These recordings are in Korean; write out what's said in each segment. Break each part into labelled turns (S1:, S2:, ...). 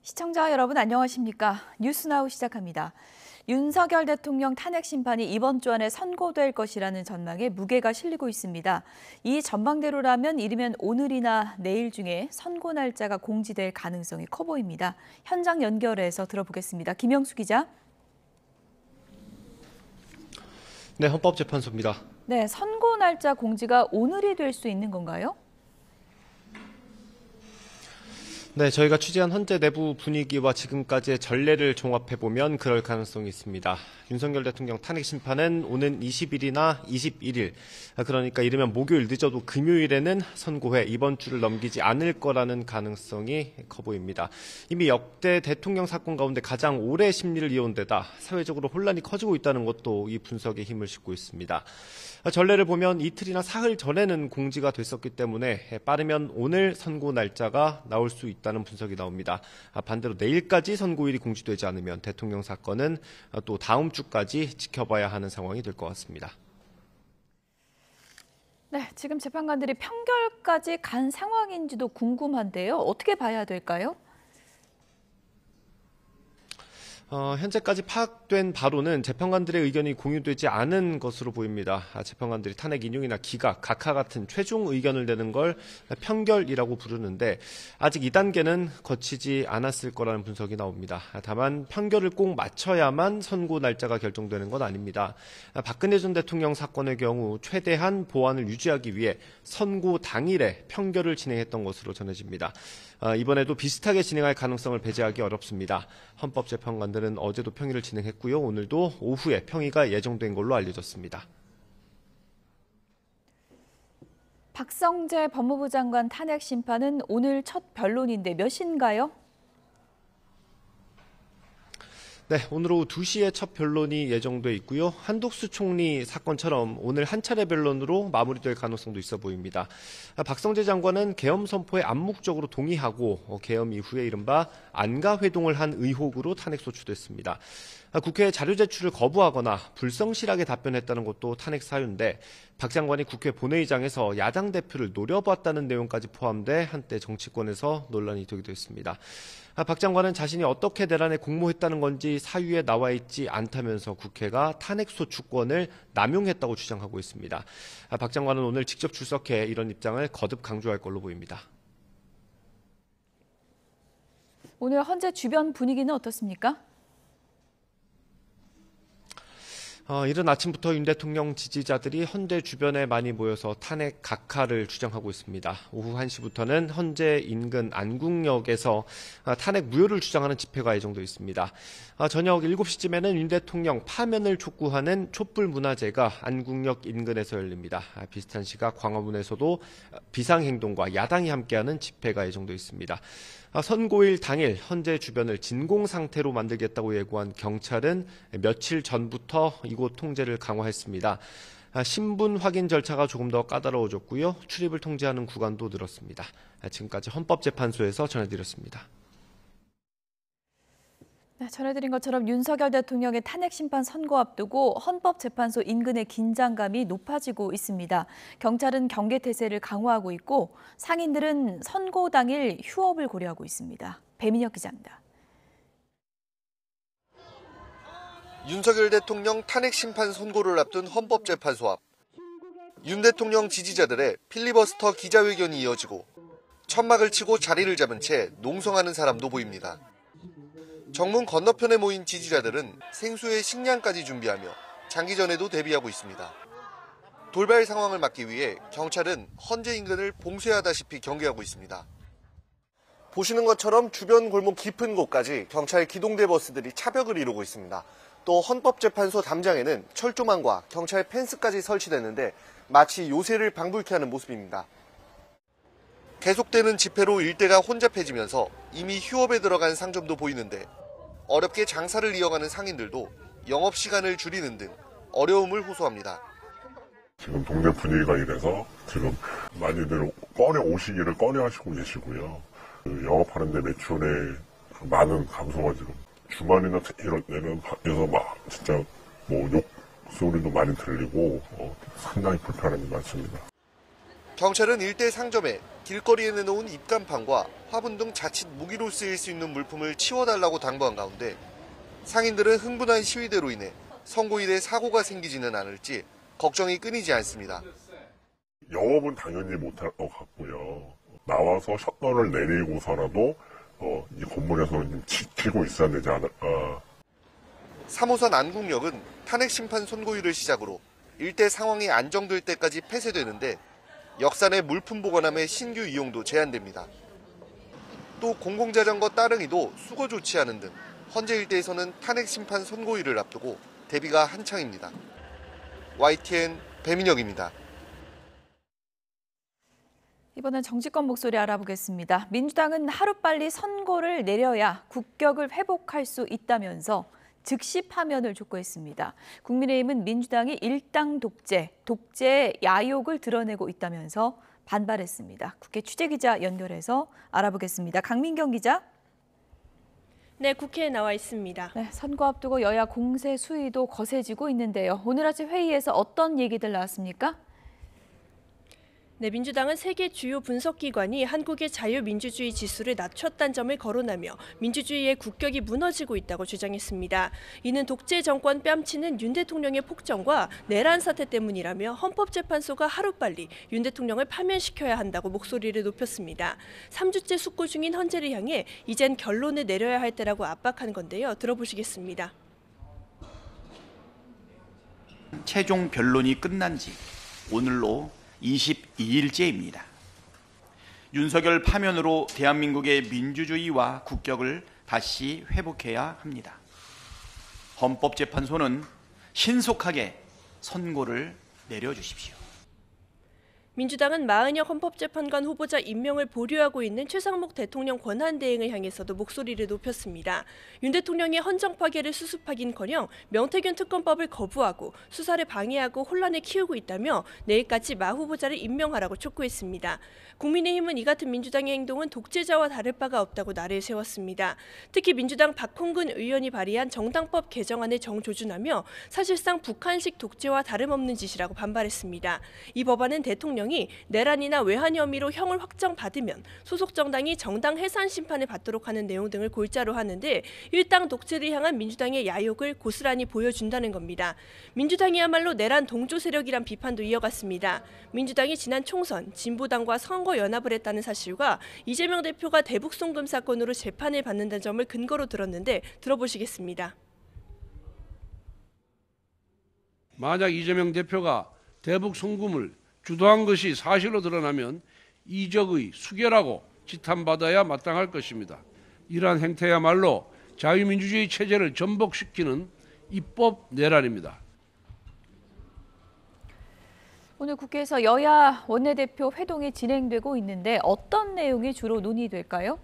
S1: 시청자 여러분 안녕하십니까? 뉴스나우 시작합니다. 윤석열 대통령 탄핵 심판이 이번 주 안에 선고될 것이라는 전망에 무게가 실리고 있습니다. 이 전망대로라면 이르면 오늘이나 내일 중에 선고 날짜가 공지될 가능성이 커 보입니다. 현장 연결해서 들어보겠습니다. 김영수 기자.
S2: 네, 헌법재판소입니다.
S1: 네, 선고 날짜 공지가 오늘이 될 수 있는 건가요?
S2: 네, 저희가 취재한 현재 내부 분위기와 지금까지의 전례를 종합해보면 그럴 가능성이 있습니다. 윤석열 대통령 탄핵 심판은 오는 20일이나 21일, 그러니까 이르면 목요일 늦어도 금요일에는 선고해 이번 주를 넘기지 않을 거라는 가능성이 커 보입니다. 이미 역대 대통령 사건 가운데 가장 오래 심리를 이어온 데다 사회적으로 혼란이 커지고 있다는 것도 이 분석에 힘을 싣고 있습니다. 전례를 보면 이틀이나 사흘 전에는 공지가 됐었기 때문에 빠르면 오늘 선고 날짜가 나올 수 있다는 분석이 나옵니다. 반대로 내일까지 선고일이 공지되지 않으면 대통령 사건은 또 다음 주까지 지켜봐야 하는 상황이 될 것 같습니다.
S1: 네, 지금 재판관들이 판결까지 간 상황인지도 궁금한데요. 어떻게 봐야 될까요?
S2: 현재까지 파악된 바로는 재판관들의 의견이 공유되지 않은 것으로 보입니다. 재판관들이 탄핵 인용이나 기각, 각하 같은 최종 의견을 내는 걸 평결이라고 부르는데 아직 2단계는 거치지 않았을 거라는 분석이 나옵니다. 다만 판결을 꼭 맞춰야만 선고 날짜가 결정되는 건 아닙니다. 박근혜 전 대통령 사건의 경우 최대한 보안을 유지하기 위해 선고 당일에 판결을 진행했던 것으로 전해집니다. 이번에도 비슷하게 진행할 가능성을 배제하기 어렵습니다. 헌법재판관들은 어제도 평의를 진행했고요. 오늘도 오후에 평의가 예정된 걸로 알려졌습니다.
S1: 박성재 법무부 장관 탄핵 심판은 오늘 첫 변론인데 몇 시인가요?
S2: 네, 오늘 오후 2시에 첫 변론이 예정돼 있고요. 한독수 총리 사건처럼 오늘 한 차례 변론으로 마무리될 가능성도 있어 보입니다. 박성재 장관은 계엄 선포에 암묵적으로 동의하고 계엄 이후에 이른바 안가 회동을 한 의혹으로 탄핵 소추됐습니다. 국회에 자료 제출을 거부하거나 불성실하게 답변했다는 것도 탄핵 사유인데 박 장관이 국회 본회의장에서 야당 대표를 노려봤다는 내용까지 포함돼 한때 정치권에서 논란이 되기도 했습니다. 박 장관은 자신이 어떻게 내란에 공모했다는 건지 사유에 나와 있지 않다면서 국회가 탄핵 소추권을 남용했다고 주장하고 있습니다. 박 장관은 오늘 직접 출석해 이런 입장을 거듭 강조할 걸로 보입니다.
S1: 오늘 현재 주변 분위기는 어떻습니까?
S2: 이른 아침부터 윤 대통령 지지자들이 헌재 주변에 많이 모여서 탄핵 각하를 주장하고 있습니다. 오후 1시부터는 헌재 인근 안국역에서 탄핵 무효를 주장하는 집회가 예정돼 있습니다. 저녁 7시쯤에는 윤 대통령 파면을 촉구하는 촛불 문화제가 안국역 인근에서 열립니다. 비슷한 시각 광화문에서도 비상행동과 야당이 함께하는 집회가 예정돼 있습니다. 선고일 당일 헌재 주변을 진공 상태로 만들겠다고 예고한 경찰은 며칠 전부터 이곳 통제를 강화했습니다. 신분 확인 절차가 조금 더 까다로워졌고요. 출입을 통제하는 구간도 늘었습니다. 지금까지 헌법재판소에서 전해드렸습니다.
S1: 네, 전해드린 것처럼 윤석열 대통령의 탄핵 심판 선고 앞두고 헌법재판소 인근의 긴장감이 높아지고 있습니다. 경찰은 경계태세를 강화하고 있고 상인들은 선고 당일 휴업을 고려하고 있습니다. 배민혁 기자입니다.
S3: 윤석열 대통령 탄핵 심판 선고를 앞둔 헌법재판소 앞. 윤 대통령 지지자들의 필리버스터 기자회견이 이어지고 천막을 치고 자리를 잡은 채 농성하는 사람도 보입니다. 정문 건너편에 모인 지지자들은 생수의 식량까지 준비하며 장기전에도 대비하고 있습니다. 돌발 상황을 막기 위해 경찰은 헌재 인근을 봉쇄하다시피 경계하고 있습니다. 보시는 것처럼 주변 골목 깊은 곳까지 경찰 기동대 버스들이 차벽을 이루고 있습니다. 또 헌법재판소 담장에는 철조망과 경찰 펜스까지 설치됐는데 마치 요새를 방불케 하는 모습입니다. 계속되는 집회로 일대가 혼잡해지면서 이미 휴업에 들어간 상점도 보이는데 어렵게 장사를 이어가는 상인들도 영업시간을 줄이는 등 어려움을 호소합니다.
S4: 지금 동네 분위기가 이래서 지금 많이들 오시기를 꺼려하시고 계시고요. 영업하는데 매출에 많은 감소가 지금 주말이나 이럴 때는 밖에서 막 진짜 욕 소리도 많이 들리고 상당히 불편함이 많습니다.
S3: 경찰은 일대 상점에 길거리에 내놓은 입간판과 화분 등 자칫 무기로 쓰일 수 있는 물품을 치워달라고 당부한 가운데 상인들은 흥분한 시위대로 인해 선고일에 사고가 생기지는 않을지 걱정이 끊이지 않습니다.
S4: 영업은 당연히 못할 것 같고요. 나와서 셔터를 내리고서라도 이 건물에서는 좀 지키고 있어야 되지 않을까.
S3: 3호선 안국역은 탄핵 심판 선고일을 시작으로 일대 상황이 안정될 때까지 폐쇄되는데 역사 내 물품 보관함의 신규 이용도 제한됩니다. 또 공공자전거 따릉이도 수거 조치하는 등 헌재 일대에서는 탄핵 심판 선고일을 앞두고 대비가 한창입니다. YTN 배민혁입니다.
S1: 이번엔 정치권 목소리 알아보겠습니다. 민주당은 하루빨리 선고를 내려야 국격을 회복할 수 있다면서 즉시 파면을 촉구했습니다. 국민의힘은 민주당이 일당 독재의 야욕을 드러내고 있다면서 반발했습니다. 국회 취재기자 연결해서 알아보겠습니다. 강민경 기자.
S5: 네, 국회에 나와 있습니다.
S1: 네, 선거 앞두고 여야 공세 수위도 거세지고 있는데요. 오늘 아침 회의에서 어떤 얘기들 나왔습니까?
S5: 네, 민주당은 세계 주요 분석기관이 한국의 자유민주주의 지수를 낮췄다는 점을 거론하며 민주주의의 국격이 무너지고 있다고 주장했습니다. 이는 독재 정권 뺨치는 윤 대통령의 폭정과 내란 사태 때문이라며 헌법재판소가 하루빨리 윤 대통령을 파면시켜야 한다고 목소리를 높였습니다. 3주째 숙고 중인 헌재를 향해 이젠 결론을 내려야 할 때라고 압박한 건데요. 들어보시겠습니다.
S6: 최종 변론이 끝난 지 오늘로 22일째입니다. 윤석열 파면으로 대한민국의 민주주의와 국격을 다시 회복해야 합니다. 헌법재판소는 신속하게 선고를 내려주십시오.
S5: 민주당은 마은혁 헌법재판관 후보자 임명을 보류하고 있는 최상목 대통령 권한대행을 향해서도 목소리를 높였습니다. 윤 대통령의 헌정 파괴를 수습하긴커녕 명태균 특검법을 거부하고 수사를 방해하고 혼란을 키우고 있다며 내일까지 마 후보자를 임명하라고 촉구했습니다. 국민의힘은 이 같은 민주당의 행동은 독재자와 다를 바가 없다고 날을 세웠습니다. 특히 민주당 박홍근 의원이 발의한 정당법 개정안을 정조준하며 사실상 북한식 독재와 다름없는 짓이라고 반발했습니다. 이 법안은 대통령이 내란이나 외환 혐의로 형을 확정받으면 소속 정당이 정당 해산 심판을 받도록 하는 내용 등을 골자로 하는데 일당 독재를 향한 민주당의 야욕을 고스란히 보여준다는 겁니다. 민주당이야말로 내란 동조 세력이란 비판도 이어갔습니다. 민주당이 지난 총선 진보당과 선거 연합을 했다는 사실과 이재명 대표가 대북 송금 사건으로 재판을 받는다는 점을 근거로 들었는데 들어보시겠습니다.
S7: 만약 이재명 대표가 대북 송금을 주도한 것이 사실로 드러나면 이적의 수괴라고 지탄받아야 마땅할 것입니다. 이러한 행태야말로 자유민주주의 체제를 전복시키는 입법 내란입니다.
S1: 오늘 국회에서 여야 원내대표 회동이 진행되고 있는데 어떤 내용이 주로 논의될까요?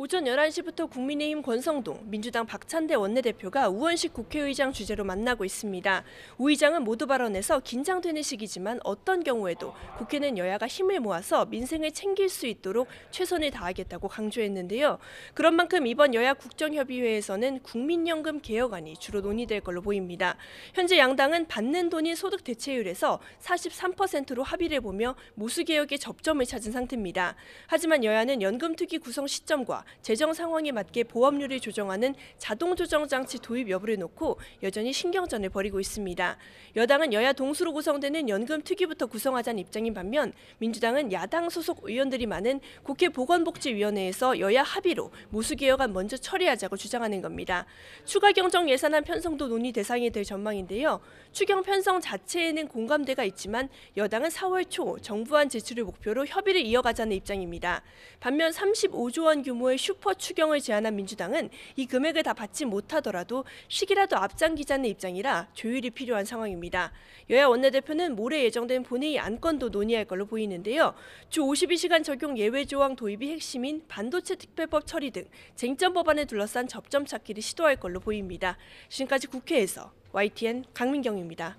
S5: 오전 11시부터 국민의힘 권성동, 민주당 박찬대 원내대표가 우원식 국회의장 주재로 만나고 있습니다. 우 의장은 모두 발언에서 긴장되는 시기지만 어떤 경우에도 국회는 여야가 힘을 모아서 민생을 챙길 수 있도록 최선을 다하겠다고 강조했는데요. 그런 만큼 이번 여야 국정협의회에서는 국민연금 개혁안이 주로 논의될 걸로 보입니다. 현재 양당은 받는 돈인 소득 대체율에서 43%로 합의를 보며 모수개혁의 접점을 찾은 상태입니다. 하지만 여야는 연금특위 구성 시점과 재정 상황에 맞게 보험료를 조정하는 자동 조정 장치 도입 여부를 놓고 여전히 신경전을 벌이고 있습니다. 여당은 여야 동수로 구성되는 연금 특위부터 구성하자는 입장인 반면 민주당은 야당 소속 의원들이 많은 국회 보건복지위원회에서 여야 합의로 모수개혁안 먼저 처리하자고 주장하는 겁니다. 추가 경정 예산안 편성도 논의 대상이 될 전망인데요. 추경 편성 자체에는 공감대가 있지만 여당은 4월 초 정부안 제출을 목표로 협의를 이어가자는 입장입니다. 반면 35조 원 규모의 슈퍼 추경을 제안한 민주당은 이 금액을 다 받지 못하더라도 시기라도 앞당기자는 입장이라 조율이 필요한 상황입니다. 여야 원내대표는 모레 예정된 본회의 안건도 논의할 걸로 보이는데요. 주 52시간 적용 예외 조항 도입이 핵심인 반도체 특별법 처리 등 쟁점 법안을 둘러싼 접점 찾기를 시도할 걸로 보입니다. 지금까지 국회에서 YTN 강민경입니다.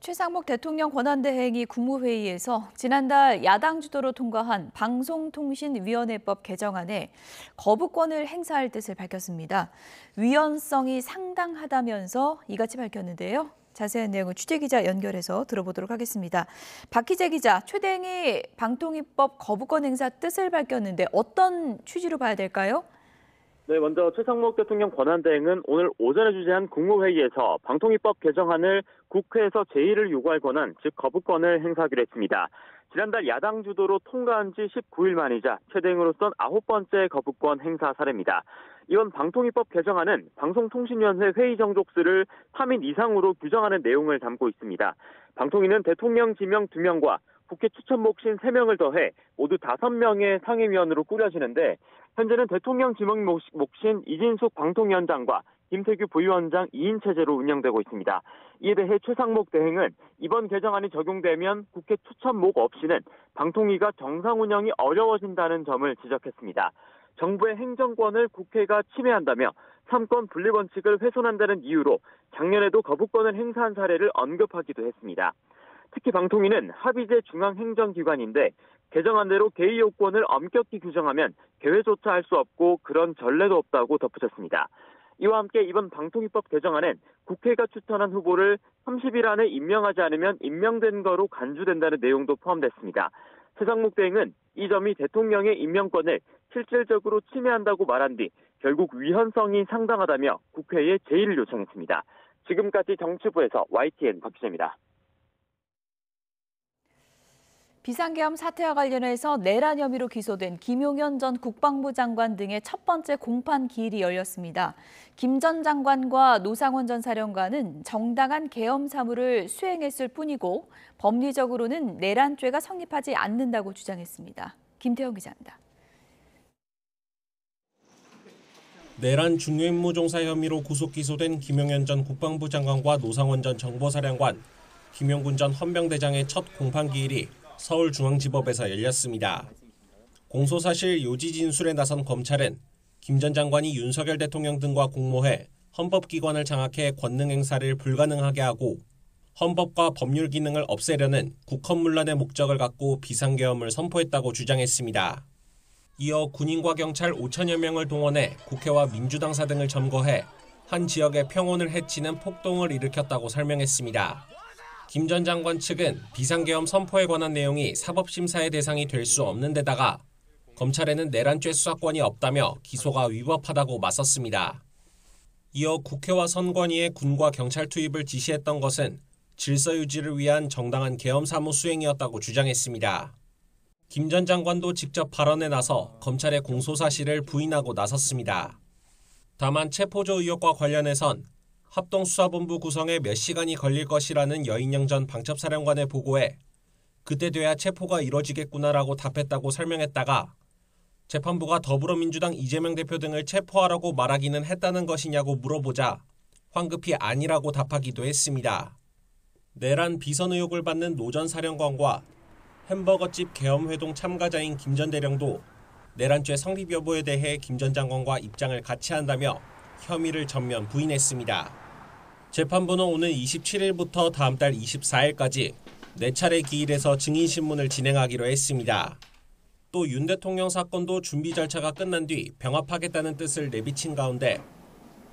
S1: 최상목 대통령 권한대행이 국무회의에서 지난달 야당 주도로 통과한 방송통신위원회법 개정안에 거부권을 행사할 뜻을 밝혔습니다. 위헌성이 상당하다면서 이같이 밝혔는데요. 자세한 내용을 취재기자 연결해서 들어보도록 하겠습니다. 박희재 기자, 최대행이 방통위법 거부권 행사 뜻을 밝혔는데 어떤 취지로 봐야 될까요?
S8: 네, 먼저 최상목 대통령 권한대행은 오늘 오전에 주재한 국무회의에서 방통위법 개정안을 국회에서 제의를 요구할 권한, 즉 거부권을 행사하기로 했습니다. 지난달 야당 주도로 통과한 지 19일 만이자 최대행으로선 9번째 거부권 행사 사례입니다. 이번 방통위법 개정안은 방송통신위원회 회의 정족수를 3인 이상으로 규정하는 내용을 담고 있습니다. 방통위는 대통령 지명 2명과 국회 추천 목신 3명을 더해 모두 5명의 상임위원으로 꾸려지는데 현재는 대통령 지명 목신 이진숙 방통위원장과 김태규 부위원장 2인 체제로 운영되고 있습니다. 이에 대해 최상목 대행은 이번 개정안이 적용되면 국회 추천목 없이는 방통위가 정상 운영이 어려워진다는 점을 지적했습니다. 정부의 행정권을 국회가 침해한다며 3권 분리 원칙을 훼손한다는 이유로 작년에도 거부권을 행사한 사례를 언급하기도 했습니다. 특히 방통위는 합의제 중앙행정기관인데 개정안대로 개의 요건을 엄격히 규정하면 개회조차 할 수 없고 그런 전례도 없다고 덧붙였습니다. 이와 함께 이번 방통위법 개정안엔 국회가 추천한 후보를 30일 안에 임명하지 않으면 임명된 거로 간주된다는 내용도 포함됐습니다. 최상목 대행은 이 점이 대통령의 임명권을 실질적으로 침해한다고 말한 뒤 결국 위헌성이 상당하다며 국회에 제의를 요청했습니다. 지금까지 정치부에서 YTN 박희재입니다.
S1: 비상계엄 사태와 관련해서 내란 혐의로 기소된 김용현 전 국방부 장관 등의 첫 번째 공판 기일이 열렸습니다. 김 전 장관과 노상원 전 사령관은 정당한 계엄 사무를 수행했을 뿐이고 법리적으로는 내란죄가 성립하지 않는다고 주장했습니다. 김태형 기자입니다.
S9: 내란 중요임무 종사 혐의로 구속 기소된 김용현 전 국방부 장관과 노상원 전 정보사령관, 김용군 전 헌병대장의 첫 공판 기일이 서울중앙지법에서 열렸습니다. 공소사실 요지 진술에 나선 검찰은 김 전 장관이 윤석열 대통령 등과 공모해 헌법기관을 장악해 권능 행사를 불가능하게 하고 헌법과 법률 기능을 없애려는 국헌문란의 목적을 갖고 비상계엄을 선포했다고 주장했습니다. 이어 군인과 경찰 5천여 명을 동원해 국회와 민주당사 등을 점거해 한 지역의 평온을 해치는 폭동을 일으켰다고 설명했습니다. 김 전 장관 측은 비상계엄 선포에 관한 내용이 사법심사의 대상이 될 수 없는 데다가 검찰에는 내란죄 수사권이 없다며 기소가 위법하다고 맞섰습니다. 이어 국회와 선관위에 군과 경찰 투입을 지시했던 것은 질서 유지를 위한 정당한 계엄 사무 수행이었다고 주장했습니다. 김 전 장관도 직접 발언에 나서 검찰의 공소사실을 부인하고 나섰습니다. 다만 체포조 의혹과 관련해선 합동수사본부 구성에 몇 시간이 걸릴 것이라는 여인영 전 방첩사령관의 보고에 그때 돼야 체포가 이뤄지겠구나라고 답했다고 설명했다가 재판부가 더불어민주당 이재명 대표 등을 체포하라고 말하기는 했다는 것이냐고 물어보자 황급히 아니라고 답하기도 했습니다. 내란 비선 의혹을 받는 노 전 사령관과 햄버거집 계엄회동 참가자인 김 전 대령도 내란죄 성립 여부에 대해 김 전 장관과 입장을 같이 한다며 혐의를 전면 부인했습니다. 재판부는 오늘 27일부터 다음 달 24일까지 4차례 기일에서 증인신문을 진행하기로 했습니다. 또 윤 대통령 사건도 준비 절차가 끝난 뒤 병합하겠다는 뜻을 내비친 가운데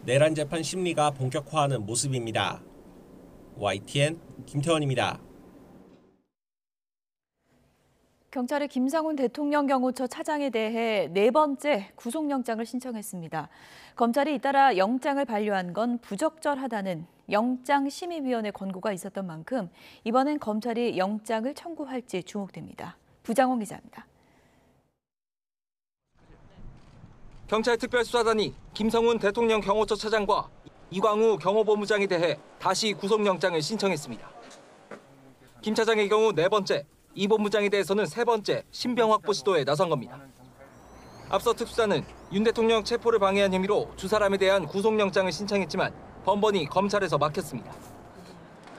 S9: 내란 재판 심리가 본격화하는 모습입니다. YTN 김태원입니다.
S1: 경찰이 김상훈 대통령 경호처 차장에 대해 4번째 구속영장을 신청했습니다. 검찰이 잇따라 영장을 반려한 건 부적절하다는 영장심의위원회 권고가 있었던 만큼 이번엔 검찰이 영장을 청구할지 주목됩니다. 부장원 기자입니다.
S10: 경찰 특별수사단이 김성훈 대통령 경호처 차장과 이광우 경호본부장에 대해 다시 구속영장을 신청했습니다. 김 차장의 경우 4번째, 이 본부장에 대해서는 3번째 신병 확보 시도에 나선 겁니다. 앞서 특수단은 윤 대통령 체포를 방해한 혐의로 두 사람에 대한 구속영장을 신청했지만 번번이 검찰에서 막혔습니다.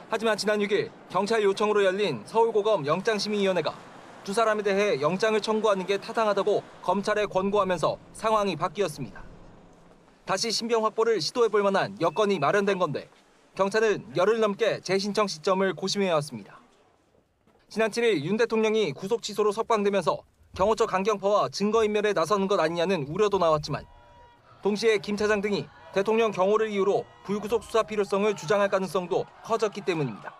S10: 하지만 지난 6일 경찰 요청으로 열린 서울고검 영장심의위원회가 두 사람에 대해 영장을 청구하는 게 타당하다고 검찰에 권고하면서 상황이 바뀌었습니다. 다시 신병 확보를 시도해볼 만한 여건이 마련된 건데 경찰은 열흘 넘게 재신청 시점을 고심해왔습니다. 지난 7일 윤 대통령이 구속 취소로 석방되면서 경호처 강경파와 증거인멸에 나서는 것 아니냐는 우려도 나왔지만 동시에 김 차장 등이 대통령 경호를 이유로 불구속 수사 필요성을 주장할 가능성도 커졌기 때문입니다.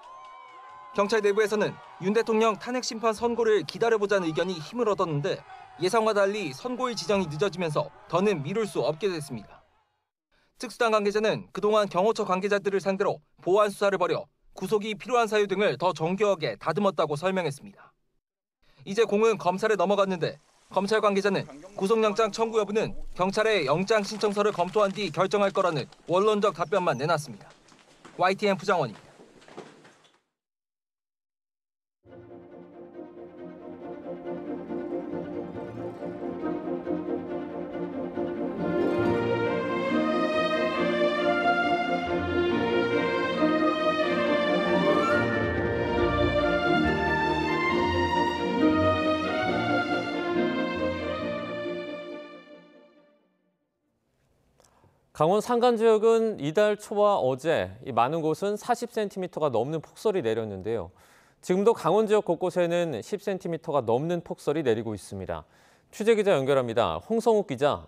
S10: 경찰 내부에서는 윤 대통령 탄핵 심판 선고를 기다려보자는 의견이 힘을 얻었는데 예상과 달리 선고일 지정이 늦어지면서 더는 미룰 수 없게 됐습니다. 특수단 관계자는 그동안 경호처 관계자들을 상대로 보완 수사를 벌여 구속이 필요한 사유 등을 더 정교하게 다듬었다고 설명했습니다. 이제 공은 검찰에 넘어갔는데 검찰 관계자는 구속영장 청구 여부는 경찰의 영장 신청서를 검토한 뒤 결정할 거라는 원론적 답변만 내놨습니다. YTN 부장원입니다.
S11: 강원 산간 지역은 이달 초와 어제 많은 곳은 40cm가 넘는 폭설이 내렸는데요. 지금도 강원 지역 곳곳에는 10cm가 넘는 폭설이 내리고 있습니다. 취재기자 연결합니다. 홍성욱 기자.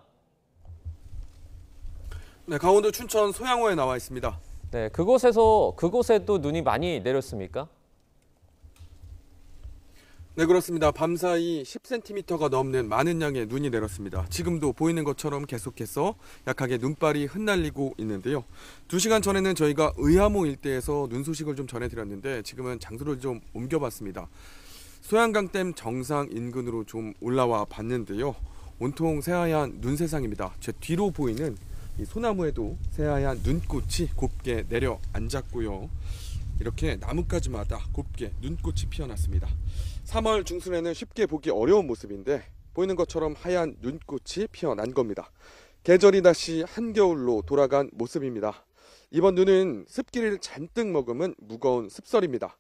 S12: 네, 강원도 춘천 소양호에 나와 있습니다.
S11: 네, 그곳에도 눈이 많이 내렸습니까?
S12: 네, 그렇습니다. 밤사이 10cm가 넘는 많은 양의 눈이 내렸습니다. 지금도 보이는 것처럼 계속해서 약하게 눈발이 흩날리고 있는데요. 2시간 전에는 저희가 의하모 일대에서 눈 소식을 좀 전해드렸는데 지금은 장소를 좀 옮겨봤습니다. 소양강댐 정상 인근으로 좀 올라와 봤는데요. 온통 새하얀 눈 세상입니다. 제 뒤로 보이는 이 소나무에도 새하얀 눈꽃이 곱게 내려앉았고요. 이렇게 나뭇가지마다 곱게 눈꽃이 피어났습니다. 3월 중순에는 쉽게 보기 어려운 모습인데 보이는 것처럼 하얀 눈꽃이 피어난 겁니다. 계절이 다시 한겨울로 돌아간 모습입니다. 이번 눈은 습기를 잔뜩 머금은 무거운 습설입니다.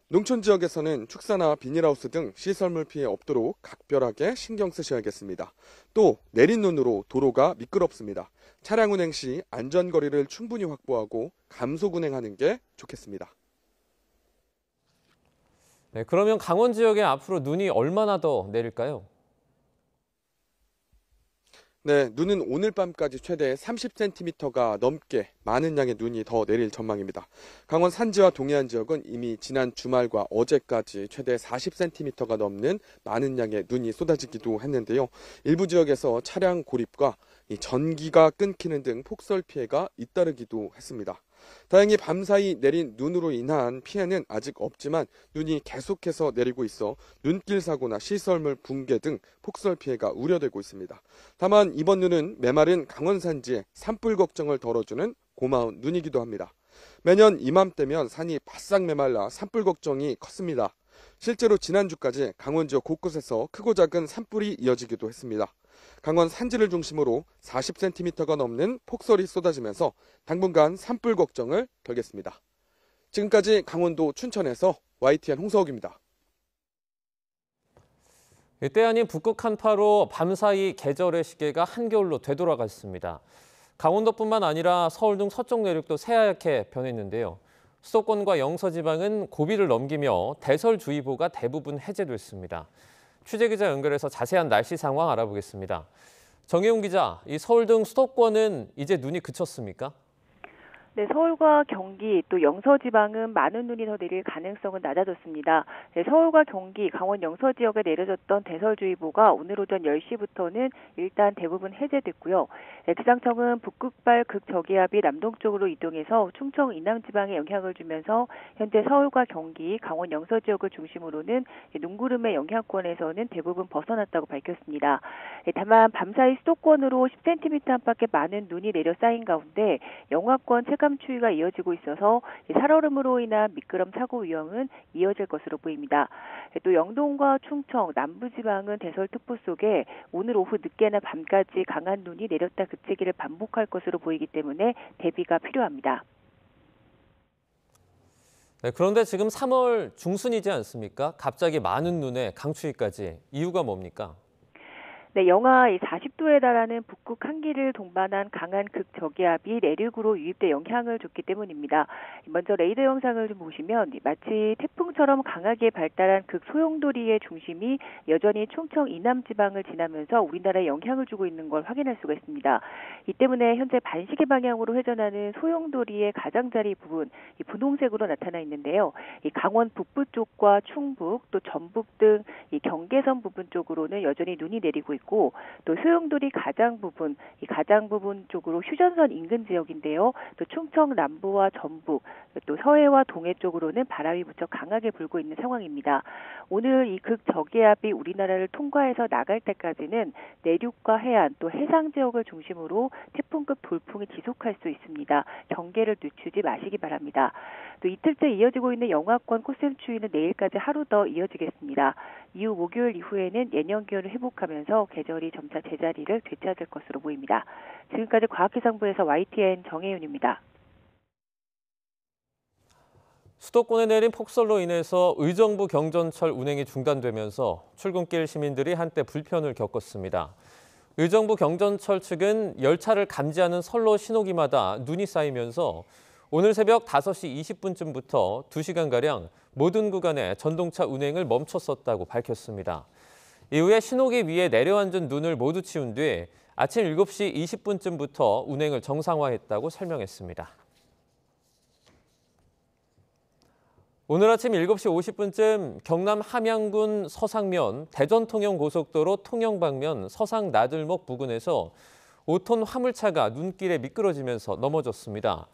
S12: 농촌 지역에서는 축사나 비닐하우스 등 시설물 피해 없도록 각별하게 신경 쓰셔야겠습니다. 또 내린 눈으로 도로가 미끄럽습니다. 차량 운행 시 안전거리를 충분히 확보하고 감속 운행하는 게 좋겠습니다.
S11: 네, 그러면 강원 지역에 앞으로 눈이 얼마나 더 내릴까요?
S12: 네, 눈은 오늘 밤까지 최대 30cm가 넘게 많은 양의 눈이 더 내릴 전망입니다. 강원 산지와 동해안 지역은 이미 지난 주말과 어제까지 최대 40cm가 넘는 많은 양의 눈이 쏟아지기도 했는데요. 일부 지역에서 차량 고립과 전기가 끊기는 등 폭설 피해가 잇따르기도 했습니다. 다행히 밤사이 내린 눈으로 인한 피해는 아직 없지만 눈이 계속해서 내리고 있어 눈길 사고나 시설물 붕괴 등 폭설 피해가 우려되고 있습니다. 다만 이번 눈은 메마른 강원 산지에 산불 걱정을 덜어주는 고마운 눈이기도 합니다. 매년 이맘때면 산이 바싹 메말라 산불 걱정이 컸습니다. 실제로 지난주까지 강원 지역 곳곳에서 크고 작은 산불이 이어지기도 했습니다. 강원 산지를 중심으로 40cm가 넘는 폭설이 쏟아지면서 당분간 산불 걱정을 덜겠습니다. 지금까지 강원도 춘천에서 YTN 홍서욱입니다.
S11: 때 아닌 북극 한파로 밤사이 계절의 시계가 한겨울로 되돌아갔습니다. 강원도뿐만 아니라 서울 등 서쪽 내륙도 새하얗게 변했는데요. 수도권과 영서지방은 고비를 넘기며 대설주의보가 대부분 해제됐습니다. 취재기자 연결해서 자세한 날씨 상황 알아보겠습니다. 정혜웅 기자, 이 서울 등 수도권은 이제 눈이 그쳤습니까?
S13: 네, 서울과 경기 또 영서 지방은 많은 눈이 더 내릴 가능성은 낮아졌습니다. 네, 서울과 경기, 강원 영서 지역에 내려졌던 대설주의보가 오늘 오전 10시부터는 일단 대부분 해제됐고요. 네, 기상청은 북극발 극저기압이 남동쪽으로 이동해서 충청 이남 지방에 영향을 주면서 현재 서울과 경기, 강원 영서 지역을 중심으로는 눈구름의 영향권에서는 대부분 벗어났다고 밝혔습니다. 네, 다만 밤사이 수도권으로 10cm 안팎의 많은 눈이 내려 쌓인 가운데 영하권 체감 추위가 이어지고 있어서 살얼음으로 인한 미끄럼 사고 위험은 이어질 것으로 보입니다. 또 영동과 충청, 남부지방은 대설특보 속에 오늘 오후 늦게나 밤까지 강한 눈이 내렸다 그치기를 반복할 것으로 보이기 때문에 대비가 필요합니다.
S11: 네, 그런데 지금 3월 중순이지 않습니까? 갑자기 많은 눈에 강추위까지. 이유가 뭡니까?
S13: 네, 영하 40도에 달하는 북극 한기를 동반한 강한 극저기압이 내륙으로 유입돼 영향을 줬기 때문입니다. 먼저 레이더 영상을 좀 보시면 마치 태풍처럼 강하게 발달한 극소용돌이의 중심이 여전히 충청 이남 지방을 지나면서 우리나라에 영향을 주고 있는 걸 확인할 수가 있습니다. 이 때문에 현재 반시계 방향으로 회전하는 소용돌이의 가장자리 부분, 이 분홍색으로 나타나 있는데요. 이 강원 북부 쪽과 충북, 또 전북 등 이 경계선 부분 쪽으로는 여전히 눈이 내리고 있고, 또 소용돌이 가장 부분 쪽으로 휴전선 인근 지역인데요. 또 충청 남부와 전북, 또 서해와 동해 쪽으로는 바람이 무척 강하게 불고 있는 상황입니다. 오늘 이 극저기압이 우리나라를 통과해서 나갈 때까지는 내륙과 해안 또 해상 지역을 중심으로 태풍급 돌풍이 지속할 수 있습니다. 경계를 늦추지 마시기 바랍니다. 또 이틀째 이어지고 있는 영하권 꽃샘추위는 내일까지 하루 더 이어지겠습니다. 이후 목요일 이후에는 예년 기온을 회복하면서 계절이 점차 제자리를 되찾을 것으로 보입니다. 지금까지 과학기상부에서 YTN 정혜윤입니다.
S11: 수도권에 내린 폭설로 인해서 의정부 경전철 운행이 중단되면서 출근길 시민들이 한때 불편을 겪었습니다. 의정부 경전철 측은 열차를 감지하는 선로 신호기마다 눈이 쌓이면서 오늘 새벽 5시 20분쯤부터 2시간가량 모든 구간에 전동차 운행을 멈췄었다고 밝혔습니다. 이후에 신호기 위에 내려앉은 눈을 모두 치운 뒤 아침 7시 20분쯤부터 운행을 정상화했다고 설명했습니다. 오늘 아침 7시 50분쯤 경남 함양군 서상면 대전통영고속도로 통영 방면 서상 나들목 부근에서 5톤 화물차가 눈길에 미끄러지면서 넘어졌습니다.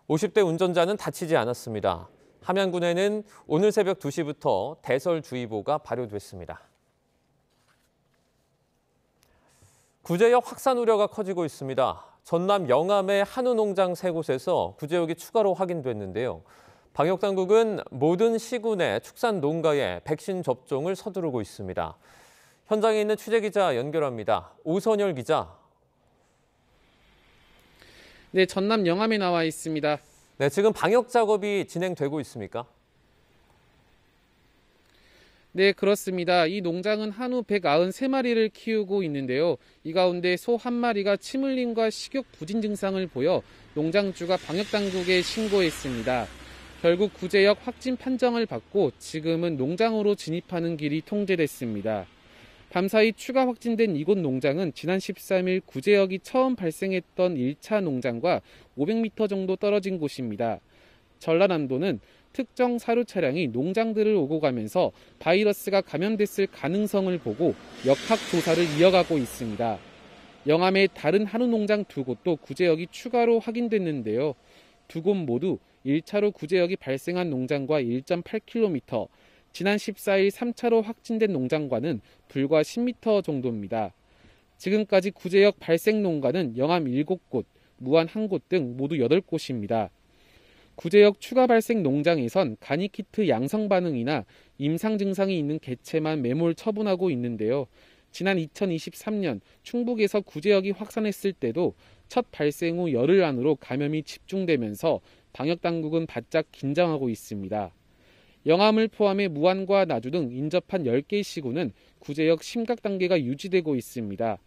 S11: 50대 운전자는 다치지 않았습니다. 함양군에는 오늘 새벽 2시부터 대설주의보가 발효됐습니다. 구제역 확산 우려가 커지고 있습니다. 전남 영암의 한우 농장 3곳에서 구제역이 추가로 확인됐는데요. 방역당국은 모든 시군의 축산 농가에 백신 접종을 서두르고 있습니다. 현장에 있는 취재기자 연결합니다. 오선열 기자.
S14: 네, 전남 영암에 나와 있습니다.
S11: 네, 지금 방역 작업이 진행되고 있습니까?
S14: 네, 그렇습니다. 이 농장은 한우 193마리를 키우고 있는데요. 이 가운데 소 1마리가 침 흘림과 식욕 부진 증상을 보여 농장주가 방역당국에 신고했습니다. 결국 구제역 확진 판정을 받고 지금은 농장으로 진입하는 길이 통제됐습니다. 밤사이 추가 확진된 이곳 농장은 지난 13일 구제역이 처음 발생했던 1차 농장과 500m 정도 떨어진 곳입니다. 전라남도는 특정 사료 차량이 농장들을 오고 가면서 바이러스가 감염됐을 가능성을 보고 역학 조사를 이어가고 있습니다. 영암의 다른 한우 농장 2곳도 구제역이 추가로 확인됐는데요. 2곳 모두 1차로 구제역이 발생한 농장과 1.8km, 지난 14일 3차로 확진된 농장과는 불과 10m 정도입니다. 지금까지 구제역 발생 농가는 영암 7곳, 무안 1곳 등 모두 8곳입니다. 구제역 추가 발생 농장에선 간이키트 양성 반응이나 임상 증상이 있는 개체만 매몰 처분하고 있는데요. 지난 2023년 충북에서 구제역이 확산했을 때도 첫 발생 후 열흘 안으로 감염이 집중되면서 방역당국은 바짝 긴장하고 있습니다. 영암을 포함해 무안과 나주 등 인접한 10개 시군은 구제역 심각 단계가 유지되고 있습니다.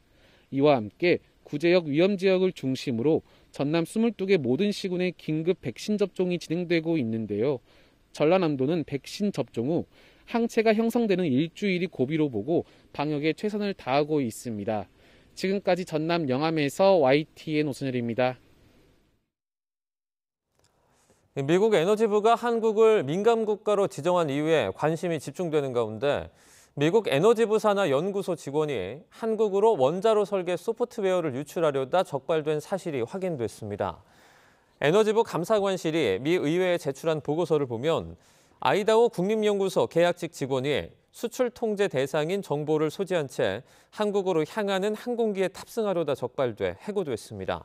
S14: 이와 함께 구제역 위험지역을 중심으로 전남 22개 모든 시군의 긴급 백신 접종이 진행되고 있는데요. 전라남도는 백신 접종 후 항체가 형성되는 일주일이 고비로 보고 방역에 최선을 다하고 있습니다. 지금까지 전남 영암에서 YTN 오선열입니다.
S11: 미국 에너지부가 한국을 민감국가로 지정한 이후에 관심이 집중되는 가운데 미국 에너지부 산하 연구소 직원이 한국으로 원자로 설계 소프트웨어를 유출하려다 적발된 사실이 확인됐습니다. 에너지부 감사관실이 미 의회에 제출한 보고서를 보면 아이다호 국립연구소 계약직 직원이 수출 통제 대상인 정보를 소지한 채 한국으로 향하는 항공기에 탑승하려다 적발돼 해고됐습니다.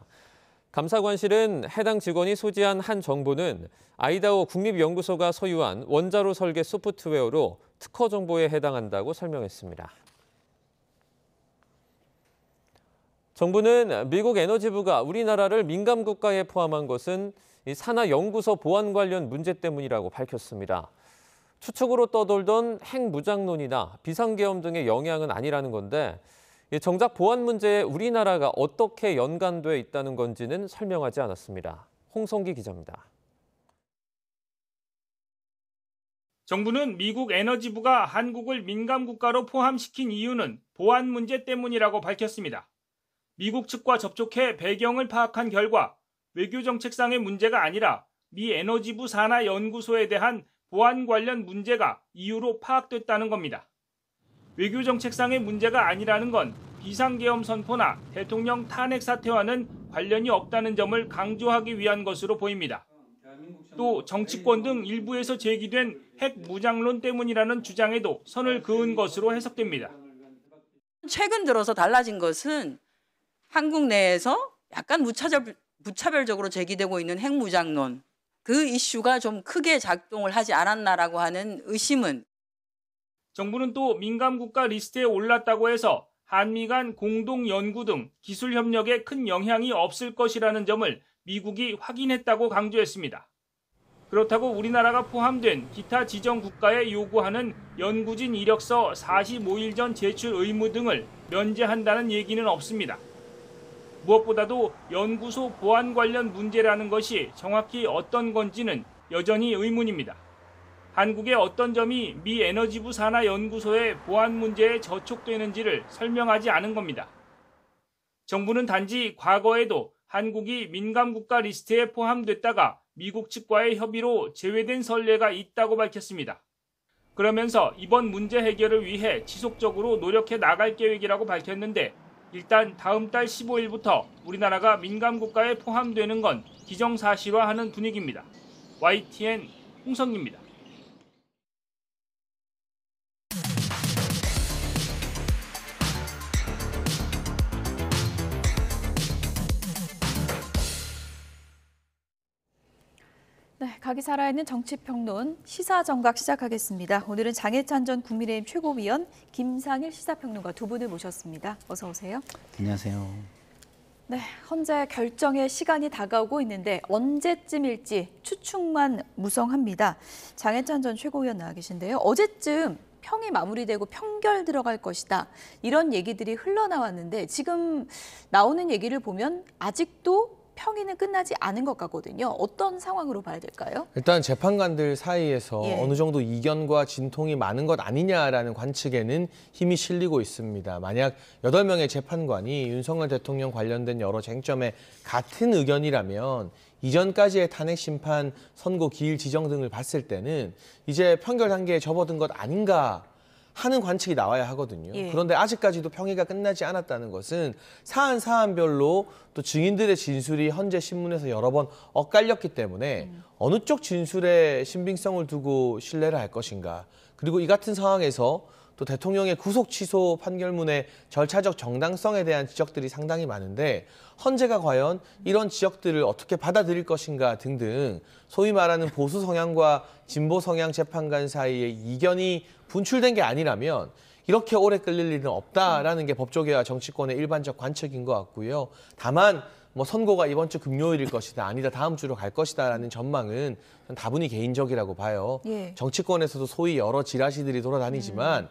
S11: 감사관실은 해당 직원이 소지한 한 정보는 아이다호 국립연구소가 소유한 원자로 설계 소프트웨어로 특허 정보에 해당한다고 설명했습니다. 정부는 미국 에너지부가 우리나라를 민감국가에 포함한 것은 산하 연구소 보안 관련 문제 때문이라고 밝혔습니다. 추측으로 떠돌던 핵무장론이나 비상계엄 등의 영향은 아니라는 건데 정작 보안 문제에 우리나라가 어떻게 연관돼 있다는 건지는 설명하지 않았습니다. 홍성기 기자입니다.
S15: 정부는 미국 에너지부가 한국을 민감 국가로 포함시킨 이유는 보안 문제 때문이라고 밝혔습니다. 미국 측과 접촉해 배경을 파악한 결과 외교 정책상의 문제가 아니라 미 에너지부 산하 연구소에 대한 보안 관련 문제가 이유로 파악됐다는 겁니다. 외교 정책상의 문제가 아니라는 건 비상계엄 선포나 대통령 탄핵 사태와는 관련이 없다는 점을 강조하기 위한 것으로 보입니다. 또 정치권 등 일부에서 제기된 핵 무장론 때문이라는 주장에도 선을 그은 것으로 해석됩니다.
S16: 최근 들어서 달라진 것은 한국 내에서 약간 무차별적으로 제기되고 있는 핵무장론, 그 이슈가 좀 크게 작동을 하지 않았나라고 하는 의심은.
S15: 정부는 또 민감국가 리스트에 올랐다고 해서 한미 간 공동 연구 등 기술 협력에 큰 영향이 없을 것이라는 점을 미국이 확인했다고 강조했습니다. 그렇다고 우리나라가 포함된 기타 지정 국가에 요구하는 연구진 이력서 45일 전 제출 의무 등을 면제한다는 얘기는 없습니다. 무엇보다도 연구소 보안 관련 문제라는 것이 정확히 어떤 건지는 여전히 의문입니다. 한국의 어떤 점이 미 에너지부 산하 연구소의 보안 문제에 저촉되는지를 설명하지 않은 겁니다. 정부는 단지 과거에도 한국이 민감국가 리스트에 포함됐다가 미국 측과의 협의로 제외된 선례가 있다고 밝혔습니다. 그러면서 이번 문제 해결을 위해 지속적으로 노력해 나갈 계획이라고 밝혔는데 일단 다음 달 15일부터 우리나라가 민감국가에 포함되는 건 기정사실화하는 분위기입니다. YTN 홍성기입니다.
S1: 네, 각이 살아있는 정치평론 시사정각 시작하겠습니다. 오늘은 장해찬 전 국민의힘 최고위원, 김상일 시사평론가 두 분을 모셨습니다. 어서 오세요.
S17: 안녕하세요.
S1: 네, 현재 결정의 시간이 다가오고 있는데 언제쯤일지 추측만 무성합니다. 장해찬 전 최고위원 나와 계신데요. 어제쯤 평이 마무리되고 평결 들어갈 것이다. 이런 얘기들이 흘러나왔는데 지금 나오는 얘기를 보면 아직도 평의는 끝나지 않은 것 같거든요. 어떤 상황으로 봐야 될까요?
S18: 일단 재판관들 사이에서
S1: 예.
S18: 어느 정도 이견과 진통이 많은 것 아니냐라는 관측에는 힘이 실리고 있습니다. 만약 8명의 재판관이 윤석열 대통령 관련된 여러 쟁점에 같은 의견이라면 이전까지의 탄핵 심판, 선고 기일 지정 등을 봤을 때는 이제 판결 단계에 접어든 것 아닌가 하는 관측이 나와야 하거든요.
S1: 예.
S18: 그런데 아직까지도 평의가 끝나지 않았다는 것은 사안별로 또 증인들의 진술이 현재 신문에서 여러 번 엇갈렸기 때문에 어느 쪽 진술에 신빙성을 두고 신뢰를 할 것인가. 그리고 이 같은 상황에서 또 대통령의 구속 취소 판결문의 절차적 정당성에 대한 지적들이 상당히 많은데 헌재가 과연 이런 지적들을 어떻게 받아들일 것인가 등등 소위 말하는 보수 성향과 진보 성향 재판관 사이에 이견이 분출된 게 아니라면 이렇게 오래 끌릴 일은 없다라는 게 법조계와 정치권의 일반적 관측인 것 같고요. 다만 뭐 선고가 이번 주 금요일일 것이다, 아니다 다음 주로 갈 것이다라는 전망은 다분히 개인적이라고 봐요.
S1: 예.
S18: 정치권에서도 소위 여러 지라시들이 돌아다니지만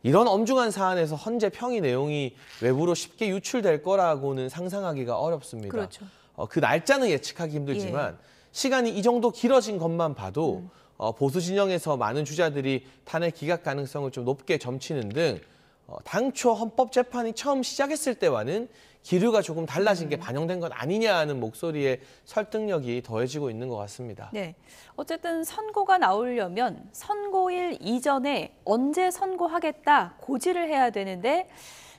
S18: 이런 엄중한 사안에서 헌재 평의 내용이 외부로 쉽게 유출될 거라고는 상상하기가 어렵습니다.
S1: 그렇죠.
S18: 그 날짜는 예측하기 힘들지만 시간이 이 정도 길어진 것만 봐도 보수 진영에서 많은 주자들이 탄핵 기각 가능성을 좀 높게 점치는 등 당초 헌법재판이 처음 시작했을 때와는 기류가 조금 달라진 게 반영된 것 아니냐 하는 목소리에 설득력이 더해지고 있는 것 같습니다.
S1: 네, 어쨌든 선고가 나오려면 선고일 이전에 언제 선고하겠다 고지를 해야 되는데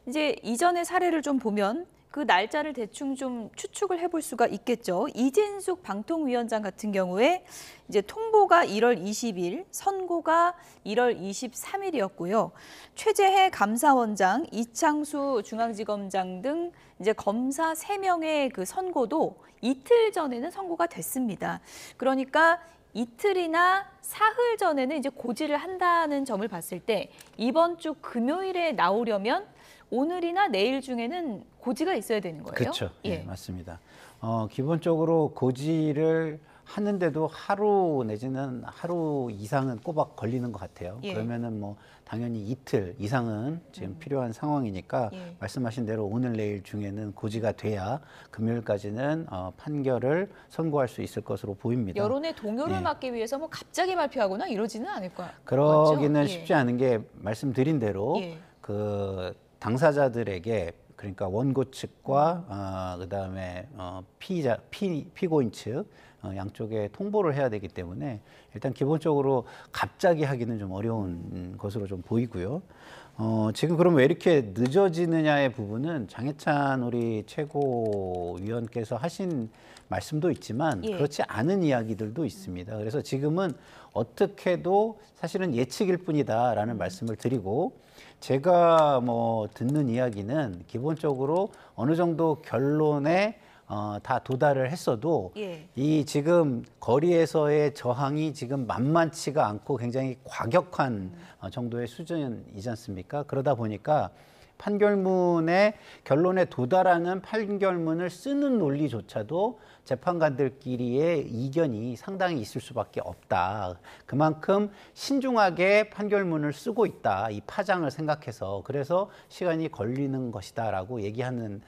S1: 이제 이전의 사례를 좀 보면 그 날짜를 대충 좀 추측을 해볼 수가 있겠죠. 이진숙 방통위원장 같은 경우에 이제 통보가 1월 20일, 선고가 1월 23일이었고요. 최재해 감사원장, 이창수 중앙지검장 등 이제 검사 3명의 그 선고도 이틀 전에는 선고가 됐습니다. 그러니까 이틀이나 사흘 전에는 이제 고지를 한다는 점을 봤을 때 이번 주 금요일에 나오려면 오늘이나 내일 중에는 고지가 있어야 되는 거예요?
S17: 그렇죠.
S1: 예.
S17: 네, 맞습니다. 기본적으로 고지를 하는데도 하루 내지는 하루 이상은 꼬박 걸리는 것 같아요.
S1: 예.
S17: 그러면은 뭐 당연히 이틀 이상은 지금 필요한 상황이니까
S1: 예.
S17: 말씀하신 대로 오늘 내일 중에는 고지가 돼야 금요일까지는 판결을 선고할 수 있을 것으로 보입니다.
S1: 여론의 동요를
S17: 예.
S1: 막기 위해서 뭐 갑자기 발표하거나 이러지는 않을 거예요.
S17: 그러기는 쉽지 않은 게 말씀드린 대로
S1: 예.
S17: 그 당사자들에게 그러니까 원고 측과 그다음에 피고인 측 양쪽에 통보를 해야 되기 때문에 일단 기본적으로 갑자기 하기는 좀 어려운 것으로 좀 보이고요. 지금 그럼 왜 이렇게 늦어지느냐의 부분은 장해찬 우리 최고위원께서 하신 말씀도 있지만
S1: 예.
S17: 그렇지 않은 이야기들도 있습니다. 그래서 지금은 어떻게도 사실은 예측일 뿐이다라는 말씀을 드리고 제가 뭐 듣는 이야기는 기본적으로 어느 정도 결론에 다 도달을 했어도
S1: 예.
S17: 이 지금 거리에서의 저항이 지금 만만치가 않고 굉장히 과격한 정도의 수준이지 않습니까? 그러다 보니까 판결문의 결론에 도달하는 판결문을 쓰는 논리조차도 재판관들끼리의 이견이 상당히 있을 수밖에 없다. 그만큼 신중하게 판결문을 쓰고 있다. 이 파장을 생각해서 그래서 시간이 걸리는 것이다라고 얘기하는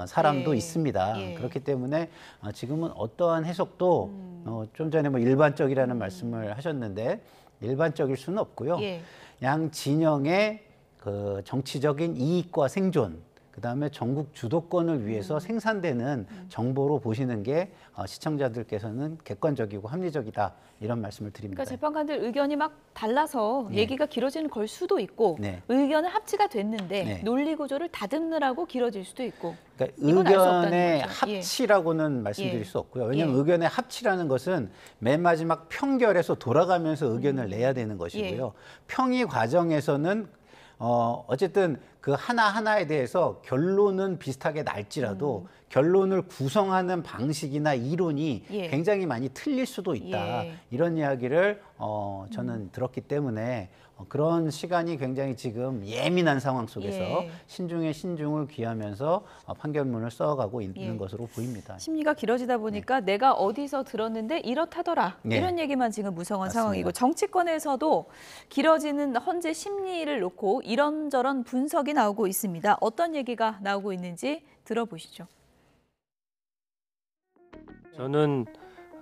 S17: 사람도
S1: 예.
S17: 있습니다.
S1: 예.
S17: 그렇기 때문에 지금은 어떠한 해석도 좀 전에 뭐 일반적이라는 말씀을 하셨는데 일반적일 수는 없고요.
S1: 예.
S17: 양 진영의 그 정치적인 이익과 생존, 그다음에 전국 주도권을 위해서 생산되는 정보로 보시는 게 시청자들께서는 객관적이고 합리적이다 이런 말씀을 드립니다.
S1: 그러니까 재판관들 의견이 막 달라서
S17: 네.
S1: 얘기가 길어지는 걸 수도 있고
S17: 네.
S1: 의견은 합치가 됐는데
S17: 네.
S1: 논리 구조를 다듬느라고 길어질 수도 있고
S17: 그러니까
S1: 이건 알수 없다는
S17: 의견의
S1: 거죠. 예.
S17: 합치라고는 말씀드릴
S1: 예.
S17: 수 없고요. 왜냐하면
S1: 예.
S17: 의견의 합치라는 것은 맨 마지막 평결에서 돌아가면서 의견을 내야 되는 것이고요.
S1: 예.
S17: 평의 과정에서는 어쨌든 그 하나하나에 대해서 결론은 비슷하게 날지라도 결론을 구성하는 방식이나 이론이
S1: 예.
S17: 굉장히 많이 틀릴 수도 있다.
S1: 예.
S17: 이런 이야기를 저는 들었기 때문에 그런 시간이 굉장히 지금 예민한 상황 속에서
S1: 예.
S17: 신중에 신중을 기하면서 판결문을 써가고 있는
S1: 예.
S17: 것으로 보입니다.
S1: 심리가 길어지다 보니까 내가 어디서 들었는데 이렇다더라
S17: 네.
S1: 이런 얘기만 지금 무성한
S17: 맞습니다.
S1: 상황이고 정치권에서도 길어지는 헌재 심리를 놓고 이런저런 분석이 나오고 있습니다. 어떤 얘기가 나오고 있는지 들어보시죠.
S19: 저는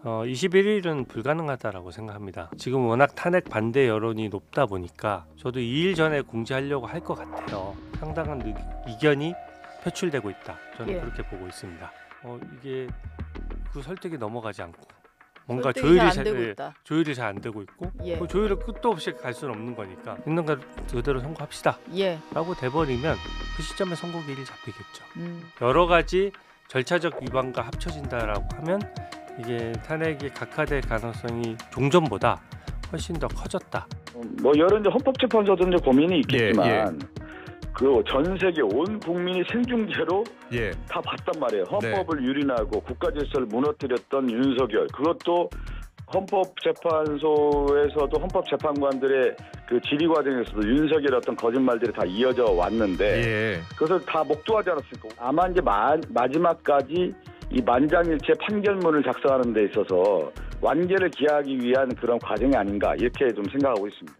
S19: 21일은 불가능하다라고 생각합니다. 지금 워낙 탄핵 반대 여론이 높다 보니까 저도 2일 전에 공지하려고 할 것 같아요. 상당한 이견이 표출되고 있다. 저는
S1: 예.
S19: 그렇게 보고 있습니다. 이게 그 설득이 넘어가지 않고 뭔가
S1: 설득이 잘안 되고 있다.
S19: 조율이 잘 안 되고 있고
S1: 예.
S19: 그 조율을 끝도 없이 갈 수는 없는 거니까 있는 그대로 선고합시다.
S1: 예.
S19: 라고 돼버리면 그 시점에 선고기일이 잡히겠죠. 여러 가지 절차적 위반과 합쳐진다라고 하면 이게 탄핵이 각하될 가능성이 종전보다 훨씬 더 커졌다.
S20: 뭐 여러 이제 헌법재판소도 이제 고민이 있겠지만 그 전 세계 온 국민이 생중계로 다 봤단 말이에요. 헌법을 유린하고 국가 질서를 무너뜨렸던 윤석열. 그것도 헌법재판소에서도 헌법재판관들의 그 질의 과정에서도 윤석열의 어떤 거짓말들이 다 이어져 왔는데 그것을 다 목도하지 않았습니까? 아마 이제 마지막까지 이 만장일치 판결문을 작성하는 데 있어서 완결을 기하기 위한 그런 과정이 아닌가 이렇게 좀 생각하고 있습니다.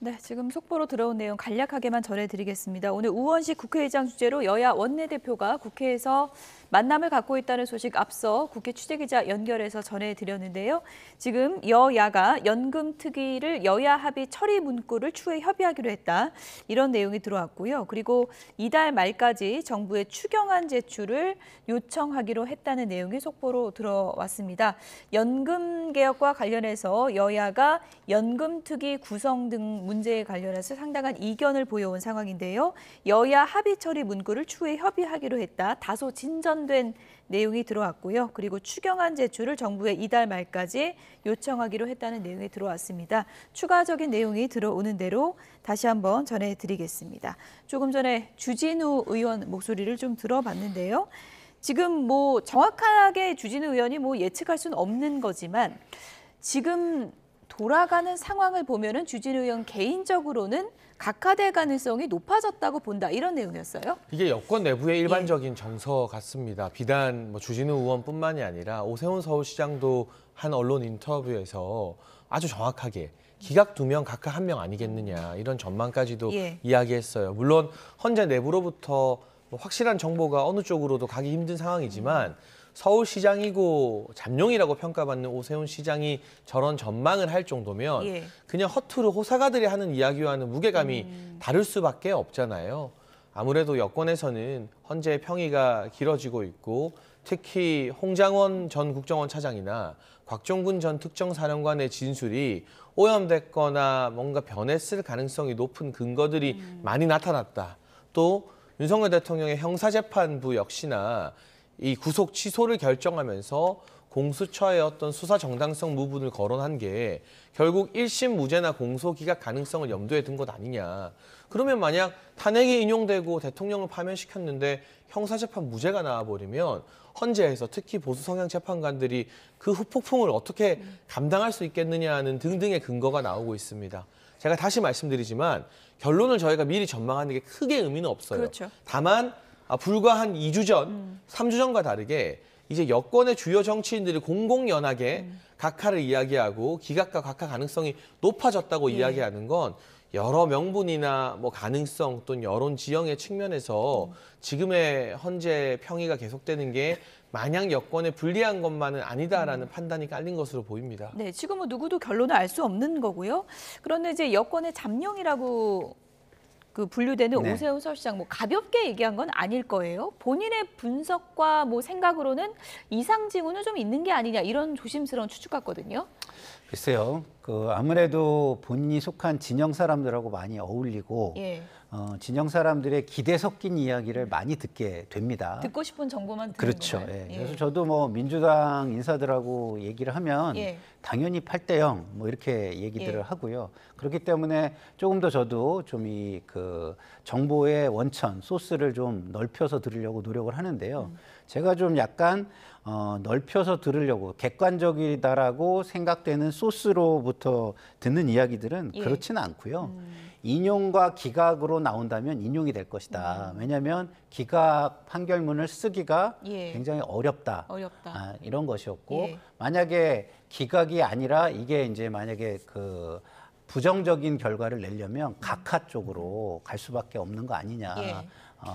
S1: 네, 지금 속보로 들어온 내용 간략하게만 전해드리겠습니다. 오늘 우원식 국회의장 주재로 여야 원내대표가 국회에서 만남을 갖고 있다는 소식 앞서 국회 취재기자 연결해서 전해드렸는데요. 지금 여야가 연금 특위를 여야 합의 처리 문구를 추후에 협의하기로 했다. 이런 내용이 들어왔고요. 그리고 이달 말까지 정부에 추경안 제출을 요청하기로 했다는 내용이 속보로 들어왔습니다. 연금 개혁과 관련해서 여야가 연금 특위 구성 등 문제에 관련해서 상당한 이견을 보여온 상황인데요. 여야 합의 처리 문구를 추후에 협의하기로 했다. 다소 진전된 내용이 들어왔고요. 그리고 추경안 제출을 정부에 이달 말까지 요청하기로 했다는 내용이 들어왔습니다. 추가적인 내용이 들어오는 대로 다시 한번 전해드리겠습니다. 조금 전에 주진우 의원 목소리를 좀 들어봤는데요. 지금 뭐 정확하게 주진우 의원이 뭐 예측할 수는 없는 거지만 지금 돌아가는 상황을 보면은 주진우 의원 개인적으로는 각하될 가능성이 높아졌다고 본다 이런 내용이었어요.
S18: 이게 여권 내부의 일반적인 정서 같습니다. 비단 뭐 주진우 의원뿐만이 아니라 오세훈 서울시장도 한 언론 인터뷰에서 아주 정확하게 기각 2명, 각하 1명 아니겠느냐 이런 전망까지도 이야기했어요. 물론 헌재 내부로부터 뭐 확실한 정보가 어느 쪽으로도 가기 힘든 상황이지만 서울시장이고 잠룡이라고 평가받는 오세훈 시장이 저런 전망을 할 정도면 그냥 허투루 호사가들이 하는 이야기와는 무게감이 다를 수밖에 없잖아요. 아무래도 여권에서는 헌재의 평의가 길어지고 있고 특히 홍장원 전 국정원 차장이나 곽종근 전 특정사령관의 진술이 오염됐거나 뭔가 변했을 가능성이 높은 근거들이 많이 나타났다. 또 윤석열 대통령의 형사재판부 역시나 이 구속 취소를 결정하면서 공수처의 어떤 수사 정당성 부분을 거론한 게 결국 1심 무죄나 공소 기각 가능성을 염두에 둔 것 아니냐. 그러면 만약 탄핵이 인용되고 대통령을 파면시켰는데 형사재판 무죄가 나와버리면 헌재에서 특히 보수 성향 재판관들이 그 후폭풍을 어떻게 감당할 수 있겠느냐는 등등의 근거가 나오고 있습니다. 제가 다시 말씀드리지만 결론을 저희가 미리 전망하는 게 크게 의미는 없어요.
S1: 그렇죠.
S18: 다만 불과 한 2주 전, 3주 전과 다르게 이제 여권의 주요 정치인들이 공공연하게 각하를 이야기하고 기각과 각하 가능성이 높아졌다고 이야기하는 건 여러 명분이나 뭐 가능성 또는 여론 지형의 측면에서 지금의 헌재 평의가 계속되는 게 마냥 여권에 불리한 것만은 아니다라는 판단이 깔린 것으로 보입니다.
S1: 네, 지금은 누구도 결론을 알 수 없는 거고요. 그런데 이제 여권의 잠룡이라고 분류되는
S17: 네.
S1: 오세훈 서울시장 뭐 가볍게 얘기한 건 아닐 거예요. 본인의 분석과 뭐 생각으로는 이상 징후는 좀 있는 게 아니냐 이런 조심스러운 추측 같거든요.
S17: 글쎄요. 아무래도 본인이 속한 진영 사람들하고 많이 어울리고 진영 사람들의 기대 섞인 이야기를 많이 듣게 됩니다.
S1: 듣고 싶은 정보만 듣는
S17: 그렇죠.
S1: 건가요?
S17: 그래서 저도 뭐 민주당 인사들하고 얘기를 하면 당연히 8대0 뭐 이렇게 얘기들을 하고요. 그렇기 때문에 조금 더 저도 좀 정보의 원천, 소스를 좀 넓혀서 들으려고 노력을 하는데요. 제가 좀 약간 넓혀서 들으려고 객관적이다라고 생각되는 소스로부터 듣는 이야기들은 그렇지는 않고요. 인용과 기각으로 나온다면 인용이 될 것이다. 왜냐하면 기각 판결문을 쓰기가 굉장히 어렵다. 이런 것이었고 만약에 기각이 아니라 이게 이제 만약에 부정적인 결과를 내려면 각하 쪽으로 갈 수밖에 없는 거 아니냐.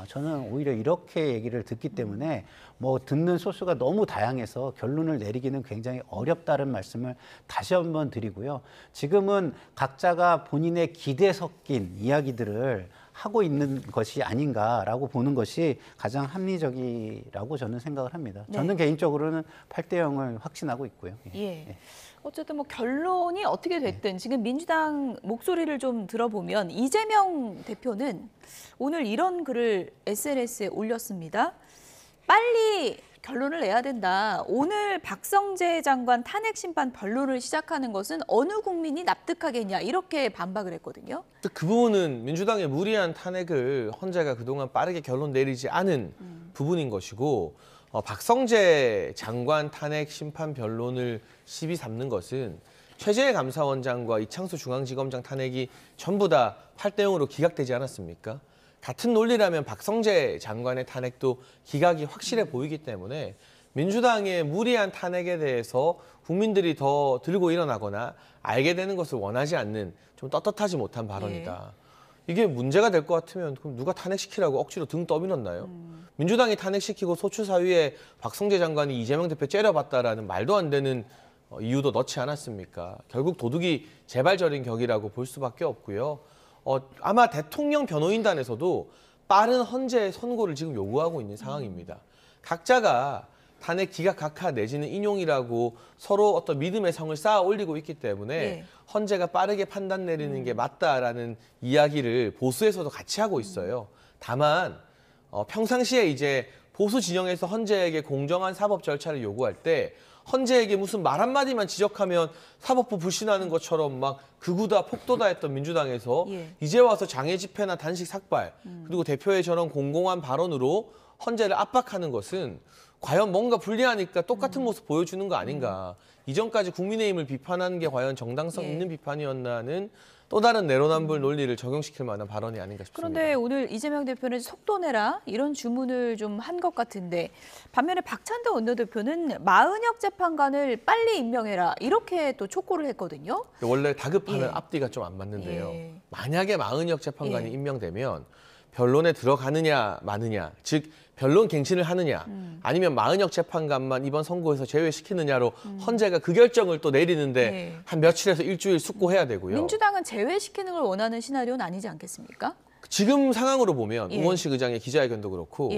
S17: 저는 오히려 이렇게 얘기를 듣기 때문에 뭐 듣는 소스가 너무 다양해서 결론을 내리기는 굉장히 어렵다는 말씀을 다시 한번 드리고요. 지금은 각자가 본인의 기대 섞인 이야기들을 하고 있는 것이 아닌가라고 보는 것이 가장 합리적이라고 저는 생각을 합니다. 저는 개인적으로는 8대0을 확신하고 있고요.
S1: 어쨌든 뭐 결론이 어떻게 됐든 지금 민주당 목소리를 좀 들어보면 이재명 대표는 오늘 이런 글을 SNS에 올렸습니다. 빨리 결론을 내야 된다. 오늘 박성재 장관 탄핵 심판 변론을 시작하는 것은 어느 국민이 납득하겠냐 이렇게 반박을 했거든요.
S18: 그 부분은 민주당의 무리한 탄핵을 헌재가 그동안 빠르게 결론 내리지 않은 부분인 것이고 박성재 장관 탄핵 심판 변론을 시비 삼는 것은 최재해 감사원장과 이창수 중앙지검장 탄핵이 전부 다 8대0으로 기각되지 않았습니까? 같은 논리라면 박성재 장관의 탄핵도 기각이 확실해 보이기 때문에 민주당의 무리한 탄핵에 대해서 국민들이 더 들고 일어나거나 알게 되는 것을 원하지 않는 좀 떳떳하지 못한 발언이다. 이게 문제가 될 것 같으면 그럼 누가 탄핵시키라고 억지로 등 떠밀었나요? 민주당이 탄핵시키고 소추사위에 박성재 장관이 이재명 대표 째려봤다라는 말도 안 되는 이유도 넣지 않았습니까? 결국 도둑이 재발절인 격이라고 볼 수밖에 없고요. 아마 대통령 변호인단에서도 빠른 헌재 선고를 지금 요구하고 있는 상황입니다. 각자가 탄핵 기각 각하 내지는 인용이라고 서로 어떤 믿음의 성을 쌓아 올리고 있기 때문에 헌재가 빠르게 판단 내리는 게 맞다라는 이야기를 보수에서도 같이 하고 있어요. 다만 평상시에 이제 보수 진영에서 헌재에게 공정한 사법 절차를 요구할 때 헌재에게 무슨 말 한마디만 지적하면 사법부 불신하는 것처럼 막 극우다 폭도다 했던 민주당에서 이제 와서 장애 집회나 단식 삭발 그리고 대표의 저런 공공한 발언으로 헌재를 압박하는 것은 과연 뭔가 불리하니까 똑같은 모습 보여주는 거 아닌가. 이전까지 국민의힘을 비판하는 게 과연 정당성 있는 비판이었나는 또 다른 내로남불 논리를 적용시킬 만한 발언이 아닌가 싶습니다.
S1: 그런데 오늘 이재명 대표는 속도 내라 이런 주문을 좀 한 것 같은데 반면에 박찬대 원내대표는 마은혁 재판관을 빨리 임명해라 이렇게 또 촉구를 했거든요.
S18: 원래 다급하면 앞뒤가 좀 안 맞는데요. 만약에 마은혁 재판관이 임명되면 변론에 들어가느냐 마느냐, 즉 변론 갱신을 하느냐 아니면 마은혁 재판관만 이번 선고에서 제외시키느냐로 헌재가 그 결정을 또 내리는데 한 며칠에서 일주일 숙고해야 되고요.
S1: 민주당은 제외시키는 걸 원하는 시나리오는 아니지 않겠습니까?
S18: 지금 상황으로 보면 우원식 의장의 기자회견도 그렇고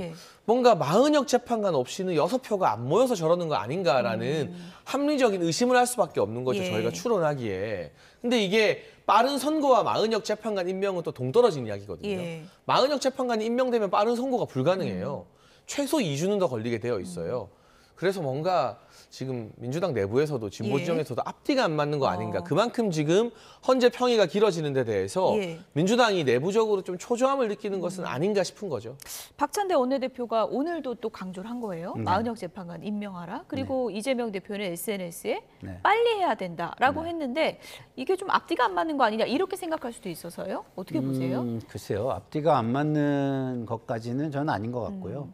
S18: 뭔가 마은혁 재판관 없이는 6표가 안 모여서 저러는 거 아닌가라는 합리적인 의심을 할 수밖에 없는 거죠. 저희가 추론하기에. 근데 이게 빠른 선고와 마은혁 재판관 임명은 또 동떨어진 이야기거든요. 마은혁 재판관이 임명되면 빠른 선고가 불가능해요. 최소 2주는 더 걸리게 되어 있어요. 그래서 뭔가 지금 민주당 내부에서도 진보 지정에서도 앞뒤가 안 맞는 거 아닌가. 그만큼 지금 헌재 평의가 길어지는 데 대해서 민주당이 내부적으로 좀 초조함을 느끼는 것은 아닌가 싶은 거죠.
S1: 박찬대 원내대표가 오늘도 또 강조를 한 거예요. 마은혁 재판관 임명하라. 그리고 이재명 대표는 SNS에 빨리 해야 된다라고 했는데 이게 좀 앞뒤가 안 맞는 거 아니냐 이렇게 생각할 수도 있어서요. 어떻게 보세요?
S17: 글쎄요. 앞뒤가 안 맞는 것까지는 저는 아닌 것 같고요.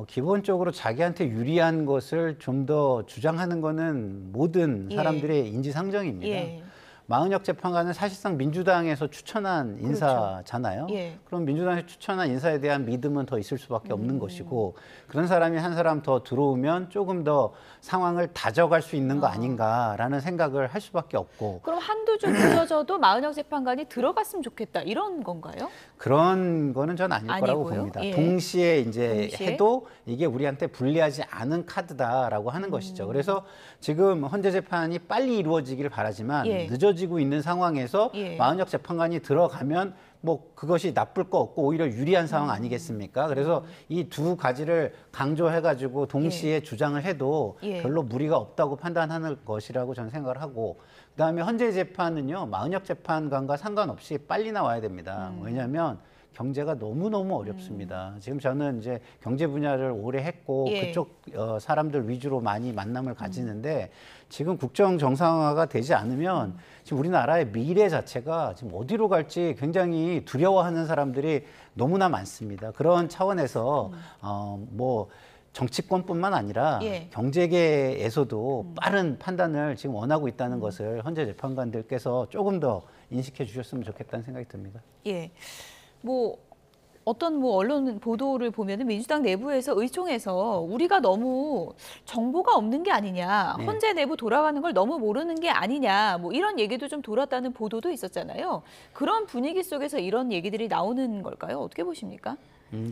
S17: 기본적으로 자기한테 유리한 것을 좀 더 주장하는 거는 모든 사람들의 인지상정입니다. 마은혁 재판관은 사실상 민주당에서 추천한 인사잖아요. 그럼 민주당에서 추천한 인사에 대한 믿음은 더 있을 수밖에 없는 것이고 그런 사람이 한 사람 더 들어오면 조금 더 상황을 다져갈 수 있는 거 아닌가라는 생각을 할 수밖에 없고.
S1: 그럼 한두 주 늦어져도 마은혁 재판관이 들어갔으면 좋겠다 이런 건가요?
S17: 그런 거는 전 아닐 거라고 봅니다. 동시에 이제 해도 이게 우리한테 불리하지 않은 카드다라고 하는 것이죠. 그래서 지금 헌재 재판이 빨리 이루어지기를 바라지만 늦어지고 있는 상황에서 마은혁 재판관이 들어가면 뭐 그것이 나쁠 거 없고 오히려 유리한 상황 아니겠습니까? 그래서 이 두 가지를 강조해가지고 동시에 주장을 해도 별로 무리가 없다고 판단하는 것이라고 저는 생각을 하고 그다음에 헌재 재판은요. 마은혁 재판관과 상관없이 빨리 나와야 됩니다. 왜냐하면 경제가 너무너무 어렵습니다. 지금 저는 이제 경제 분야를 오래 했고 그쪽 사람들 위주로 많이 만남을 가지는데 지금 국정 정상화가 되지 않으면 지금 우리나라의 미래 자체가 지금 어디로 갈지 굉장히 두려워하는 사람들이 너무나 많습니다. 그런 차원에서 뭐 정치권뿐만 아니라 경제계에서도 빠른 판단을 지금 원하고 있다는 것을 헌재 재판관들께서 조금 더 인식해 주셨으면 좋겠다는 생각이 듭니다.
S1: 뭐 어떤 언론 보도를 보면은 민주당 내부에서 의총에서 우리가 너무 정보가 없는 게 아니냐, 헌재 내부 돌아가는 걸 너무 모르는 게 아니냐, 뭐 이런 얘기도 좀 돌았다는 보도도 있었잖아요. 그런 분위기 속에서 이런 얘기들이 나오는 걸까요? 어떻게 보십니까?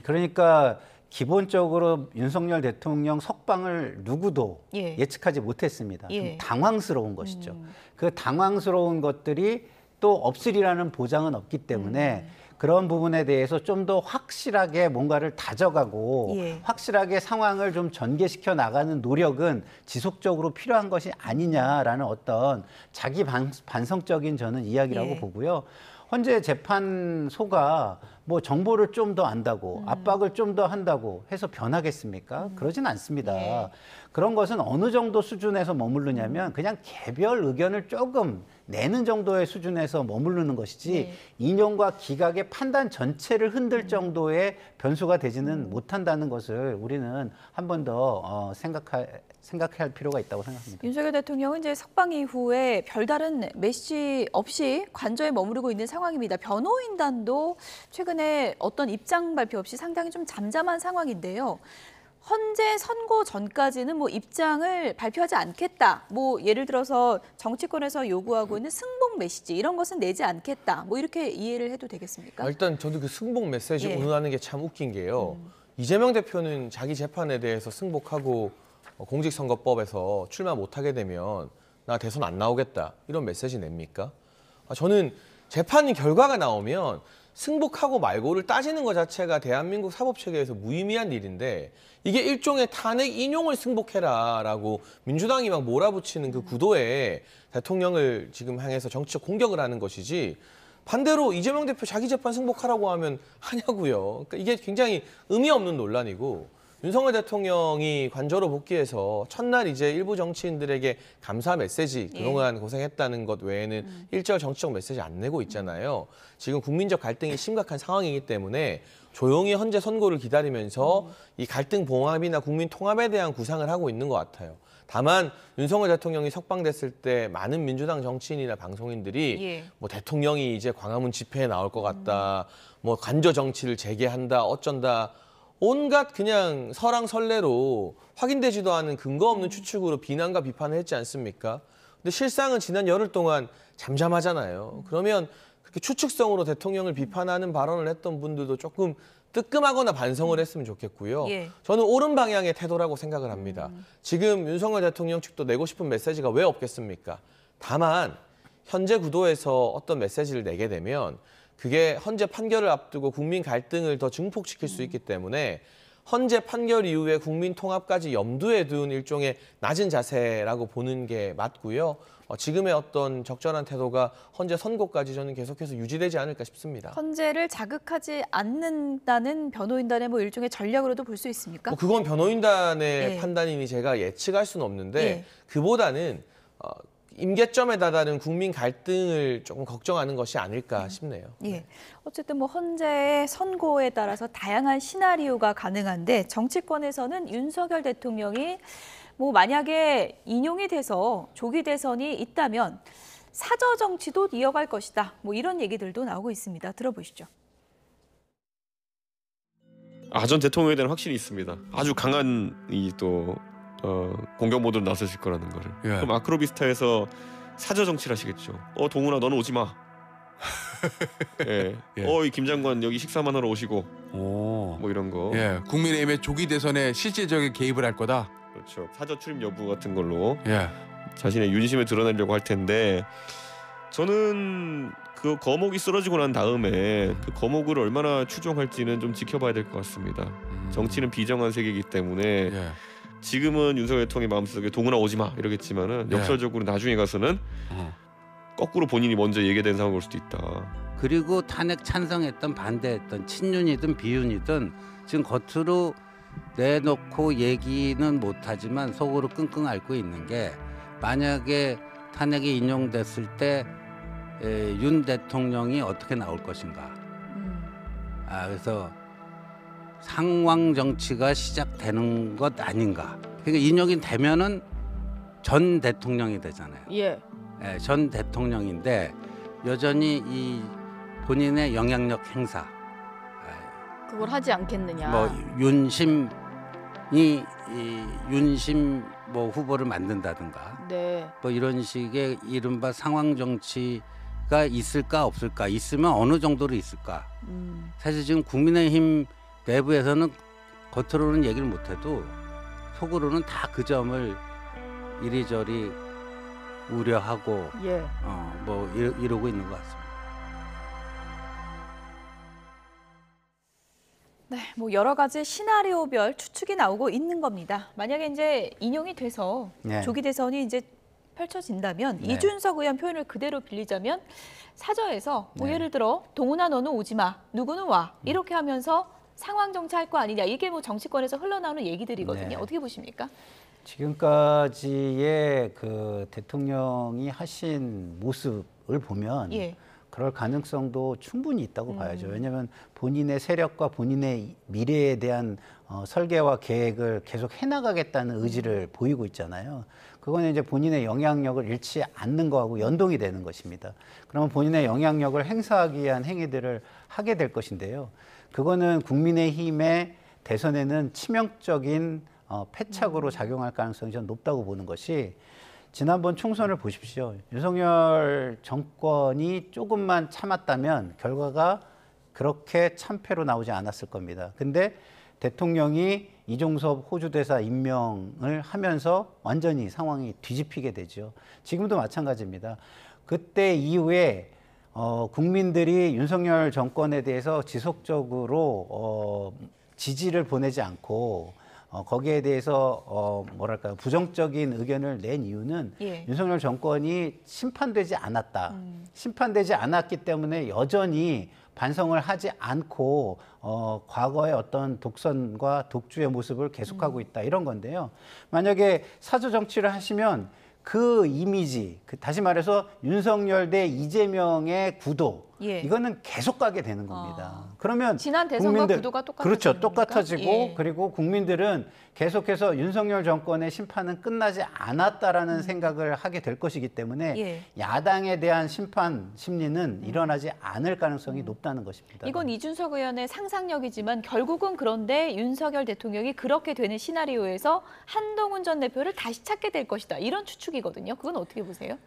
S17: 그러니까 기본적으로 윤석열 대통령 석방을 누구도 예측하지 못했습니다. 좀 당황스러운 것이죠. 그 당황스러운 것들이 또 없으리라는 보장은 없기 때문에 그런 부분에 대해서 좀 더 확실하게 뭔가를 다져가고 확실하게 상황을 좀 전개시켜 나가는 노력은 지속적으로 필요한 것이 아니냐라는 어떤 자기 반성적인 저는 이야기라고 보고요. 헌재 재판소가 뭐 정보를 좀 더 안다고 압박을 좀 더 한다고 해서 변하겠습니까? 그러진 않습니다. 그런 것은 어느 정도 수준에서 머무르냐면 그냥 개별 의견을 조금 내는 정도의 수준에서 머무르는 것이지 인용과 기각의 판단 전체를 흔들 정도의 변수가 되지는 못한다는 것을 우리는 한 번 더 생각할 필요가 있다고 생각합니다.
S1: 윤석열 대통령은 이제 석방 이후에 별다른 메시지 없이 관저에 머무르고 있는 상황입니다. 변호인단도 최근에 어떤 입장 발표 없이 상당히 좀 잠잠한 상황인데요. 헌재 선고 전까지는 뭐 입장을 발표하지 않겠다. 뭐 예를 들어서 정치권에서 요구하고 있는 승복 메시지 이런 것은 내지 않겠다. 뭐 이렇게 이해를 해도 되겠습니까?
S18: 일단 저도 그 승복 메시지 운운하는 게 참 웃긴 게요. 이재명 대표는 자기 재판에 대해서 승복하고 공직선거법에서 출마 못하게 되면 나 대선 안 나오겠다 이런 메시지 냅니까? 저는 재판 결과가 나오면 승복하고 말고를 따지는 것 자체가 대한민국 사법체계에서 무의미한 일인데 이게 일종의 탄핵 인용을 승복해라라고 민주당이 막 몰아붙이는 그 구도에 대통령을 지금 향해서 정치적 공격을 하는 것이지 반대로 이재명 대표 자기 재판 승복하라고 하면 하냐고요. 그러니까 이게 굉장히 의미 없는 논란이고 윤석열 대통령이 관저로 복귀해서 첫날 이제 일부 정치인들에게 감사 메시지 그동안 고생했다는 것 외에는 일절 정치적 메시지 안 내고 있잖아요. 지금 국민적 갈등이 심각한 상황이기 때문에 조용히 헌재 선고를 기다리면서 이 갈등 봉합이나 국민 통합에 대한 구상을 하고 있는 것 같아요. 다만 윤석열 대통령이 석방됐을 때 많은 민주당 정치인이나 방송인들이 뭐 대통령이 이제 광화문 집회에 나올 것 같다, 뭐 관저 정치를 재개한다, 어쩐다, 온갖 그냥 설왕설래로 확인되지도 않은 근거 없는 추측으로 비난과 비판을 했지 않습니까? 근데 실상은 지난 열흘 동안 잠잠하잖아요. 그러면 그렇게 추측성으로 대통령을 비판하는 발언을 했던 분들도 조금 뜨끔하거나 반성을 했으면 좋겠고요. 저는 옳은 방향의 태도라고 생각을 합니다. 지금 윤석열 대통령 측도 내고 싶은 메시지가 왜 없겠습니까? 다만 현재 구도에서 어떤 메시지를 내게 되면 그게 헌재 판결을 앞두고 국민 갈등을 더 증폭시킬 수 있기 때문에 헌재 판결 이후에 국민 통합까지 염두에 둔 일종의 낮은 자세라고 보는 게 맞고요. 지금의 어떤 적절한 태도가 헌재 선고까지 저는 계속해서 유지되지 않을까 싶습니다.
S1: 헌재를 자극하지 않는다는 변호인단의 뭐 일종의 전략으로도 볼 수 있습니까?
S18: 그건 변호인단의 판단이니 제가 예측할 수는 없는데 그보다는 임계점에 다다른 국민 갈등을 조금 걱정하는 것이 아닐까 싶네요.
S1: 어쨌든 뭐 헌재의 선고에 따라서 다양한 시나리오가 가능한데 정치권에서는 윤석열 대통령이 뭐 만약에 인용이 돼서 조기 대선이 있다면 사저 정치도 이어갈 것이다. 뭐 이런 얘기들도 나오고 있습니다. 들어보시죠.
S21: 전 대통령에 대한 확신이 있습니다. 아주 강한 공격 모드로 나서실 거라는 거를. 그럼 아크로비스타에서 사저 정치를 하시겠죠. 동훈아 너는 오지 마. 이 김 장관 여기 식사만 하러 오시고. 뭐 이런 거.
S22: 국민의힘의 조기 대선에 실질적인 개입을 할 거다.
S21: 그렇죠. 사저 출입 여부 같은 걸로 자신의 윤심을 드러내려고 할 텐데 저는 그 거목이 쓰러지고 난 다음에 그 거목을 얼마나 추종할지는 좀 지켜봐야 될 것 같습니다. 정치는 비정한 세계이기 때문에 지금은 윤석열 대통령의 마음속에 동훈아 오지 마 이러겠지만은 역설적으로 나중에 가서는 거꾸로 본인이 먼저 얘기된 상황이 올 수도 있다.
S23: 그리고 탄핵 찬성했던 반대했던 친윤이든 비윤이든 지금 겉으로 내놓고 얘기는 못하지만 속으로 끙끙 앓고 있는 게 만약에 탄핵이 인용됐을 때 윤 대통령이 어떻게 나올 것인가. 그래서 상황 정치가 시작되는 것 아닌가. 그러니까 인용이 되면은 전 대통령이 되잖아요. 전 대통령인데 여전히 이 본인의 영향력 행사.
S24: 그걸 하지 않겠느냐.
S23: 뭐 윤심이 윤심 뭐 후보를 만든다든가. 뭐 이런 식의 이른바 상황 정치가 있을까 없을까. 있으면 어느 정도로 있을까. 사실 지금 국민의힘 내부에서는 겉으로는 얘기를 못해도 속으로는 다 그 점을 이리저리 우려하고 뭐 이러고 있는 것 같습니다.
S1: 뭐 여러 가지 시나리오별 추측이 나오고 있는 겁니다. 만약에 이제 인용이 돼서 조기 대선이 이제 펼쳐진다면 이준석 의원 표현을 그대로 빌리자면 사저에서 뭐 예를 들어 동훈아 너는 오지 마, 누구는 와 이렇게 하면서 상황 정치할 거 아니냐 이게 뭐 정치권에서 흘러나오는 얘기들이거든요. 어떻게 보십니까?
S17: 지금까지의 그 대통령이 하신 모습을 보면 그럴 가능성도 충분히 있다고 봐야죠. 왜냐하면 본인의 세력과 본인의 미래에 대한 설계와 계획을 계속 해나가겠다는 의지를 보이고 있잖아요. 그거는 이제 본인의 영향력을 잃지 않는 거하고 연동이 되는 것입니다. 그러면 본인의 영향력을 행사하기 위한 행위들을 하게 될 것인데요. 그거는 국민의힘의 대선에는 치명적인 패착으로 작용할 가능성이 좀 높다고 보는 것이 지난번 총선을 보십시오. 윤석열 정권이 조금만 참았다면 결과가 그렇게 참패로 나오지 않았을 겁니다. 근데 대통령이 이종섭 호주 대사 임명을 하면서 완전히 상황이 뒤집히게 되죠. 지금도 마찬가지입니다. 그때 이후에 국민들이 윤석열 정권에 대해서 지속적으로 지지를 보내지 않고 거기에 대해서 뭐랄까요, 부정적인 의견을 낸 이유는 윤석열 정권이 심판되지 않았다. 심판되지 않았기 때문에 여전히 반성을 하지 않고 과거의 어떤 독선과 독주의 모습을 계속하고 있다, 이런 건데요. 만약에 사조 정치를 하시면 그 이미지, 다시 말해서 윤석열 대 이재명의 구도, 이거는 계속 가게 되는 겁니다. 그러면
S1: 지난 대선과 구도가 똑같아지는
S17: 그렇죠, 똑같아지고
S1: 겁니까?
S17: 그리고 국민들은 계속해서 윤석열 정권의 심판은 끝나지 않았다라는 생각을 하게 될 것이기 때문에 야당에 대한 심판 심리는 일어나지 않을 가능성이 높다는 것입니다.
S1: 이건 이준석 의원의 상상력이지만 결국은 그런데 윤석열 대통령이 그렇게 되는 시나리오에서 한동훈 전 대표를 다시 찾게 될 것이다, 이런 추측이거든요. 그건 어떻게 보세요?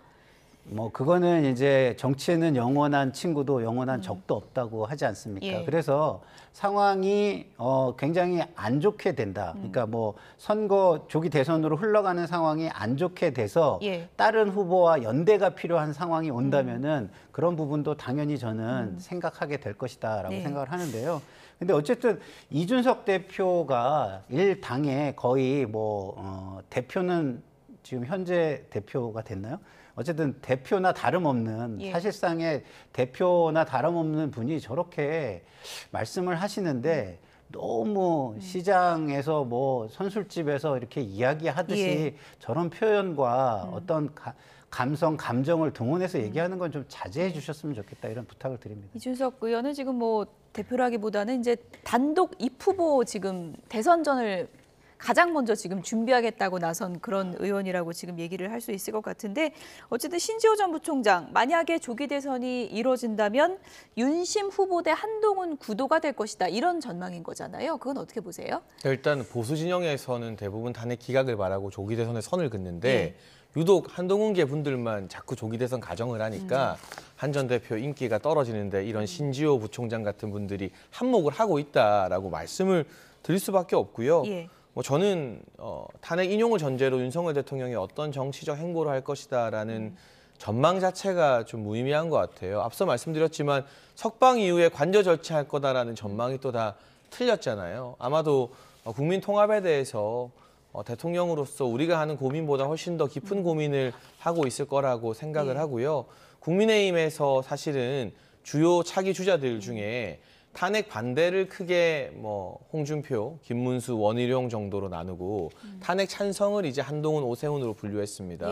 S17: 뭐 그거는 이제 정치에는 영원한 친구도 영원한 적도 없다고 하지 않습니까? 그래서 상황이 굉장히 안 좋게 된다. 그러니까 뭐 선거 조기 대선으로 흘러가는 상황이 안 좋게 돼서 다른 후보와 연대가 필요한 상황이 온다면은 그런 부분도 당연히 저는 생각하게 될 것이다라고 생각을 하는데요. 근데 어쨌든 이준석 대표가 일당에 거의 대표는 지금 현재 대표가 됐나요? 어쨌든 대표나 다름없는, 사실상의 대표나 다름없는 분이 저렇게 말씀을 하시는데 너무 시장에서 선술집에서 이렇게 이야기하듯이 저런 표현과 어떤 감성, 감정을 동원해서 얘기하는 건 좀 자제해 주셨으면 좋겠다, 이런 부탁을 드립니다.
S1: 이준석 의원은 지금 대표라기보다는 이제 단독 입후보 지금 대선전을 가장 먼저 지금 준비하겠다고 나선 그런 의원이라고 지금 얘기를 할 수 있을 것 같은데, 어쨌든 신지호 전 부총장, 만약에 조기 대선이 이루어진다면 윤심 후보 대 한동훈 구도가 될 것이다, 이런 전망인 거잖아요. 그건 어떻게 보세요?
S18: 일단 보수 진영에서는 대부분 탄핵 기각을 바라고 조기 대선에 선을 긋는데 유독 한동훈계 분들만 자꾸 조기 대선 가정을 하니까 한 전 대표 인기가 떨어지는데 이런 신지호 부총장 같은 분들이 한몫을 하고 있다라고 말씀을 드릴 수밖에 없고요. 저는 탄핵 인용을 전제로 윤석열 대통령이 어떤 정치적 행보를 할 것이다라는 전망 자체가 좀 무의미한 것 같아요. 앞서 말씀드렸지만 석방 이후에 관저 절차할 거다라는 전망이 또 다 틀렸잖아요. 아마도 국민 통합에 대해서 대통령으로서 우리가 하는 고민보다 훨씬 더 깊은 고민을 하고 있을 거라고 생각을 하고요. 국민의힘에서 사실은 주요 차기 주자들 중에 탄핵 반대를 크게 홍준표, 김문수, 원희룡 정도로 나누고 탄핵 찬성을 이제 한동훈, 오세훈으로 분류했습니다.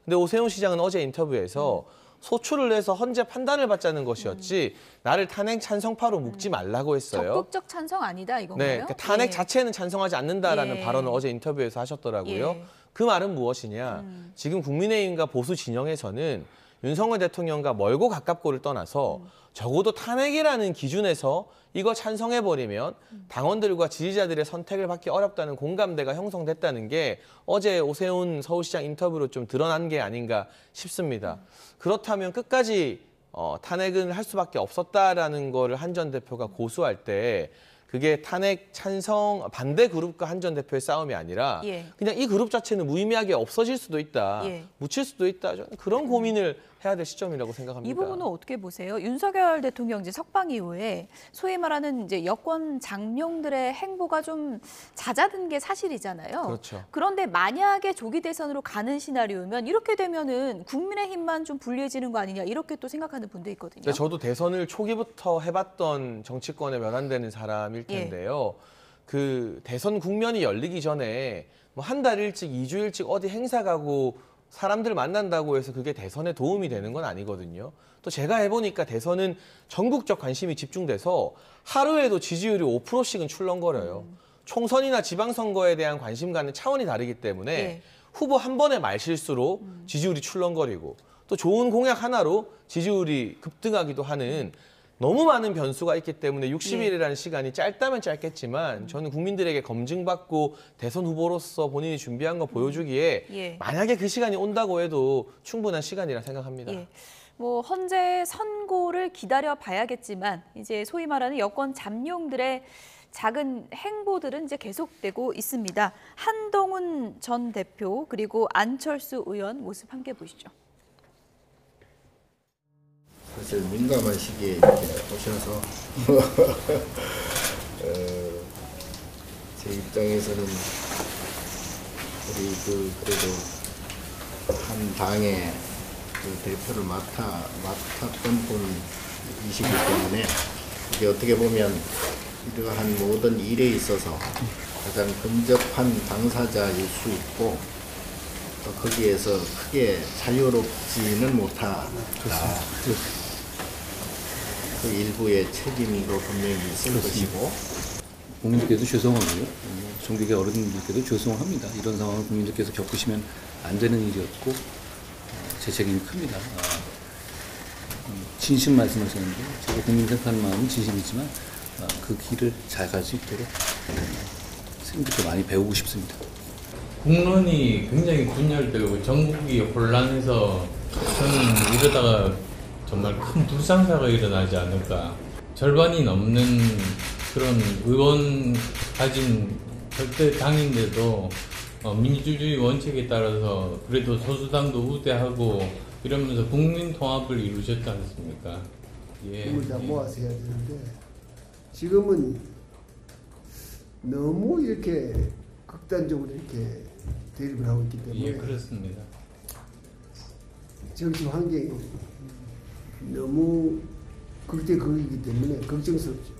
S18: 근데 오세훈 시장은 어제 인터뷰에서 소추를 내서 헌재 판단을 받자는 것이었지 나를 탄핵 찬성파로 묶지 말라고 했어요.
S1: 적극적 찬성 아니다, 이건가요?
S18: 네, 그러니까 탄핵 자체는 찬성하지 않는다라는 발언을 어제 인터뷰에서 하셨더라고요. 그 말은 무엇이냐? 지금 국민의힘과 보수 진영에서는 윤석열 대통령과 멀고 가깝고를 떠나서 적어도 탄핵이라는 기준에서 이거 찬성해버리면 당원들과 지지자들의 선택을 받기 어렵다는 공감대가 형성됐다는 게 어제 오세훈 서울시장 인터뷰로 좀 드러난 게 아닌가 싶습니다. 그렇다면 끝까지 탄핵은 할 수밖에 없었다라는 거를 한 전 대표가 고수할 때 그게 탄핵 찬성 반대 그룹과 한 전 대표의 싸움이 아니라 그냥 이 그룹 자체는 무의미하게 없어질 수도 있다, 묻힐 수도 있다, 저는 그런 고민을 해야 될 시점이라고 생각합니다.
S1: 이 부분은 어떻게 보세요? 윤석열 대통령 이제 석방 이후에 소위 말하는 이제 여권 장룡들의 행보가 좀 잦아든 게 사실이잖아요.
S18: 그렇죠.
S1: 그런데 만약에 조기 대선으로 가는 시나리오면 이렇게 되면은 국민의힘만 좀 불리해지는 거 아니냐, 이렇게 또 생각하는 분도 있거든요.
S18: 네, 저도 대선을 초기부터 해봤던 정치권에 몇 안 되는 사람일 텐데요. 그 대선 국면이 열리기 전에 한 달 일찍, 2주 일찍 어디 행사 가고 사람들 만난다고 해서 그게 대선에 도움이 되는 건 아니거든요. 또 제가 해보니까 대선은 전국적 관심이 집중돼서 하루에도 지지율이 5%씩은 출렁거려요. 총선이나 지방선거에 대한 관심과는 차원이 다르기 때문에 후보 한 번의 말실수로 지지율이 출렁거리고 또 좋은 공약 하나로 지지율이 급등하기도 하는 너무 많은 변수가 있기 때문에 60일이라는 시간이 짧다면 짧겠지만 저는 국민들에게 검증받고 대선 후보로서 본인이 준비한 거 보여주기에 만약에 그 시간이 온다고 해도 충분한 시간이라 생각합니다.
S1: 헌재 선고를 기다려 봐야겠지만 이제 소위 말하는 여권 잠룡들의 작은 행보들은 이제 계속되고 있습니다. 한동훈 전 대표 그리고 안철수 의원 모습 함께 보시죠.
S2: 사실 민감한 시기에 이렇게 오셔서 제 입장에서는 우리 그래도 한 당의 대표를 맡았던 분이시기 때문에 이게 어떻게 보면 이러한 모든 일에 있어서 가장 근접한 당사자일 수 있고 또 거기에서 크게 자유롭지는 못하다. 그 일부의 책임도 분명히 있을 것이고
S3: 국민들께도 죄송하고요. 종교계 어른들께도 죄송합니다. 이런 상황을 국민들께서 겪으시면 안 되는 일이었고 제 책임이 큽니다. 진심 말씀하셨는데 제가 국민 생각하는 마음은 진심이지만 그 길을 잘 갈 수 있도록 선생님들께 많이 배우고 싶습니다.
S4: 국론이 굉장히 분열되고 전국이 혼란해서 저는 이러다가 정말 큰 불상사가 일어나지 않을까. 절반이 넘는 그런 의원 가진 절대 당인데도 민주주의 원칙에 따라서 그래도 소수당도 우대하고 이러면서 국민 통합을 이루셨지 않습니까? 예.
S6: 힘을 다 모아서 해야 되는데 지금은 너무 이렇게 극단적으로 이렇게 대립을 하고 있기 때문에
S4: 예, 그렇습니다.
S6: 정치 환경이 너무 극대극이기 때문에 걱정스럽죠.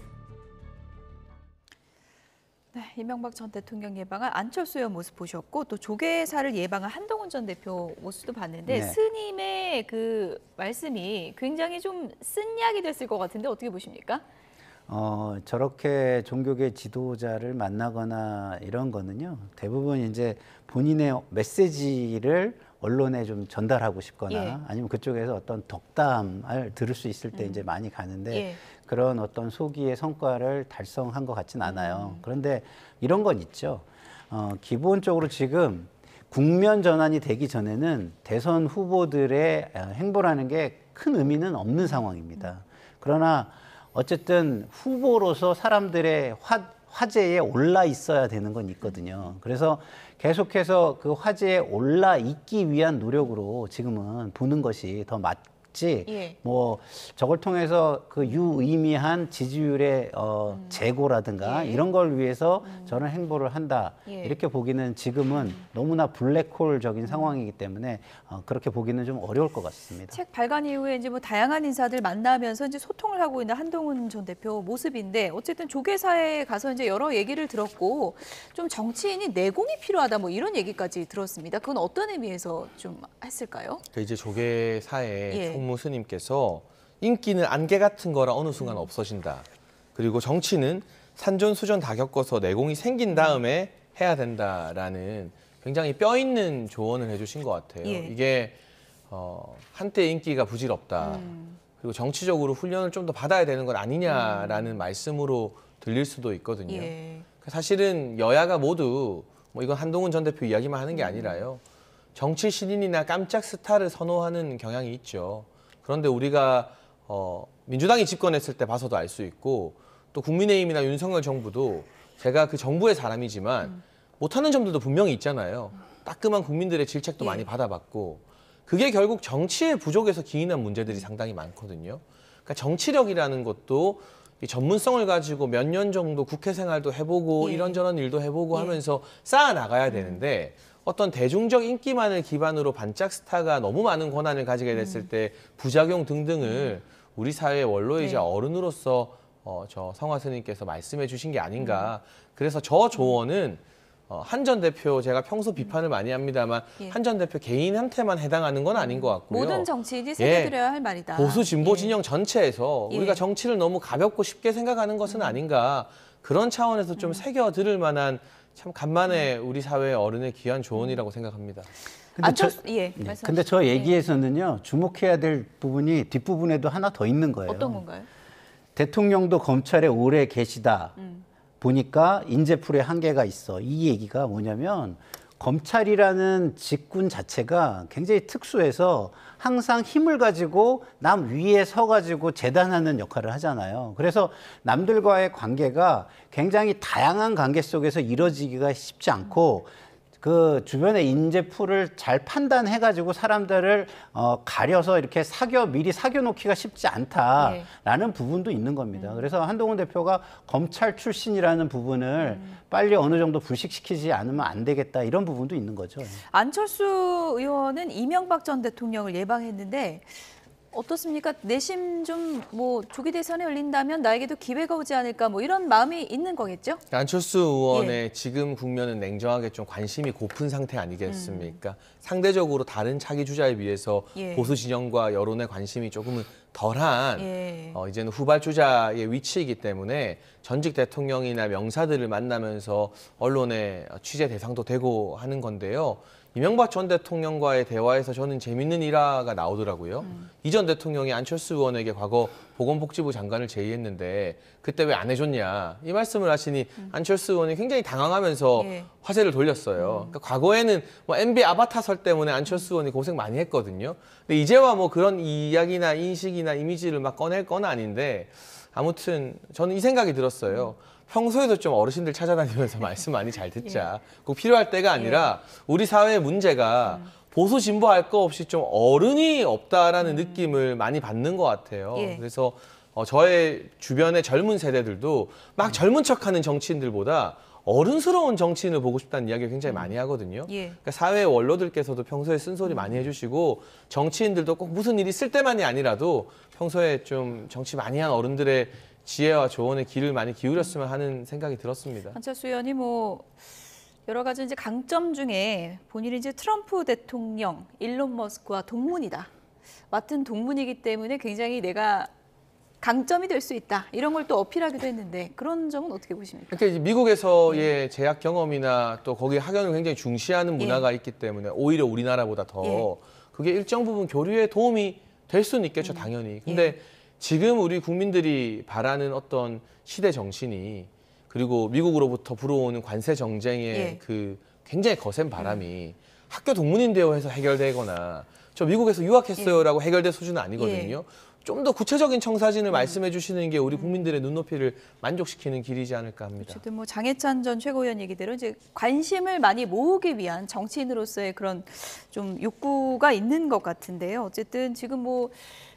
S1: 네, 이명박 전 대통령 예방한 안철수 의원 모습 보셨고 또 조계사를 예방한 한동훈 전 대표 모습도 봤는데
S17: 네.
S1: 스님의 그 말씀이 굉장히 좀 쓴약이 됐을 것 같은데 어떻게 보십니까?
S17: 저렇게 종교계 지도자를 만나거나 이런 거는요, 대부분 이제 본인의 메시지를 언론에 좀 전달하고 싶거나
S1: 예.
S17: 아니면 그쪽에서 어떤 덕담을 들을 수 있을 때 이제 많이 가는데
S1: 예.
S17: 그런 어떤 소기의 성과를 달성한 것 같진 않아요. 그런데 이런 건 있죠. 기본적으로 지금 국면 전환이 되기 전에는 대선 후보들의 행보라는 게 큰 의미는 없는 상황입니다. 그러나 어쨌든 후보로서 사람들의 화제에 올라 있어야 되는 건 있거든요. 그래서 계속해서 그 화제에 올라 있기 위한 노력으로 지금은 보는 것이 더 맞지.
S1: 예.
S17: 뭐 저걸 통해서 그 유의미한 지지율의 재고라든가
S1: 예.
S17: 이런 걸 위해서 저런 행보를 한다.
S1: 예.
S17: 이렇게 보기는 지금은 너무나 블랙홀적인 상황이기 때문에 그렇게 보기는 좀 어려울 것 같습니다.
S1: 책 발간 이후에 이제 뭐 다양한 인사들 만나면서 이제 소통을 하고 있는 한동훈 전 대표 모습인데 어쨌든 조계사에 가서 이제 여러 얘기를 들었고 좀 정치인이 내공이 필요하다 뭐 이런 얘기까지 들었습니다. 그건 어떤 의미에서 좀 했을까요?
S18: 이제 조계사의
S1: 예.
S18: 총무 스님께서 인기는 안개 같은 거라 어느 순간 없어진다. 그리고 정치는 산전수전 다 겪어서 내공이 생긴 다음에 해야 된다라는 굉장히 뼈 있는 조언을 해주신 것 같아요.
S1: 예.
S18: 이게 한때 인기가 부질없다. 그리고 정치적으로 훈련을 좀 더 받아야 되는 건 아니냐라는 말씀으로 들릴 수도 있거든요.
S1: 예.
S18: 사실은 여야가 모두 뭐 이건 한동훈 전 대표 이야기만 하는 게 아니라요. 정치 신인이나 깜짝 스타를 선호하는 경향이 있죠. 그런데 우리가 민주당이 집권했을 때 봐서도 알 수 있고 또 국민의힘이나 윤석열 정부도 제가 그 정부의 사람이지만 못하는 점들도 분명히 있잖아요. 따끔한 국민들의 질책도
S1: 예.
S18: 많이 받아봤고 그게 결국 정치의 부족에서 기인한 문제들이 상당히 많거든요. 그러니까 정치력이라는 것도 이 전문성을 가지고 몇 년 정도 국회 생활도 해보고
S1: 예.
S18: 이런저런 일도 해보고
S1: 예.
S18: 하면서 쌓아 나가야 되는데 어떤 대중적 인기만을 기반으로 반짝 스타가 너무 많은 권한을 가지게 됐을 때 부작용 등등을 우리 사회의 원로이자
S1: 네.
S18: 어른으로서 저 성화 스님께서 말씀해 주신 게 아닌가. 그래서 저 조언은 한 전 대표 제가 평소 비판을 많이 합니다만
S1: 예.
S18: 한 전 대표 개인한테만 해당하는 건 아닌 것 같고요.
S1: 모든 정치인이 새겨드려야 할 말이다.
S18: 보수 진보
S1: 예.
S18: 진영 전체에서
S1: 예.
S18: 우리가 정치를 너무 가볍고 쉽게 생각하는 것은 아닌가. 그런 차원에서 좀 새겨 들을 만한 참 간만에 우리 사회의 어른의 귀한 조언이라고 생각합니다.
S17: 근데 저 얘기에서는요, 주목해야 될 부분이 뒷부분에도 하나 더 있는 거예요.
S1: 어떤 건가요?
S17: 대통령도 검찰에 오래 계시다 보니까 인재풀의 한계가 있어. 이 얘기가 뭐냐면 검찰이라는 직군 자체가 굉장히 특수해서 항상 힘을 가지고 남 위에 서가지고 재단하는 역할을 하잖아요. 그래서 남들과의 관계가 굉장히 다양한 관계 속에서 이루어지기가 쉽지 않고 그 주변의 인재풀을 잘 판단해가지고 사람들을 가려서 이렇게 미리 사겨놓기가 쉽지 않다라는 부분도 있는 겁니다. 그래서 한동훈 대표가 검찰 출신이라는 부분을 빨리 어느 정도 불식시키지 않으면 안 되겠다 이런 부분도 있는 거죠.
S1: 안철수 의원은 이명박 전 대통령을 예방했는데 어떻습니까? 내심 좀 뭐 조기 대선에 열린다면 나에게도 기회가 오지 않을까 뭐 이런 마음이 있는 거겠죠?
S18: 안철수 의원의 지금 국면은 냉정하게 좀 관심이 고픈 상태 아니겠습니까? 상대적으로 다른 차기 주자에 비해서 보수 진영과 여론의 관심이 조금은 덜한 이제는 후발 주자의 위치이기 때문에 전직 대통령이나 명사들을 만나면서 언론의 취재 대상도 되고 하는 건데요. 이명박 전 대통령과의 대화에서 저는 재밌는 일화가 나오더라고요. 이 전 대통령이 안철수 의원에게 과거 보건복지부 장관을 제의했는데 그때 왜 안 해줬냐 이 말씀을 하시니 안철수 의원이 굉장히 당황하면서 화제를 돌렸어요. 그러니까 과거에는 뭐 MB 아바타설 때문에 안철수 의원이 고생 많이 했거든요. 근데 이제와 뭐 그런 이야기나 인식이나 이미지를 막 꺼낼 건 아닌데 아무튼 저는 이 생각이 들었어요. 평소에도 좀 어르신들 찾아다니면서 말씀 많이 잘 듣자. 꼭 필요할 때가 아니라 우리 사회의 문제가 보수 진보 할 거 없이 좀 어른이 없다라는 느낌을 많이 받는 것 같아요. 그래서 저의 주변의 젊은 세대들도 막 젊은 척하는 정치인들보다 어른스러운 정치인을 보고 싶다는 이야기를 굉장히 많이 하거든요. 그러니까 사회 원로들께서도 평소에 쓴소리 많이 해주시고 정치인들도 꼭 무슨 일이 있을 때만이 아니라도 평소에 좀 정치 많이 한 어른들의 지혜와 조언의 귀를 많이 기울였으면 하는 생각이 들었습니다.
S1: 안철수 의원이 뭐 여러 가지 이제 강점 중에 본인이 이제 트럼프 대통령, 일론 머스크와 동문이다. 같은 동문이기 때문에 굉장히 내가 강점이 될 수 있다. 이런 걸 또 어필하기도 했는데 그런 점은 어떻게 보십니까?
S18: 그러니까 이제 미국에서의 재학 경험이나 또 거기 학연을 굉장히 중시하는 문화가 있기 때문에 오히려 우리나라보다 더 그게 일정 부분 교류에 도움이 될 수는 있겠죠, 당연히. 근데 지금 우리 국민들이 바라는 어떤 시대 정신이 그리고 미국으로부터 불어오는 관세 정쟁의 그 굉장히 거센 바람이 학교 동문인데요 해서 해결되거나 저 미국에서 유학했어요라고 해결될 수준은 아니거든요. 좀 더 구체적인 청사진을 말씀해 주시는 게 우리 국민들의 눈높이를 만족시키는 길이지 않을까 합니다.
S1: 어쨌든 뭐 장해찬 전 최고위원 얘기대로 이제 관심을 많이 모으기 위한 정치인으로서의 그런 좀 욕구가 있는 것 같은데요. 어쨌든 지금 뭐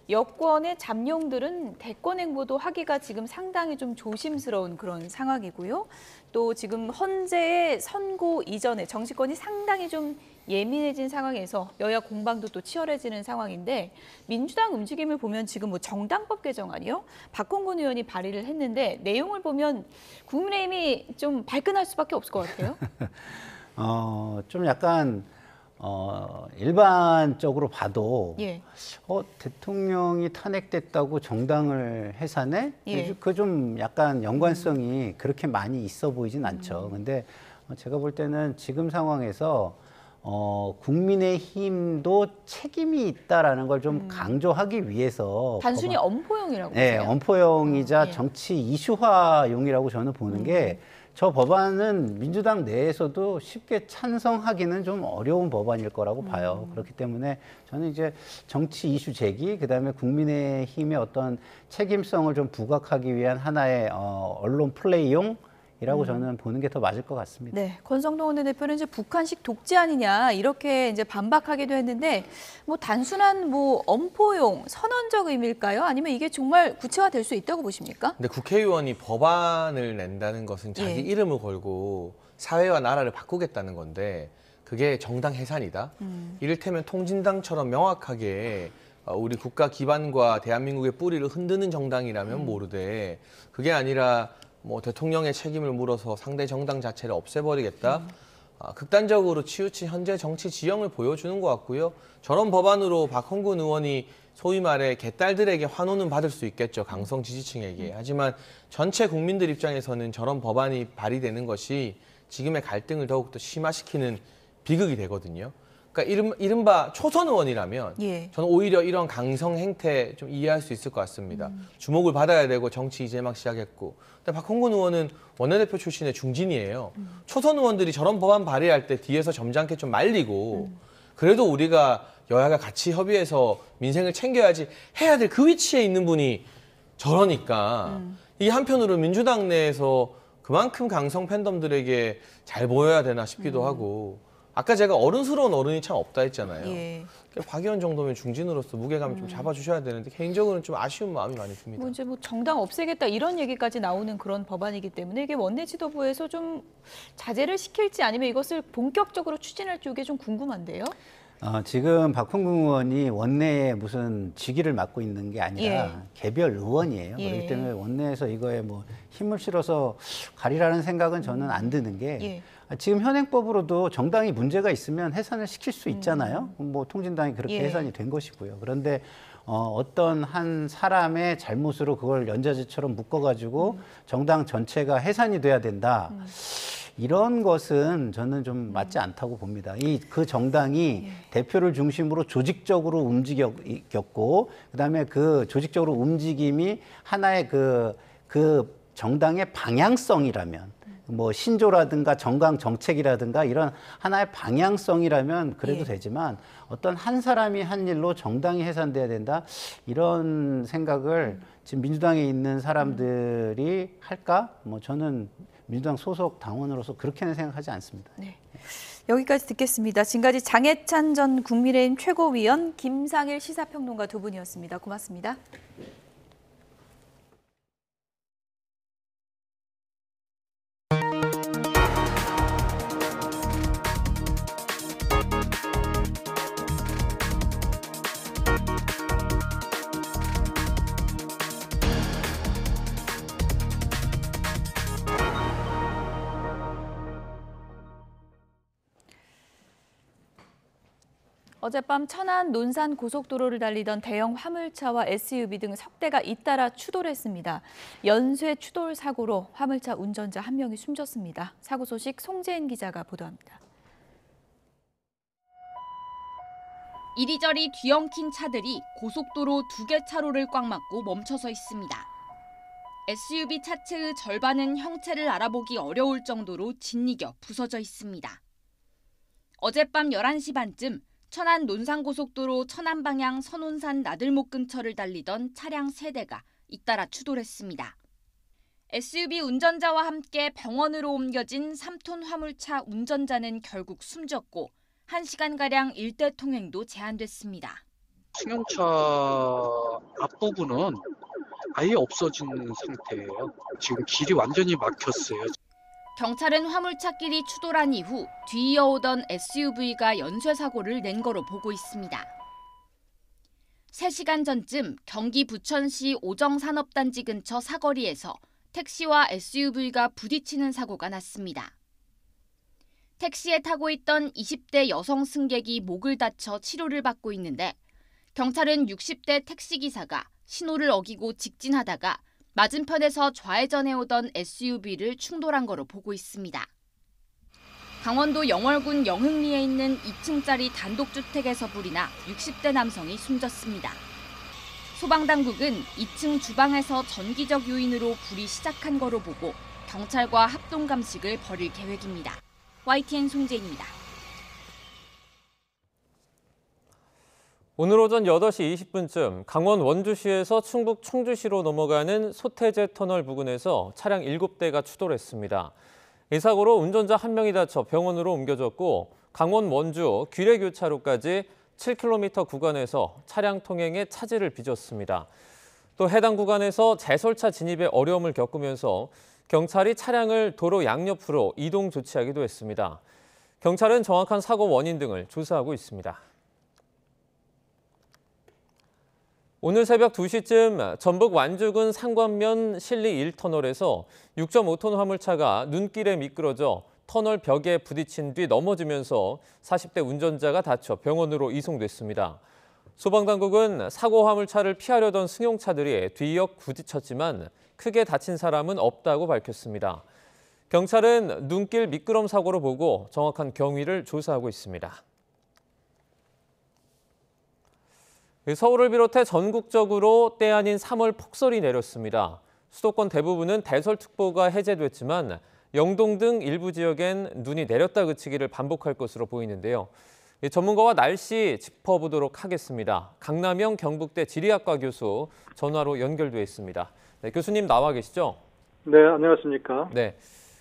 S1: 여권의 잠룡들은 대권 행보도 하기가 지금 상당히 좀 조심스러운 그런 상황이고요. 또 지금 헌재의 선고 이전에 정치권이 상당히 좀 예민해진 상황에서 여야 공방도 또 치열해지는 상황인데 민주당 움직임을 보면 지금 뭐 정당법 개정안이요? 박홍근 의원이 발의를 했는데 내용을 보면 국민의힘이 좀 발끈할 수밖에 없을 것 같아요.
S17: 좀 약간 일반적으로 봐도 대통령이 탄핵됐다고 정당을 해산해? 그 좀 약간 연관성이 그렇게 많이 있어 보이진 않죠. 근데 제가 볼 때는 지금 상황에서 국민의힘도 책임이 있다라는 걸 좀 강조하기 위해서
S1: 단순히 엄포용이라고
S17: 네,
S1: 보세요?
S17: 엄포용이자 정치 이슈화용이라고 저는 보는 게 저 법안은 민주당 내에서도 쉽게 찬성하기는 좀 어려운 법안일 거라고 봐요. 그렇기 때문에 저는 이제 정치 이슈 제기, 그다음에 국민의힘의 어떤 책임성을 좀 부각하기 위한 하나의 언론 플레이용이라고 저는 보는 게 더 맞을 것 같습니다.
S1: 네, 권성동 원내대표는 이제 북한식 독재 아니냐 이렇게 이제 반박하기도 했는데 뭐 단순한 뭐 엄포용 선언적 의미일까요? 아니면 이게 정말 구체화될 수 있다고 보십니까?
S18: 근데 국회의원이 법안을 낸다는 것은 자기 이름을 걸고 사회와 나라를 바꾸겠다는 건데 그게 정당 해산이다. 이를테면 통진당처럼 명확하게 우리 국가 기반과 대한민국의 뿌리를 흔드는 정당이라면 모르되 그게 아니라 뭐 대통령의 책임을 물어서 상대 정당 자체를 없애버리겠다. 극단적으로 치우친 현재 정치 지형을 보여주는 것 같고요. 저런 법안으로 박홍근 의원이 소위 말해 개딸들에게 환호는 받을 수 있겠죠. 강성 지지층에게. 하지만 전체 국민들 입장에서는 저런 법안이 발의되는 것이 지금의 갈등을 더욱더 심화시키는 비극이 되거든요. 그러니까 이른바 초선 의원이라면 저는 오히려 이런 강성 행태 좀 이해할 수 있을 것 같습니다. 주목을 받아야 되고 정치 이제 막 시작했고. 근데 박홍근 의원은 원내대표 출신의 중진이에요. 초선 의원들이 저런 법안 발의할 때 뒤에서 점잖게 좀 말리고 그래도 우리가 여야가 같이 협의해서 민생을 챙겨야지 해야 될 그 위치에 있는 분이 저러니까 이게 한편으로 민주당 내에서 그만큼 강성 팬덤들에게 잘 보여야 되나 싶기도 하고 아까 제가 어른스러운 어른이 참 없다 했잖아요.
S1: 예.
S18: 그러니까 박 의원 정도면 중진으로서 무게감을 좀 잡아주셔야 되는데 개인적으로는 좀 아쉬운 마음이 많이 듭니다.
S1: 뭐 이제 뭐 정당 없애겠다 이런 얘기까지 나오는 그런 법안이기 때문에 이게 원내 지도부에서 좀 자제를 시킬지 아니면 이것을 본격적으로 추진할 쪽에 좀 궁금한데요.
S17: 지금 박홍근 의원이 원내에 무슨 직위를 맡고 있는 게 아니라
S1: 예.
S17: 개별 의원이에요.
S1: 예.
S17: 그렇기 때문에 원내에서 이거에 뭐 힘을 실어서 가리라는 생각은 저는 안 드는 게
S1: 예.
S17: 지금 현행법으로도 정당이 문제가 있으면 해산을 시킬 수 있잖아요. 뭐 통진당이 그렇게
S1: 예.
S17: 해산이 된 것이고요. 그런데 어떤 한 사람의 잘못으로 그걸 연좌제처럼 묶어가지고 정당 전체가 해산이 돼야 된다. 이런 것은 저는 좀 맞지 않다고 봅니다. 그 정당이 대표를 중심으로 조직적으로 움직였고, 그다음에 그 조직적으로 움직임이 하나의 그 정당의 방향성이라면, 뭐 신조라든가 정강 정책이라든가 이런 하나의 방향성이라면 그래도 되지만 어떤 한 사람이 한 일로 정당이 해산돼야 된다 이런 생각을 지금 민주당에 있는 사람들이 할까? 뭐 저는 민주당 소속 당원으로서 그렇게는 생각하지 않습니다.
S1: 네. 여기까지 듣겠습니다. 지금까지 장해찬 전 국민의힘 최고위원, 김상일 시사평론가 두 분이었습니다. 고맙습니다. 어젯밤 천안 논산 고속도로를 달리던 대형 화물차와 SUV 등 석 대가 잇따라 추돌했습니다. 연쇄 추돌 사고로 화물차 운전자 한 명이 숨졌습니다. 사고 소식 송재인 기자가 보도합니다.
S5: 이리저리 뒤엉킨 차들이 고속도로 2개 차로를 꽉 막고 멈춰서 있습니다. SUV 차체의 절반은 형체를 알아보기 어려울 정도로 짓이겨 부서져 있습니다. 어젯밤 11시 반쯤 천안 논산고속도로 천안 방향 선운산 나들목 근처를 달리던 차량 3대가 잇따라 추돌했습니다. SUV 운전자와 함께 병원으로 옮겨진 3톤 화물차 운전자는 결국 숨졌고 1시간가량 일대 통행도 제한됐습니다.
S7: 승용차 앞부분은 아예 없어진 상태예요. 지금 길이 완전히 막혔어요.
S5: 경찰은 화물차끼리 추돌한 이후 뒤이어오던 SUV가 연쇄사고를 낸 거로 보고 있습니다. 3시간 전쯤 경기 부천시 오정산업단지 근처 사거리에서 택시와 SUV가 부딪히는 사고가 났습니다. 택시에 타고 있던 20대 여성 승객이 목을 다쳐 치료를 받고 있는데 경찰은 60대 택시기사가 신호를 어기고 직진하다가 맞은편에서 좌회전해 오던 SUV를 충돌한 거로 보고 있습니다. 강원도 영월군 영흥리에 있는 2층짜리 단독주택에서 불이 나 60대 남성이 숨졌습니다. 소방당국은 2층 주방에서 전기적 요인으로 불이 시작한 거로 보고 경찰과 합동감식을 벌일 계획입니다. YTN 송재인입니다.
S11: 오늘 오전 8시 20분쯤 강원 원주시에서 충북 청주시로 넘어가는 소태제 터널 부근에서 차량 7대가 추돌했습니다. 이 사고로 운전자 1명이 다쳐 병원으로 옮겨졌고 강원 원주 귀례교차로까지 7km 구간에서 차량 통행에 차질을 빚었습니다. 또 해당 구간에서 제설차 진입에 어려움을 겪으면서 경찰이 차량을 도로 양옆으로 이동 조치하기도 했습니다. 경찰은 정확한 사고 원인 등을 조사하고 있습니다. 오늘 새벽 2시쯤 전북 완주군 상관면 실리 1터널에서 6.5톤 화물차가 눈길에 미끄러져 터널 벽에 부딪힌 뒤 넘어지면서 40대 운전자가 다쳐 병원으로 이송됐습니다. 소방당국은 사고 화물차를 피하려던 승용차들이 뒤이어 부딪혔지만 크게 다친 사람은 없다고 밝혔습니다. 경찰은 눈길 미끄럼 사고로 보고 정확한 경위를 조사하고 있습니다. 서울을 비롯해 전국적으로 때 아닌 3월 폭설이 내렸습니다. 수도권 대부분은 대설특보가 해제됐지만 영동 등 일부 지역엔 눈이 내렸다 그치기를 반복할 것으로 보이는데요. 전문가와 날씨 짚어보도록 하겠습니다. 강남영 경북대 지리학과 교수 전화로 연결돼 있습니다. 네, 교수님 나와 계시죠?
S8: 네, 안녕하십니까?
S11: 네,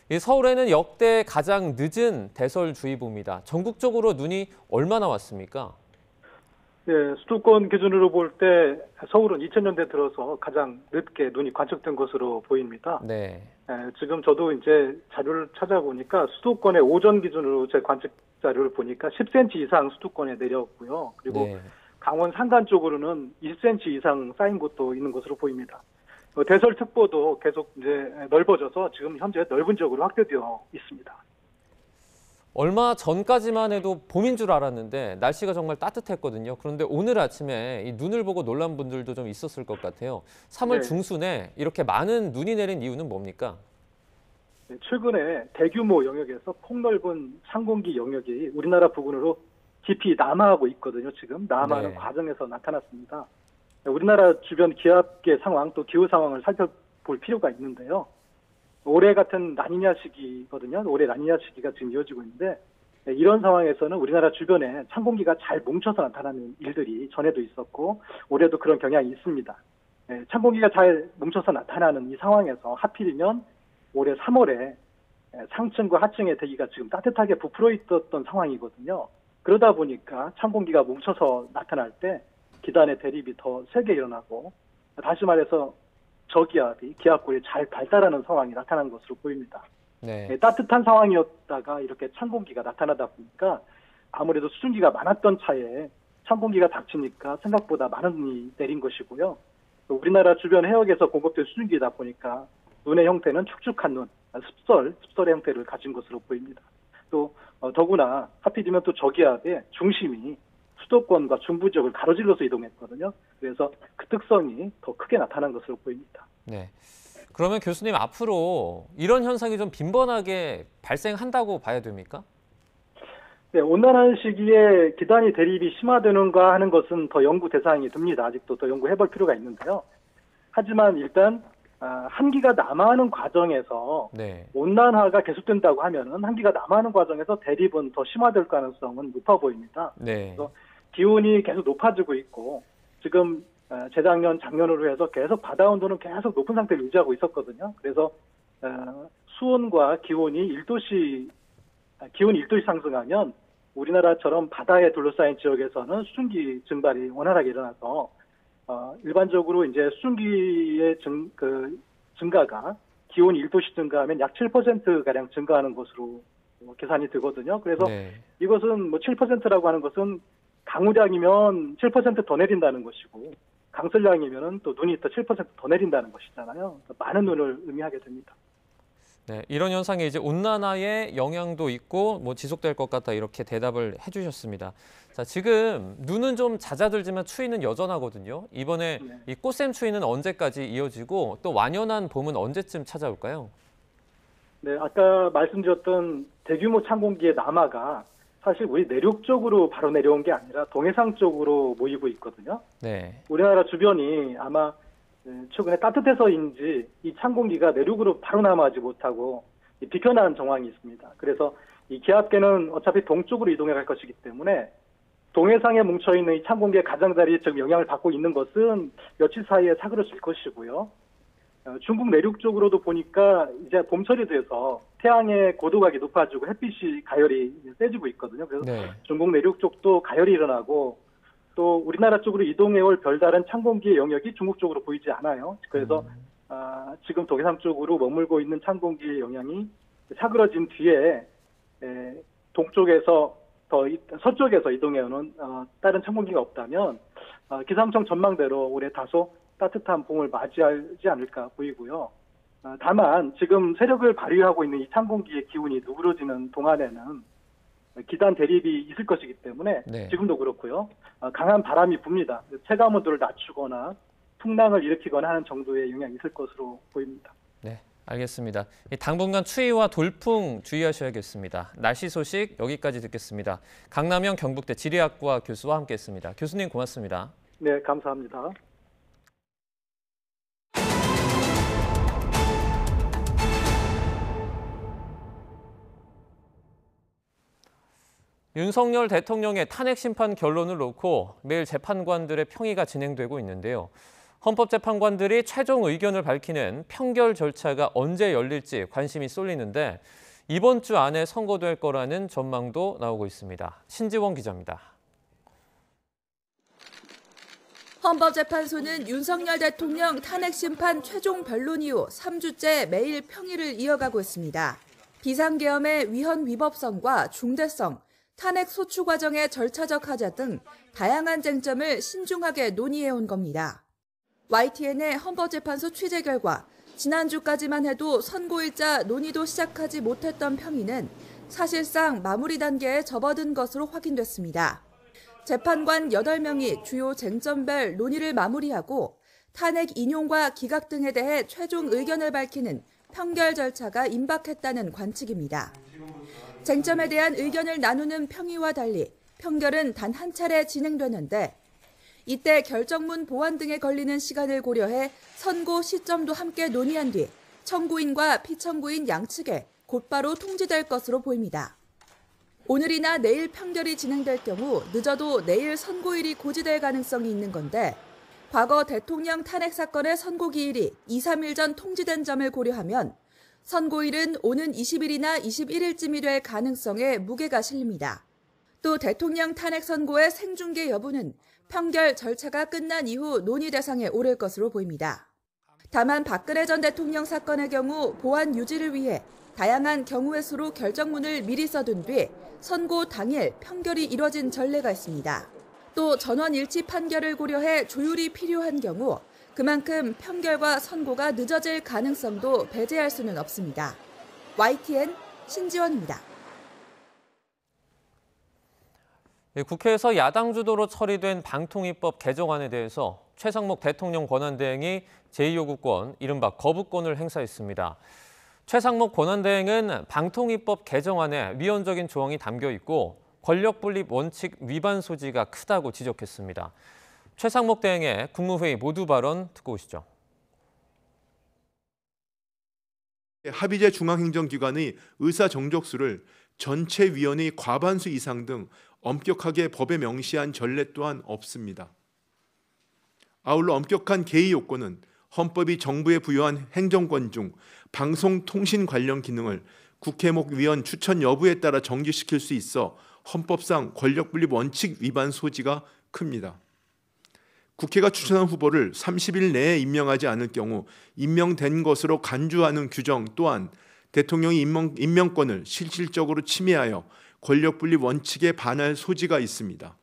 S11: 이 서울에는 역대 가장 늦은 대설주의보입니다. 전국적으로 눈이 얼마나 왔습니까?
S8: 네, 수도권 기준으로 볼 때 서울은 2000년대 들어서 가장 늦게 눈이 관측된 것으로 보입니다.
S11: 네.
S8: 지금 저도 이제 자료를 찾아보니까 수도권의 오전 기준으로 제 관측 자료를 보니까 10cm 이상 수도권에 내렸고요. 그리고
S11: 네.
S8: 강원 산간 쪽으로는 20cm 이상 쌓인 곳도 있는 것으로 보입니다. 대설특보도 계속 이제 넓어져서 지금 현재 넓은 지역으로 확대되어 있습니다.
S11: 얼마 전까지만 해도 봄인 줄 알았는데 날씨가 정말 따뜻했거든요. 그런데 오늘 아침에 이 눈을 보고 놀란 분들도 좀 있었을 것 같아요. 3월
S8: 네.
S11: 중순에 이렇게 많은 눈이 내린 이유는 뭡니까?
S8: 네, 최근에 대규모 영역에서 폭넓은 상공기 영역이 우리나라 부근으로 깊이 남하하고 있거든요. 지금 남하하는
S11: 네.
S8: 과정에서 나타났습니다. 우리나라 주변 기압계 상황 또 기후 상황을 살펴볼 필요가 있는데요. 올해 같은 라니냐 시기거든요. 올해 라니냐 시기가 지금 이어지고 있는데 이런 상황에서는 우리나라 주변에 찬 공기가 잘 뭉쳐서 나타나는 일들이 전에도 있었고 올해도 그런 경향이 있습니다. 찬 공기가 잘 뭉쳐서 나타나는 이 상황에서 하필이면 올해 3월에 상층과 하층의 대기가 지금 따뜻하게 부풀어 있었던 상황이거든요. 그러다 보니까 찬 공기가 뭉쳐서 나타날 때 기단의 대립이 더 세게 일어나고 다시 말해서 저기압이 기압골이 잘 발달하는 상황이 나타난 것으로 보입니다.
S11: 네.
S8: 따뜻한 상황이었다가 이렇게 찬 공기가 나타나다 보니까 아무래도 수증기가 많았던 차에 찬 공기가 닥치니까 생각보다 많은 눈이 내린 것이고요. 우리나라 주변 해역에서 공급된 수증기이다 보니까 눈의 형태는 축축한 눈, 습설의 형태를 가진 것으로 보입니다. 또 더구나 하필이면 또 저기압의 중심이 수도권과 중부 지역을 가로질러서 이동했거든요. 그래서 그 특성이 더 크게 나타난 것으로 보입니다.
S11: 네. 그러면 교수님 앞으로 이런 현상이 좀 빈번하게 발생한다고 봐야 됩니까?
S8: 네, 온난화는 시기에 기단이 대립이 심화되는가 하는 것은 더 연구 대상이 됩니다. 아직도 더 연구해볼 필요가 있는데요. 하지만 일단 한기가 남하하는 과정에서
S11: 네.
S8: 온난화가 계속된다고 하면은 한기가 남하하는 과정에서 대립은 더 심화될 가능성은 높아 보입니다.
S11: 네.
S8: 그래서 기온이 계속 높아지고 있고 지금 재작년, 작년으로 해서 계속 바다 온도는 계속 높은 상태를 유지하고 있었거든요. 그래서 수온과 기온이 1도씩 상승하면 우리나라처럼 바다에 둘러싸인 지역에서는 수증기 증발이 원활하게 일어나서 일반적으로 이제 수증기의 증가가 기온이 1도씩 증가하면 약 7%가량 증가하는 것으로 계산이 되거든요. 그래서
S11: 네.
S8: 이것은 뭐 7%라고 하는 것은 강우량이면 7% 더 내린다는 것이고 강설량이면 또 눈이 또 7% 더 내린다는 것이잖아요. 많은 눈을 의미하게 됩니다.
S11: 네, 이런 현상에 이제 온난화의 영향도 있고 뭐 지속될 것 같다 이렇게 대답을 해주셨습니다. 자, 지금 눈은 좀 잦아들지만 추위는 여전하거든요. 이번에 이 꽃샘 추위는 언제까지 이어지고 또 완연한 봄은 언제쯤 찾아올까요?
S8: 네, 아까 말씀드렸던 대규모 찬 공기의 남하가 사실 우리 내륙 쪽으로 바로 내려온 게 아니라 동해상 쪽으로 모이고 있거든요.
S11: 네.
S8: 우리나라 주변이 아마 최근에 따뜻해서인지 이 찬 공기가 내륙으로 바로 남하지 못하고 비켜난 정황이 있습니다. 그래서 이 기압계는 어차피 동쪽으로 이동해 갈 것이기 때문에 동해상에 뭉쳐있는 이 찬 공기의 가장자리에 지금 영향을 받고 있는 것은 며칠 사이에 사그러질 것이고요. 중국 내륙 쪽으로도 보니까 이제 봄철이 돼서 태양의 고도각이 높아지고 햇빛이 가열이 세지고 있거든요. 그래서
S11: 네.
S8: 중국 내륙 쪽도 가열이 일어나고 또 우리나라 쪽으로 이동해올 별다른 찬 공기의 영역이 중국 쪽으로 보이지 않아요. 그래서 지금 동해상 쪽으로 머물고 있는 찬 공기의 영향이 사그러진 뒤에 동쪽에서 서쪽에서 이동해오는 다른 찬 공기가 없다면 기상청 전망대로 올해 다소 따뜻한 봄을 맞이하지 않을까 보이고요. 다만 지금 세력을 발휘하고 있는 이 찬 공기의 기운이 누그러지는 동안에는 기단 대립이 있을 것이기 때문에
S11: 네.
S8: 지금도 그렇고요. 강한 바람이 붑니다. 체감 온도를 낮추거나 풍랑을 일으키거나 하는 정도의 영향이 있을 것으로 보입니다.
S11: 네, 알겠습니다. 당분간 추위와 돌풍 주의하셔야겠습니다. 날씨 소식 여기까지 듣겠습니다. 강남형 경북대 지리학과 교수와 함께했습니다. 교수님 고맙습니다.
S8: 네, 감사합니다.
S11: 윤석열 대통령의 탄핵 심판 결론을 놓고 매일 재판관들의 평의가 진행되고 있는데요. 헌법재판관들이 최종 의견을 밝히는 평결 절차가 언제 열릴지 관심이 쏠리는데 이번 주 안에 선고될 거라는 전망도 나오고 있습니다. 신지원 기자입니다.
S9: 헌법재판소는 윤석열 대통령 탄핵심판 최종 변론 이후 3주째 매일 평일을 이어가고 있습니다. 비상계엄의 위헌 위법성과 중대성, 탄핵 소추 과정의 절차적 하자 등 다양한 쟁점을 신중하게 논의해온 겁니다. YTN의 헌법재판소 취재 결과 지난주까지만 해도 선고일자 논의도 시작하지 못했던 평의는 사실상 마무리 단계에 접어든 것으로 확인됐습니다. 재판관 8명이 주요 쟁점별 논의를 마무리하고 탄핵 인용과 기각 등에 대해 최종 의견을 밝히는 평결 절차가 임박했다는 관측입니다. 쟁점에 대한 의견을 나누는 평의와 달리 평결은 단 한 차례 진행되는데 이때 결정문 보완 등에 걸리는 시간을 고려해 선고 시점도 함께 논의한 뒤 청구인과 피청구인 양측에 곧바로 통지될 것으로 보입니다. 오늘이나 내일 판결이 진행될 경우 늦어도 내일 선고일이 고지될 가능성이 있는 건데 과거 대통령 탄핵 사건의 선고기일이 2, 3일 전 통지된 점을 고려하면 선고일은 오는 20일이나 21일쯤이 될 가능성에 무게가 실립니다. 또 대통령 탄핵 선고의 생중계 여부는 판결 절차가 끝난 이후 논의 대상에 오를 것으로 보입니다. 다만 박근혜 전 대통령 사건의 경우 보안 유지를 위해 다양한 경우의 수로 결정문을 미리 써둔 뒤 선고 당일 판결이 이뤄진 전례가 있습니다. 또 전원 일치 판결을 고려해 조율이 필요한 경우 그만큼 판결과 선고가 늦어질 가능성도 배제할 수는 없습니다. YTN 신지원입니다.
S11: 국회에서 야당 주도로 처리된 방통위법 개정안에 대해서 최상목 대통령 권한대행이 제2요구권, 이른바 거부권을 행사했습니다. 최상목 권한대행은 방통위법 개정안에 위헌적인 조항이 담겨 있고 권력분립 원칙 위반 소지가 크다고 지적했습니다. 최상목 대행의 국무회의 모두 발언 듣고 오시죠.
S10: 합의제 중앙행정기관의 의사정족수를 전체 위원의 과반수 이상 등 엄격하게 법에 명시한 전례 또한 없습니다. 아울러 엄격한 개의 요건은 헌법이 정부에 부여한 행정권 중 방송통신 관련 기능을 국회목 위원 추천 여부에 따라 정지시킬 수 있어 헌법상 권력분립 원칙 위반 소지가 큽니다. 국회가 추천한 후보를 30일 내에 임명하지 않을 경우 임명된 것으로 간주하는 규정 또한 대통령이 임명권을 실질적으로 침해하여 권력분립 원칙에 반할 소지가 있습니다.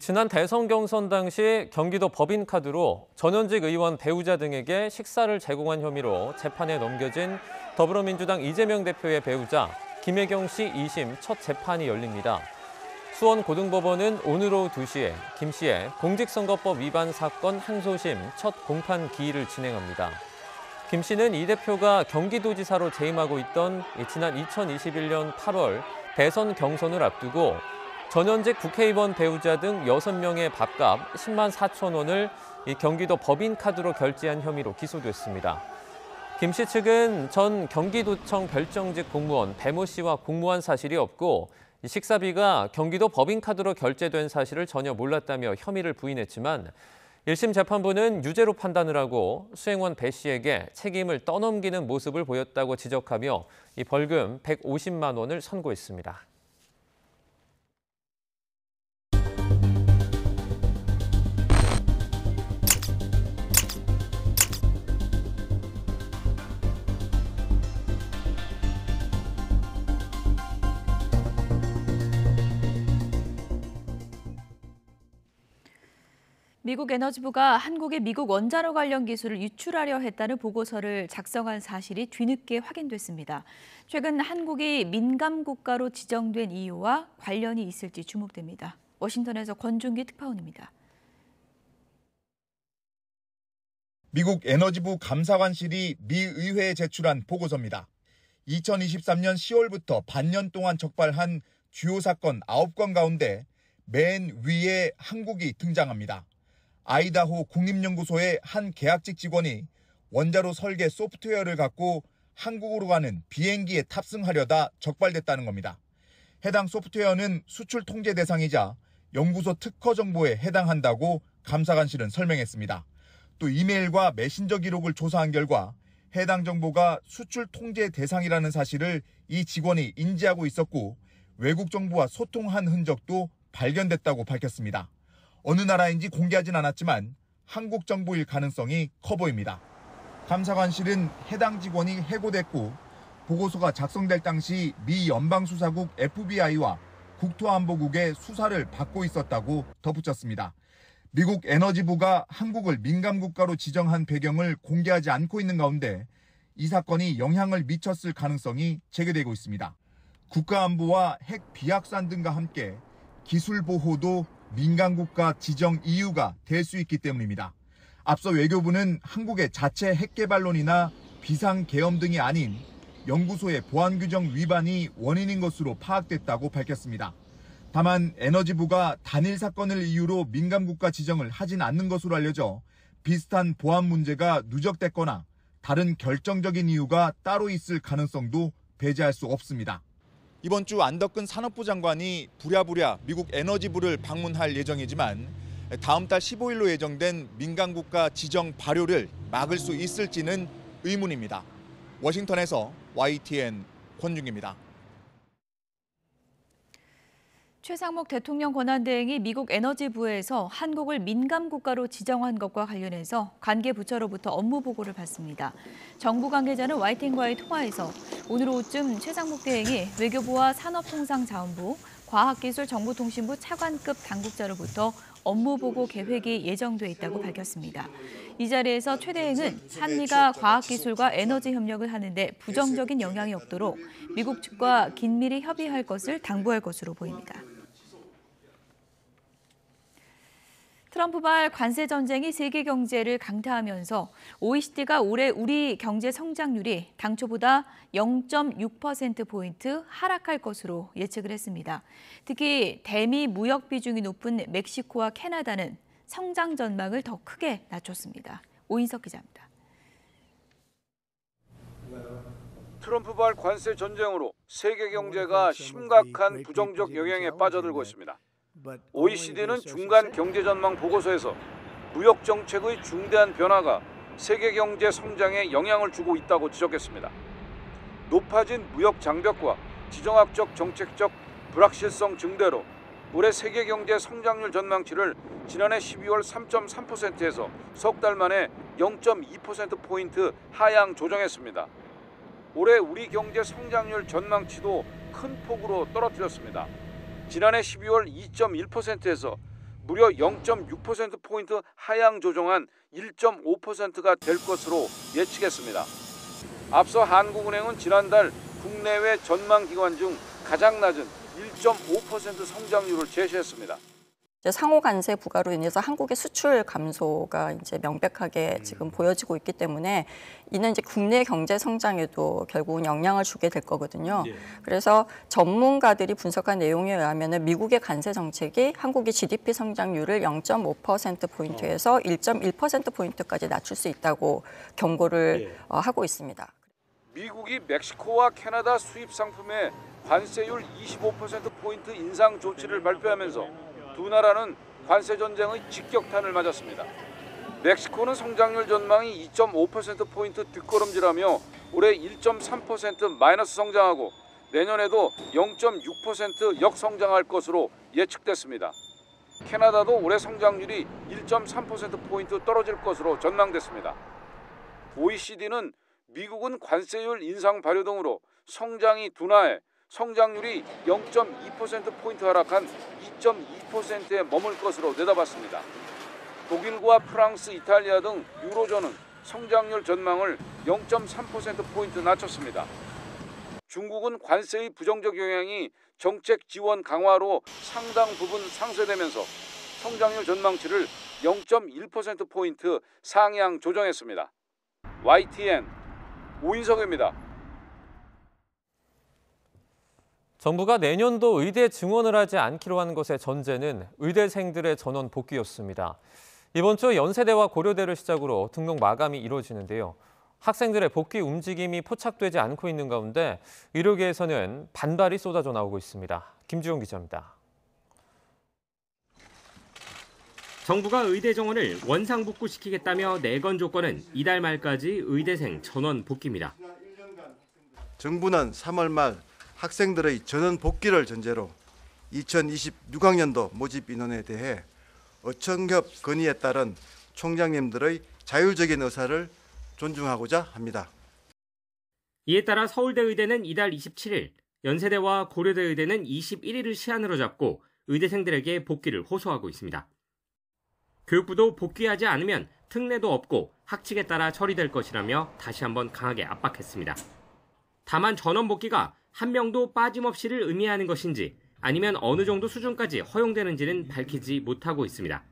S11: 지난 대선 경선 당시 경기도 법인카드로 전현직 의원 배우자 등에게 식사를 제공한 혐의로 재판에 넘겨진 더불어민주당 이재명 대표의 배우자 김혜경 씨 2심 첫 재판이 열립니다. 수원고등법원은 오늘 오후 2시에 김 씨의 공직선거법 위반 사건 항소심 첫 공판 기일을 진행합니다. 김 씨는 이 대표가 경기도지사로 재임하고 있던 지난 2021년 8월 대선 경선을 앞두고 전현직 국회의원 배우자 등 6명의 밥값 10만 4천 원을 경기도 법인카드로 결제한 혐의로 기소됐습니다. 김 씨 측은 전 경기도청 별정직 공무원 배모 씨와 공모한 사실이 없고 식사비가 경기도 법인카드로 결제된 사실을 전혀 몰랐다며 혐의를 부인했지만 1심 재판부는 유죄로 판단을 하고 수행원 배 씨에게 책임을 떠넘기는 모습을 보였다고 지적하며 이 벌금 150만 원을 선고했습니다.
S1: 미국 에너지부가 한국의 미국 원자로 관련 기술을 유출하려 했다는 보고서를 작성한 사실이 뒤늦게 확인됐습니다. 최근 한국이 민감 국가로 지정된 이유와 관련이 있을지 주목됩니다. 워싱턴에서 권준기 특파원입니다.
S12: 미국 에너지부 감사관실이 미 의회에 제출한 보고서입니다. 2023년 10월부터 반년 동안 적발한 주요 사건 9건 가운데 맨 위에 한국이 등장합니다. 아이다호 국립연구소의 한 계약직 직원이 원자로 설계 소프트웨어를 갖고 한국으로 가는 비행기에 탑승하려다 적발됐다는 겁니다. 해당 소프트웨어는 수출 통제 대상이자 연구소 특허 정보에 해당한다고 감사관실은 설명했습니다. 또 이메일과 메신저 기록을 조사한 결과 해당 정보가 수출 통제 대상이라는 사실을 이 직원이 인지하고 있었고 외국 정부와 소통한 흔적도 발견됐다고 밝혔습니다. 어느 나라인지 공개하진 않았지만 한국 정부일 가능성이 커 보입니다. 감사관실은 해당 직원이 해고됐고 보고서가 작성될 당시 미 연방수사국 FBI와 국토안보국의 수사를 받고 있었다고 덧붙였습니다. 미국 에너지부가 한국을 민감국가로 지정한 배경을 공개하지 않고 있는 가운데 이 사건이 영향을 미쳤을 가능성이 제기되고 있습니다. 국가안보와 핵 비확산 등과 함께 기술 보호도 민감국가 지정 이유가 될 수 있기 때문입니다. 앞서 외교부는 한국의 자체 핵개발론이나 비상계엄 등이 아닌 연구소의 보안규정 위반이 원인인 것으로 파악됐다고 밝혔습니다. 다만 에너지부가 단일 사건을 이유로 민감국가 지정을 하진 않는 것으로 알려져 비슷한 보안 문제가 누적됐거나 다른 결정적인 이유가 따로 있을 가능성도 배제할 수 없습니다. 이번 주 안덕근 산업부 장관이 부랴부랴 미국 에너지부를 방문할 예정이지만 다음 달 15일로 예정된 민감국가 지정 발효를 막을 수 있을지는 의문입니다. 워싱턴에서 YTN 권중기입니다.
S1: 최상목 대통령 권한대행이 미국 에너지부에서 한국을 민감국가로 지정한 것과 관련해서 관계 부처로부터 업무 보고를 받습니다. 정부 관계자는 YTN과의 통화에서 오늘 오후쯤 최상목 대행이 외교부와 산업통상자원부, 과학기술정보통신부 차관급 당국자로부터 업무 보고 계획이 예정돼 있다고 밝혔습니다. 이 자리에서 최 대행은 한미가 과학기술과 에너지 협력을 하는데 부정적인 영향이 없도록 미국 측과 긴밀히 협의할 것을 당부할 것으로 보입니다. 트럼프발 관세 전쟁이 세계 경제를 강타하면서 OECD가 올해 우리 경제 성장률이 당초보다 0.6%포인트 하락할 것으로 예측을 했습니다. 특히 대미 무역 비중이 높은 멕시코와 캐나다는 성장 전망을 더 크게 낮췄습니다. 오인석 기자입니다.
S13: 트럼프발 관세 전쟁으로 세계 경제가 심각한 부정적 영향에 빠져들고 있습니다. OECD는 중간 경제 전망 보고서에서 무역 정책의 중대한 변화가 세계 경제 성장에 영향을 주고 있다고 지적했습니다. 높아진 무역 장벽과 지정학적 정책적 불확실성 증대로 올해 세계 경제 성장률 전망치를 지난해 12월 3.3%에서 석 달 만에 0.2%포인트 하향 조정했습니다. 올해 우리 경제 성장률 전망치도 큰 폭으로 떨어뜨렸습니다. 지난해 12월 2.1%에서 무려 0.6%포인트 하향 조정한 1.5%가 될 것으로 예측했습니다. 앞서 한국은행은 지난달 국내외 전망기관 중 가장 낮은 1.5% 성장률을 제시했습니다.
S14: 상호 관세 부과로 인해서 한국의 수출 감소가 이제 명백하게 지금 보여지고 있기 때문에 이는 이제 국내 경제 성장에도 결국은 영향을 주게 될 거거든요. 그래서 전문가들이 분석한 내용에 의하면 미국의 관세 정책이 한국의 GDP 성장률을 0.5%포인트에서 1.1%포인트까지 낮출 수 있다고 경고를 하고 있습니다.
S13: 미국이 멕시코와 캐나다 수입 상품의 관세율 25%포인트 인상 조치를 발표하면서 두 나라는 관세 전쟁의 직격탄을 맞았습니다. 멕시코는 성장률 전망이 2.5%포인트 뒷걸음질하며 올해 1.3% 마이너스 성장하고 내년에도 0.6% 역성장할 것으로 예측됐습니다. 캐나다도 올해 성장률이 1.3%포인트 떨어질 것으로 전망됐습니다. OECD는 미국은 관세율 인상 발효 등으로 성장이 둔화해 성장률이 0.2%포인트 하락한 2.2%에 머물 것으로 내다봤습니다. 독일과 프랑스, 이탈리아 등 유로존은 성장률 전망을 0.3%포인트 낮췄습니다. 중국은 관세의 부정적 영향이 정책 지원 강화로 상당 부분 상쇄되면서 성장률 전망치를 0.1%포인트 상향 조정했습니다. YTN 오인석입니다.
S11: 정부가 내년도 의대 증원을 하지 않기로 한 것의 전제는 의대생들의 전원 복귀였습니다. 이번 주 연세대와 고려대를 시작으로 등록 마감이 이루어지는데요. 학생들의 복귀 움직임이 포착되지 않고 있는 가운데 의료계에서는 반발이 쏟아져 나오고 있습니다. 김주영 기자입니다.
S15: 정부가 의대 정원을 원상복구시키겠다며 내건 조건은 이달 말까지 의대생 전원 복귀입니다.
S16: 정부는 3월 말 학생들의 전원 복귀를 전제로 2026학년도 모집 인원에 대해 어청협 건의에 따른 총장님들의 자율적인 의사를 존중하고자 합니다.
S15: 이에 따라 서울대 의대는 이달 27일, 연세대와 고려대 의대는 21일을 시한으로 잡고 의대생들에게 복귀를 호소하고 있습니다. 교육부도 복귀하지 않으면 특례도 없고 학칙에 따라 처리될 것이라며 다시 한번 강하게 압박했습니다. 다만 전원 복귀가 한 명도 빠짐없이를 의미하는 것인지 아니면 어느 정도 수준까지 허용되는지는 밝히지 못하고 있습니다.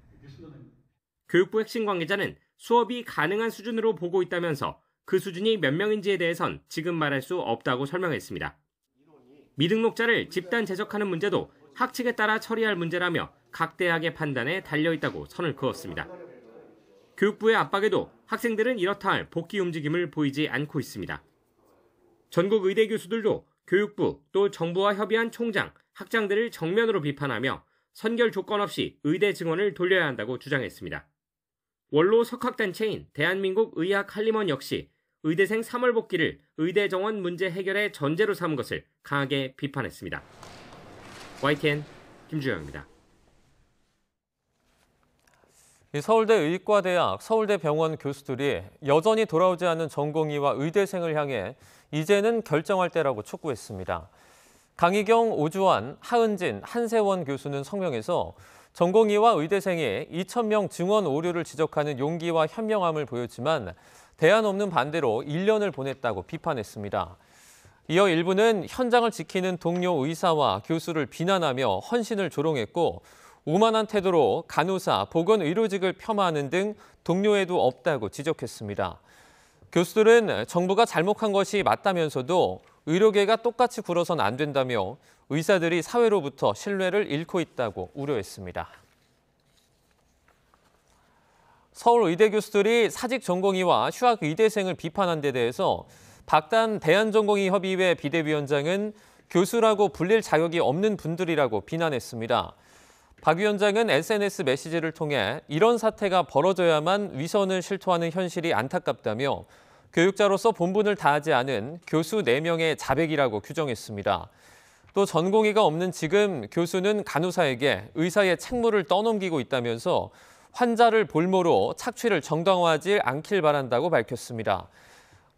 S15: 교육부 핵심 관계자는 수업이 가능한 수준으로 보고 있다면서 그 수준이 몇 명인지에 대해선 지금 말할 수 없다고 설명했습니다. 미등록자를 집단 제적하는 문제도 학칙에 따라 처리할 문제라며 각 대학의 판단에 달려있다고 선을 그었습니다. 교육부의 압박에도 학생들은 이렇다 할 복귀 움직임을 보이지 않고 있습니다. 전국 의대 교수들도 교육부 또 정부와 협의한 총장, 학장들을 정면으로 비판하며 선결 조건 없이 의대 증원을 돌려야 한다고 주장했습니다. 원로 석학단체인 대한민국 의학한림원 역시 의대생 3월 복귀를 의대 정원 문제 해결의 전제로 삼은 것을 강하게 비판했습니다. YTN 김주영입니다.
S11: 서울대 의과대학, 서울대병원 교수들이 여전히 돌아오지 않은 전공의와 의대생을 향해 이제는 결정할 때라고 촉구했습니다. 강희경, 오주환, 하은진, 한세원 교수는 성명에서 전공의와 의대생이 2,000명 증원 오류를 지적하는 용기와 현명함을 보였지만 대안 없는 반대로 1년을 보냈다고 비판했습니다. 이어 일부는 현장을 지키는 동료 의사와 교수를 비난하며 헌신을 조롱했고 오만한 태도로 간호사, 보건의료직을 폄하하는 등 동료애도 없다고 지적했습니다. 교수들은 정부가 잘못한 것이 맞다면서도 의료계가 똑같이 굴어선 안 된다며 의사들이 사회로부터 신뢰를 잃고 있다고 우려했습니다. 서울의대 교수들이 사직 전공의와 휴학 의대생을 비판한 데 대해서 박단 대한전공의협의회 비대위원장은 교수라고 불릴 자격이 없는 분들이라고 비난했습니다. 박 위원장은 SNS 메시지를 통해 이런 사태가 벌어져야만 위선을 실토하는 현실이 안타깝다며 교육자로서 본분을 다하지 않은 교수 4명의 자백이라고 규정했습니다. 또 전공의가 없는 지금 교수는 간호사에게 의사의 책무를 떠넘기고 있다면서 환자를 볼모로 착취를 정당화하지 않길 바란다고 밝혔습니다.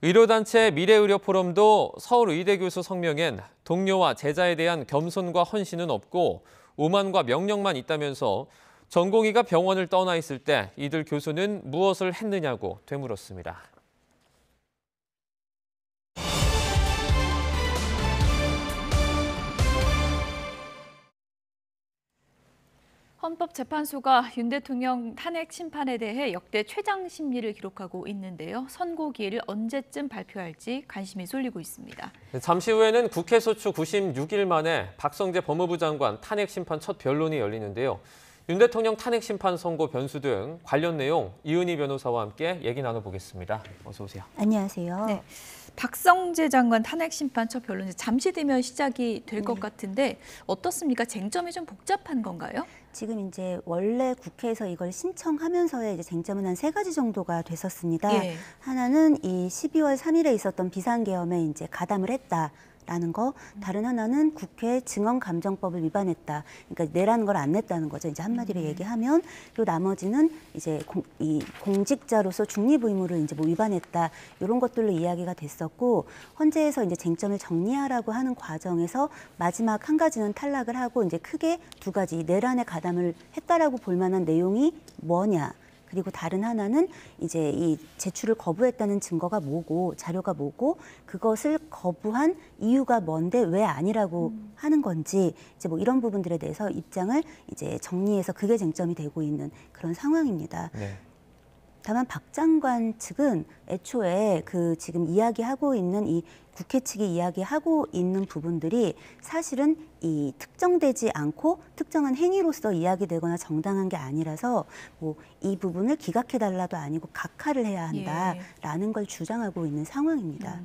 S11: 의료단체 미래의료포럼도 서울의대 교수 성명엔 동료와 제자에 대한 겸손과 헌신은 없고 오만과 명령만 있다면서 전공의가 병원을 떠나 있을 때 이들 교수는 무엇을 했느냐고 되물었습니다.
S1: 헌법재판소가 윤 대통령 탄핵 심판에 대해 역대 최장 심리를 기록하고 있는데요. 선고 기일을 언제쯤 발표할지 관심이 쏠리고 있습니다.
S11: 잠시 후에는 국회 소추 96일 만에 박성재 법무부 장관 탄핵 심판 첫 변론이 열리는데요. 윤 대통령 탄핵 심판 선고 변수 등 관련 내용 이은희 변호사와 함께 얘기 나눠보겠습니다. 어서 오세요.
S19: 안녕하세요.
S1: 네. 박성재 장관 탄핵 심판 첫 변론이 잠시 뒤면 시작이 될 것 같은데 어떻습니까? 쟁점이 좀 복잡한 건가요?
S19: 지금 이제 원래 국회에서 이걸 신청하면서의 이제 쟁점은 한 3가지 정도가 됐었습니다.
S1: 예.
S19: 하나는 이 12월 3일에 있었던 비상계엄에 이제 가담을 했다라는 거, 다른 하나는 국회 증언감정법을 위반했다. 그러니까 내라는 걸 안 냈다는 거죠. 이제 한마디로 얘기하면, 또 나머지는 이제 이 공직자로서 중립 의무를 이제 뭐 위반했다. 이런 것들로 이야기가 됐었고, 헌재에서 이제 쟁점을 정리하라고 하는 과정에서 마지막 한 가지는 탈락을 하고 이제 크게 2가지 내란에 가담을 했다라고 볼 만한 내용이 뭐냐. 그리고 다른 하나는 이제 이 제출을 거부했다는 증거가 뭐고 자료가 뭐고 그것을 거부한 이유가 뭔데 왜 아니라고 하는 건지 이제 뭐 이런 부분들에 대해서 입장을 이제 정리해서 그게 쟁점이 되고 있는 그런 상황입니다.
S11: 네.
S19: 다만 박 장관 측은 애초에 그 지금 이야기하고 있는 이 국회 측이 이야기하고 있는 부분들이 사실은 이 특정되지 않고 특정한 행위로서 이야기되거나 정당한 게 아니라서 뭐 이 부분을 기각해달라도 아니고 각하를 해야 한다라는 걸 주장하고 있는 상황입니다.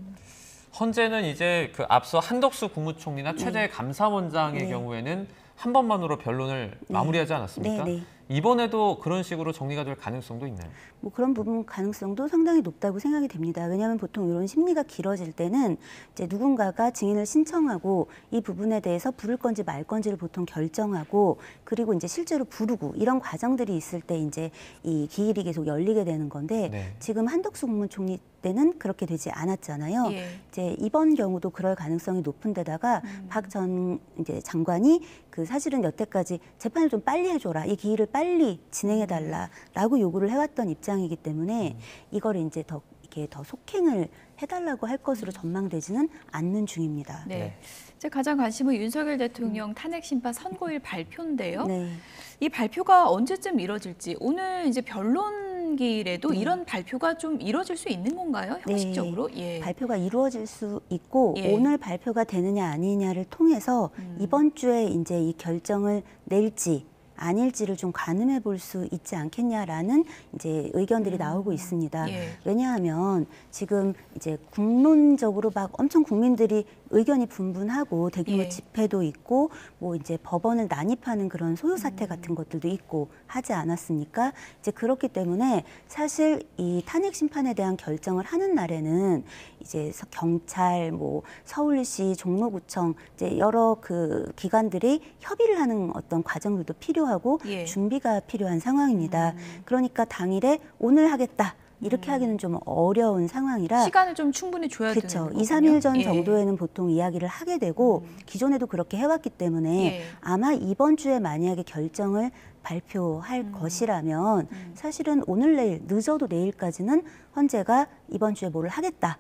S11: 헌재는 이제 그 앞서 한덕수 국무총리나 최재 감사원장의 경우에는 한 번만으로 변론을 마무리하지 않았습니까? 이번에도 그런 식으로 정리가 될 가능성도 있나요?
S19: 뭐 그런 부분 가능성도 상당히 높다고 생각이 됩니다. 왜냐하면 보통 이런 심리가 길어질 때는 이제 누군가가 증인을 신청하고 이 부분에 대해서 부를 건지 말 건지를 보통 결정하고 그리고 이제 실제로 부르고 이런 과정들이 있을 때 이제 이 기일이 계속 열리게 되는 건데
S11: 네.
S19: 지금 한덕수 국무총리 때는 그렇게 되지 않았잖아요.
S1: 예.
S19: 이제 이번 경우도 그럴 가능성이 높은 데다가 박 전 이제 장관이 그 사실은 여태까지 재판을 좀 빨리 해줘라, 이 기일을 빨리 진행해달라라고 요구를 해왔던 입장이기 때문에 이걸 이제 더 이렇게 더 속행을 해달라고 할 것으로 전망되지는 않는 중입니다.
S1: 네. 제 가장 관심은 윤석열 대통령 탄핵 심판 선고일 발표인데요.
S19: 네.
S1: 이 발표가 언제쯤 이뤄질지 오늘 이제 변론기일에도 이런 발표가 좀 이뤄질 수 있는 건가요? 형식적으로?
S19: 네. 발표가 이루어질 수 있고
S1: 예.
S19: 오늘 발표가 되느냐 아니냐를 통해서 이번 주에 이제 이 결정을 낼지 아닐지를 좀 가늠해 볼 수 있지 않겠냐라는 이제 의견들이 나오고 있습니다.
S1: 예.
S19: 왜냐하면 지금 이제 국론적으로 막 엄청 국민들이 의견이 분분하고 대규모
S1: 예.
S19: 집회도 있고 뭐 이제 법원을 난입하는 그런 소요 사태 같은 것들도 있고 하지 않았습니까? 이제 그렇기 때문에 사실 이 탄핵 심판에 대한 결정을 하는 날에는 이제 경찰, 뭐 서울시, 종로구청 이제 여러 그 기관들이 협의를 하는 어떤 과정들도 필요하고
S1: 예.
S19: 준비가 필요한 상황입니다. 그러니까 당일에 오늘 하겠다. 이렇게 하기는 좀 어려운 상황이라
S1: 시간을 좀 충분히 줘야 되는
S19: 그렇죠.
S1: 거군요.
S19: 2, 3일 전
S1: 예.
S19: 정도에는 보통 이야기를 하게 되고 기존에도 그렇게 해왔기 때문에
S1: 예.
S19: 아마 이번 주에 만약에 결정을 발표할 것이라면 사실은 오늘 내일 늦어도 내일까지는 헌재가 이번 주에 뭐를 하겠다.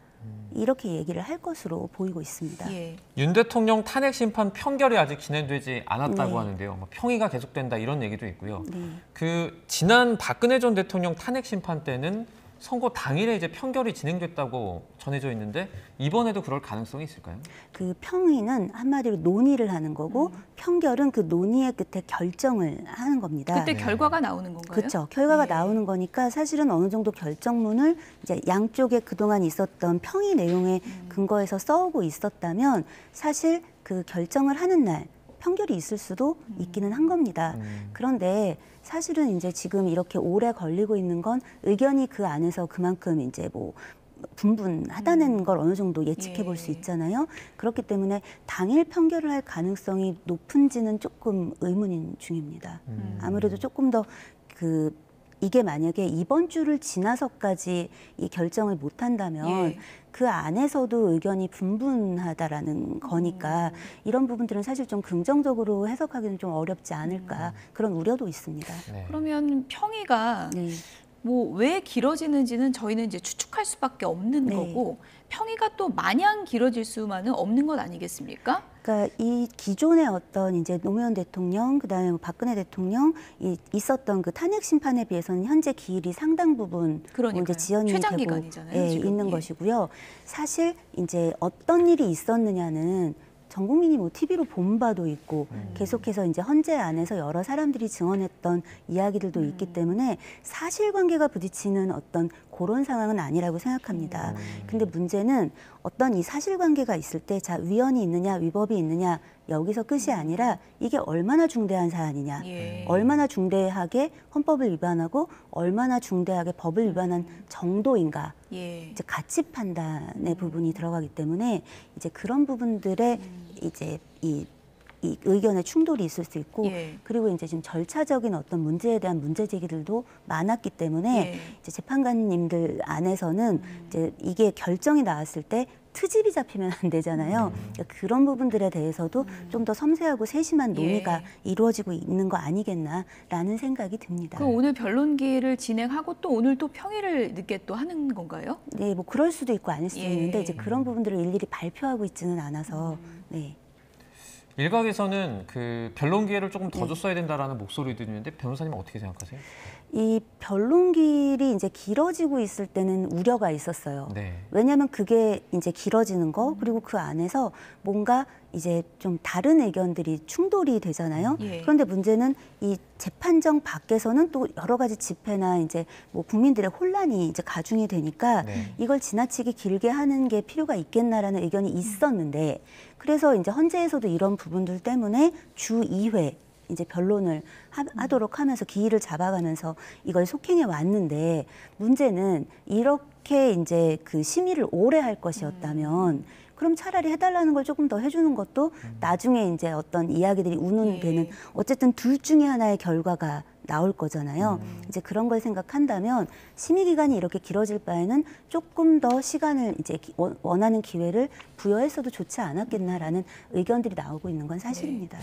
S19: 이렇게 얘기를 할 것으로 보이고 있습니다.
S1: 예.
S11: 윤 대통령 탄핵 심판 판결이 아직 진행되지 않았다고
S19: 네.
S11: 하는데요. 뭐 평의가 계속된다 이런 얘기도 있고요.
S19: 네.
S11: 그 지난 박근혜 전 대통령 탄핵 심판 때는 선고 당일에 이제 판결이 진행됐다고 전해져 있는데 이번에도 그럴 가능성이 있을까요?
S19: 그 평의는 한마디로 논의를 하는 거고 판결은 그 논의의 끝에 결정을 하는 겁니다.
S1: 그때 결과가 나오는 건가요?
S19: 그렇죠. 결과가 나오는 거니까 사실은 어느 정도 결정문을 이제 양쪽에 그동안 있었던 평의 내용에 근거해서 써오고 있었다면 사실 그 결정을 하는 날 판결이 있을 수도 있기는 한 겁니다. 그런데 사실은 이제 지금 이렇게 오래 걸리고 있는 건 의견이 그 안에서 그만큼 이제 뭐 분분하다는 걸 어느 정도 예측해 볼 수 있잖아요. 그렇기 때문에 당일 판결을 할 가능성이 높은지는 조금 의문인 중입니다. 아무래도 조금 더 이게 만약에 이번 주를 지나서까지 이 결정을 못 한다면
S1: 예.
S19: 그 안에서도 의견이 분분하다라는 거니까 이런 부분들은 사실 좀 긍정적으로 해석하기는 좀 어렵지 않을까 그런 우려도 있습니다.
S1: 그러면 평의가
S19: 네.
S1: 뭐 왜 길어지는지는 저희는 이제 추측할 수밖에 없는
S19: 네.
S1: 거고 평의가 또 마냥 길어질 수만은 없는 것 아니겠습니까?
S19: 그러니까 이 기존의 어떤 이제 노무현 대통령, 그다음에 뭐 박근혜 대통령 있었던 그 탄핵 심판에 비해서는 현재 기일이 상당 부분 뭐 이제 지연이
S1: 최장
S19: 되고
S1: 기간이잖아요, 지금.
S19: 있는
S1: 예.
S19: 것이고요. 사실 이제 어떤 일이 있었느냐는 전 국민이 뭐 TV로 본 바도 있고 계속해서 이제 헌재 안에서 여러 사람들이 증언했던 이야기들도 있기 때문에 사실관계가 부딪히는 어떤 그런 상황은 아니라고 생각합니다. 근데 문제는 어떤 이 사실관계가 있을 때 자 위헌이 있느냐 위법이 있느냐 여기서 끝이 아니라 이게 얼마나 중대한 사안이냐 얼마나 중대하게 헌법을 위반하고 얼마나 중대하게 법을 위반한 정도인가 이제 가치 판단의 부분이 들어가기 때문에 이제 그런 부분들에 이제 이 의견의 충돌이 있을 수 있고 그리고 이제 지금 절차적인 어떤 문제에 대한 문제 제기들도 많았기 때문에 이제 재판관님들 안에서는 이제 이게 결정이 나왔을 때 트집이 잡히면 안 되잖아요. 그러니까 그런 부분들에 대해서도 좀 더 섬세하고 세심한 논의가 이루어지고 있는 거 아니겠나라는 생각이 듭니다.
S1: 그 오늘 변론기를 진행하고 또 오늘 또 평의를 늦게 또 하는 건가요?
S19: 네, 뭐 그럴 수도 있고 아닐 수도 있는데 이제 그런 부분들을 일일이 발표하고 있지는 않아서 네.
S11: 일각에서는 그 변론 기회를 조금 더 줬어야 된다라는 목소리도 있는데 변호사님은 어떻게 생각하세요?
S19: 이 변론길이 이제 길어지고 있을 때는 우려가 있었어요.
S11: 네.
S19: 왜냐하면 그게 이제 길어지는 거 그리고 그 안에서 뭔가 이제 좀 다른 의견들이 충돌이 되잖아요. 그런데 문제는 이 재판정 밖에서는 또 여러 가지 집회나 이제 뭐 국민들의 혼란이 이제 가중이 되니까 이걸 지나치게 길게 하는 게 필요가 있겠나라는 의견이 있었는데 그래서 이제 헌재에서도 이런 부분들 때문에 주 2회 이제 변론을 하도록 하면서 기일을 잡아가면서 이걸 속행해 왔는데 문제는 이렇게 이제 그 심의를 오래 할 것이었다면 그럼 차라리 해달라는 걸 조금 더 해주는 것도 나중에 이제 어떤 이야기들이 운운되는 어쨌든 둘 중에 하나의 결과가 나올 거잖아요. 이제 그런 걸 생각한다면 심의 기간이 이렇게 길어질 바에는 조금 더 시간을 이제 원하는 기회를 부여했어도 좋지 않았겠나라는 의견들이 나오고 있는 건 사실입니다.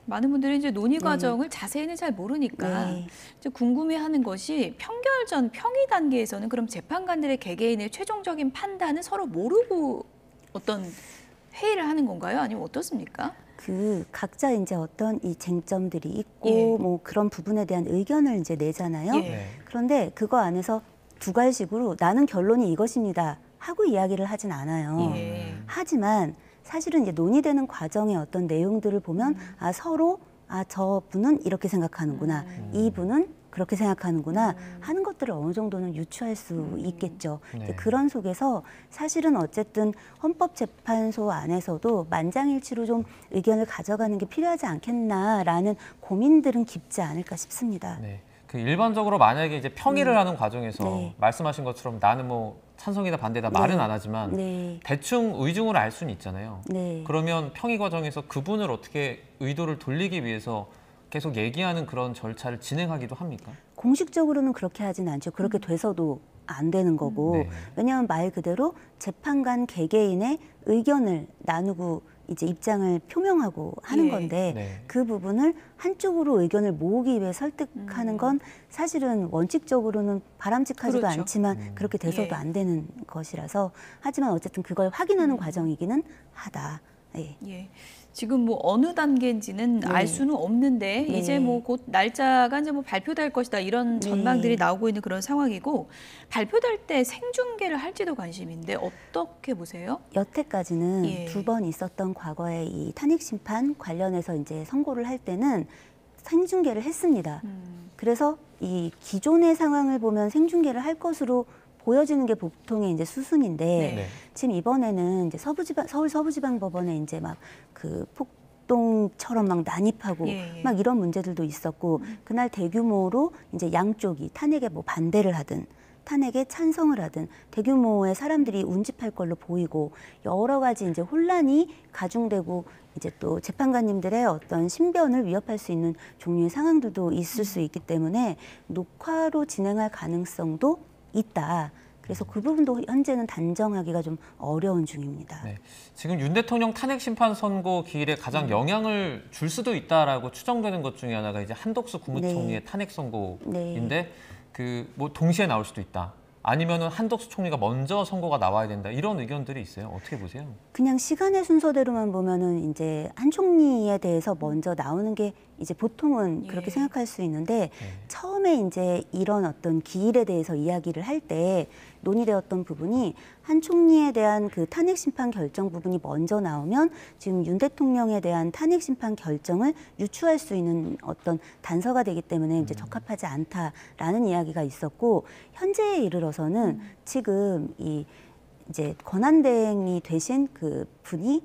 S1: 많은 분들이 이제 논의 과정을 자세히는 잘 모르니까 이제 궁금해하는 것이 평결 전 평의 단계에서는 그럼 재판관들의 개개인의 최종적인 판단은 서로 모르고 어떤 회의를 하는 건가요? 아니면 어떻습니까?
S19: 그 각자 이제 어떤 이 쟁점들이 있고 뭐 그런 부분에 대한 의견을 이제 내잖아요. 그런데 그거 안에서 두괄식으로 나는 결론이 이것입니다 하고 이야기를 하진 않아요. 하지만 사실은 이제 논의되는 과정의 어떤 내용들을 보면 아 서로 아 저분은 이렇게 생각하는구나, 이분은 그렇게 생각하는구나 하는 것들을 어느 정도는 유추할 수 있겠죠. 이제 그런 속에서 사실은 어쨌든 헌법재판소 안에서도 만장일치로 좀 의견을 가져가는 게 필요하지 않겠나라는 고민들은 깊지 않을까 싶습니다.
S11: 그 일반적으로 만약에 이제 평의를 하는 과정에서 말씀하신 것처럼 나는 뭐 찬성이다 반대다 말은 안 하지만 대충 의중을 알 수는 있잖아요. 그러면 평의 과정에서 그분을 어떻게 의도를 돌리기 위해서 계속 얘기하는 그런 절차를 진행하기도 합니까?
S19: 공식적으로는 그렇게 하진 않죠. 그렇게 돼서도 안 되는 거고. 왜냐하면 말 그대로 재판관 개개인의 의견을 나누고 이제 입장을 표명하고 하는 건데 그 부분을 한쪽으로 의견을 모으기 위해 설득하는 건 사실은 원칙적으로는 바람직하지도 않지만 그렇게 돼서도 안 되는 것이라서 하지만 어쨌든 그걸 확인하는 과정이기는 하다.
S1: 지금 뭐 어느 단계인지는 알 수는 없는데 이제 뭐 곧 날짜가 이제 뭐 발표될 것이다 이런 전망들이 나오고 있는 그런 상황이고 발표될 때 생중계를 할지도 관심인데 어떻게 보세요?
S19: 여태까지는 두 번 있었던 과거의 이 탄핵 심판 관련해서 이제 선고를 할 때는 생중계를 했습니다. 그래서 이 기존의 상황을 보면 생중계를 할 것으로 보여지는 게 보통의 이제 수순인데 지금 이번에는 이제 서울 서부지방법원에 이제 막 그 폭동처럼 막 난입하고 막 이런 문제들도 있었고 그날 대규모로 이제 양쪽이 탄핵에 뭐 반대를 하든 탄핵에 찬성을 하든 대규모의 사람들이 운집할 걸로 보이고 여러 가지 이제 혼란이 가중되고 이제 또 재판관님들의 어떤 신변을 위협할 수 있는 종류의 상황들도 있을 수 있기 때문에 녹화로 진행할 가능성도 있다. 그래서 그 부분도 현재는 단정하기가 좀 어려운 중입니다.
S11: 지금 윤 대통령 탄핵 심판 선고 기일에 가장 영향을 줄 수도 있다라고 추정되는 것 중에 하나가 이제 한덕수 국무총리의 탄핵 선고인데 그 뭐 동시에 나올 수도 있다. 아니면은 한덕수 총리가 먼저 선고가 나와야 된다. 이런 의견들이 있어요. 어떻게 보세요?
S19: 그냥 시간의 순서대로만 보면은 이제 한 총리에 대해서 먼저 나오는 게 이제 보통은 그렇게 생각할 수 있는데 처음에 이제 이런 어떤 기일에 대해서 이야기를 할 때 논의되었던 부분이 한 총리에 대한 그 탄핵 심판 결정 부분이 먼저 나오면 지금 윤 대통령에 대한 탄핵 심판 결정을 유추할 수 있는 어떤 단서가 되기 때문에 이제 적합하지 않다라는 이야기가 있었고 현재에 이르러서는 지금 이 이제 권한대행이 되신 그 분이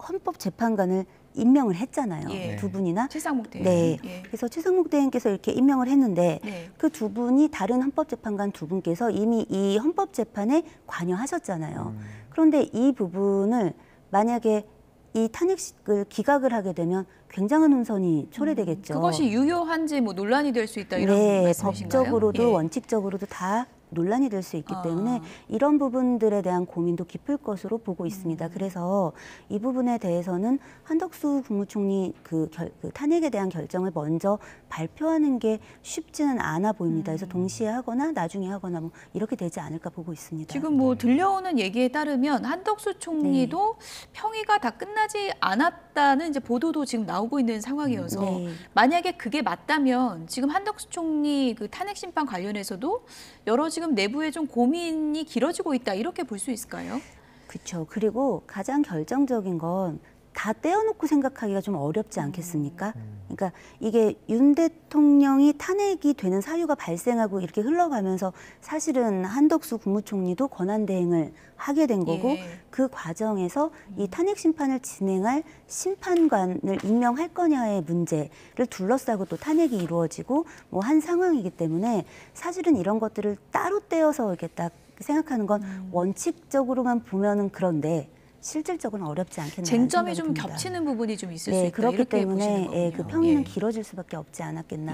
S19: 헌법재판관을 임명을 했잖아요. 두 분이나.
S1: 최상목 대행.
S19: 그래서 최상목 대행께서 이렇게 임명을 했는데 그 두 분이 다른 헌법재판관 두 분께서 이미 이 헌법재판에 관여하셨잖아요. 그런데 이 부분을 만약에 이 탄핵을 기각을 하게 되면 굉장한 혼선이 초래되겠죠.
S1: 그것이 유효한지 뭐 논란이 될 수 있다 이런 말씀이신가요?
S19: 법적으로도 원칙적으로도 다 논란이 될 수 있기 때문에 이런 부분들에 대한 고민도 깊을 것으로 보고 있습니다. 그래서 이 부분에 대해서는 한덕수 국무총리 그 탄핵에 대한 결정을 먼저 발표하는 게 쉽지는 않아 보입니다. 그래서 동시에 하거나 나중에 하거나 뭐 이렇게 되지 않을까 보고 있습니다.
S1: 지금 뭐 들려오는 얘기에 따르면 한덕수 총리도 평의가 다 끝나지 않았다는 이제 보도도 지금 나오고 있는 상황이어서 만약에 그게 맞다면 지금 한덕수 총리 그 탄핵 심판 관련해서도 여러 지금 내부에 좀 고민이 길어지고 있다 이렇게 볼 수 있을까요?
S19: 그렇죠. 그리고 가장 결정적인 건 다 떼어놓고 생각하기가 좀 어렵지 않겠습니까? 그러니까 이게 윤 대통령이 탄핵이 되는 사유가 발생하고 이렇게 흘러가면서 사실은 한덕수 국무총리도 권한대행을 하게 된 거고 그 과정에서 이 탄핵 심판을 진행할 심판관을 임명할 거냐의 문제를 둘러싸고 또 탄핵이 이루어지고 뭐 한 상황이기 때문에 사실은 이런 것들을 따로 떼어서 이렇게 딱 생각하는 건 원칙적으로만 보면은 그런데 실질적으로는 어렵지 않겠나.
S1: 쟁점이 좀 겹치는 부분이 좀 있을 수 있다.
S19: 그렇기
S1: 이렇게
S19: 때문에 그 평이는 길어질 수밖에 없지 않았겠나.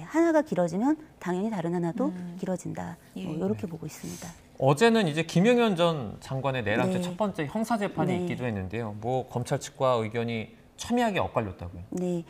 S19: 하나가 길어지면 당연히 다른 하나도 길어진다. 이렇게 보고 있습니다.
S11: 어제는 이제 김용현 전 장관의 내란죄
S19: 네.
S11: 첫 번째 형사 재판이
S19: 네.
S11: 있기도 했는데요. 뭐 검찰 측과 의견이 첨예하게 엇갈렸다고요.
S19: 네.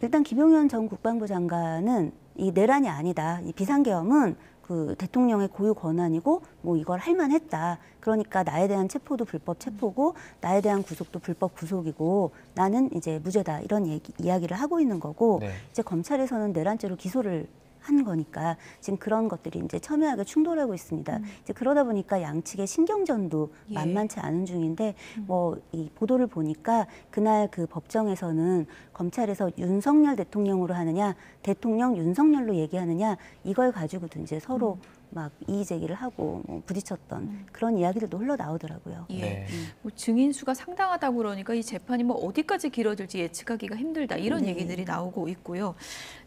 S19: 일단 김용현 전 국방부 장관은 이 내란이 아니다. 이 비상계엄은 그 대통령의 고유 권한이고 뭐 이걸 할 만했다. 그러니까 나에 대한 체포도 불법 체포고 나에 대한 구속도 불법 구속이고 나는 이제 무죄다. 이런 이야기를 하고 있는 거고 이제 검찰에서는 내란죄로 기소를 한 거니까 지금 그런 것들이 이제 첨예하게 충돌하고 있습니다. 이제 그러다 보니까 양측의 신경전도 만만치 않은 중인데 뭐 이 보도를 보니까 그날 그 법정에서는 검찰에서 윤석열 대통령으로 하느냐 대통령 윤석열로 얘기하느냐 이걸 가지고도 이제 서로 막 이의 제기를 하고 뭐 부딪혔던 그런 이야기들도 흘러나오더라고요.
S1: 뭐 증인 수가 상당하다고 그러니까 이 재판이 뭐 어디까지 길어질지 예측하기가 힘들다 이런 얘기들이 나오고 있고요.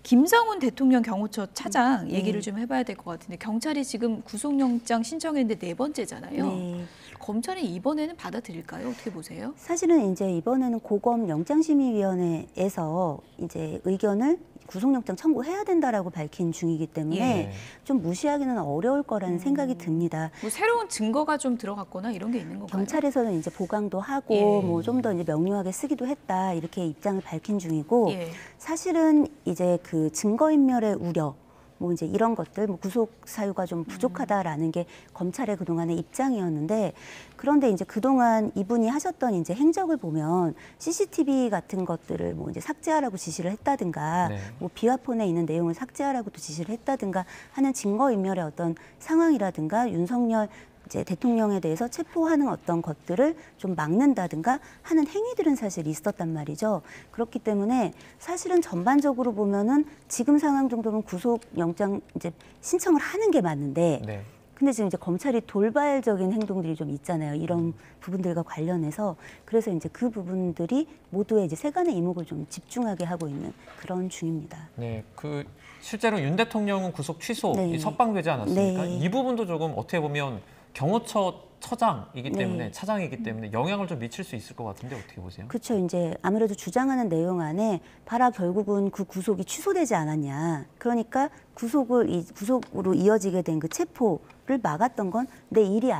S1: 김상훈 대통령 경호처 차장 얘기를 좀 해봐야 될 것 같은데 경찰이 지금 구속영장 신청했는데 4번째잖아요. 검찰이 이번에는 받아들일까요? 어떻게 보세요?
S19: 사실은 이제 이번에는 고검 영장심의위원회에서 이제 의견을 구속영장 청구해야 된다라고 밝힌 중이기 때문에 좀 무시하기는 어려울 거라는 생각이 듭니다.
S1: 뭐 새로운 증거가 좀 들어갔거나 이런 게 있는 건가요?
S19: 경찰에서는 이제 보강도 하고 뭐 좀 더 이제 명료하게 쓰기도 했다 이렇게 입장을 밝힌 중이고 사실은 이제 그 증거인멸의 우려 뭐 이제 이런 것들, 뭐 구속 사유가 좀 부족하다라는 게 검찰의 그동안의 입장이었는데 그런데 이제 그동안 이분이 하셨던 이제 행적을 보면 CCTV 같은 것들을 뭐 이제 삭제하라고 지시를 했다든가 뭐 비화폰에 있는 내용을 삭제하라고도 지시를 했다든가 하는 증거인멸의 어떤 상황이라든가 윤석열 이제 대통령에 대해서 체포하는 어떤 것들을 좀 막는다든가 하는 행위들은 사실 있었단 말이죠. 그렇기 때문에 사실은 전반적으로 보면은 지금 상황 정도면 구속영장 이제 신청을 하는 게 맞는데 근데 지금 이제 검찰이 돌발적인 행동들이 좀 있잖아요. 이런 부분들과 관련해서 그래서 이제 그 부분들이 모두의 이제 세간의 이목을 좀 집중하게 하고 있는 그런 중입니다.
S11: 네, 그 실제로 윤 대통령은 구속 취소 석방되지 않았습니까? 이 부분도 조금 어떻게 보면 경호처 처장이기 때문에 차장이기 때문에 영향을 좀 미칠 수 있을 것 같은데 어떻게 보세요?
S19: 그렇죠. 이제 아무래도 주장하는 내용 안에 봐라 결국은 그 구속이 취소되지 않았냐. 그러니까 구속으로 이어지게 된 그 체포를 막았던 건 내 일이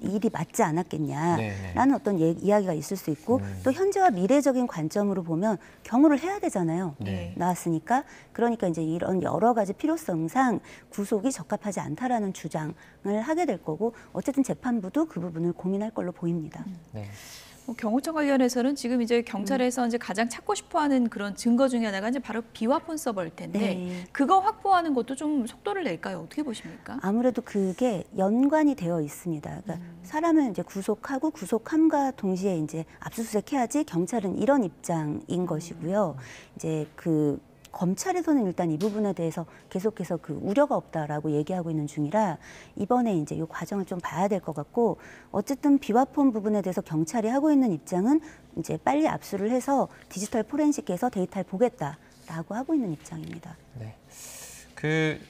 S19: 일이 맞지 않았겠냐라는 어떤 이야기가 있을 수 있고 또 현재와 미래적인 관점으로 보면 경호를 해야 되잖아요. 나왔으니까 그러니까 이제 이런 여러 가지 필요성상 구속이 적합하지 않다라는 주장을 하게 될 거고 어쨌든 재판부도 그 부분을 고민할 걸로 보입니다.
S1: 뭐 경호처 관련해서는 지금 이제 경찰에서 이제 가장 찾고 싶어하는 그런 증거 중에 하나가 이제 바로 비화폰 서버일 텐데 그거 확보하는 것도 좀 속도를 낼까요? 어떻게 보십니까?
S19: 아무래도 그게 연관이 되어 있습니다. 그러니까 사람을 이제 구속하고 구속함과 동시에 이제 압수수색해야지 경찰은 이런 입장인 것이고요. 이제 그 검찰에서는 일단 이 부분에 대해서 계속해서 그 우려가 없다라고 얘기하고 있는 중이라 이번에 이제 이 과정을 좀 봐야 될 것 같고 어쨌든 비화폰 부분에 대해서 경찰이 하고 있는 입장은 이제 빨리 압수를 해서 디지털 포렌식에서 데이터를 보겠다라고 하고 있는 입장입니다.
S11: 네. 그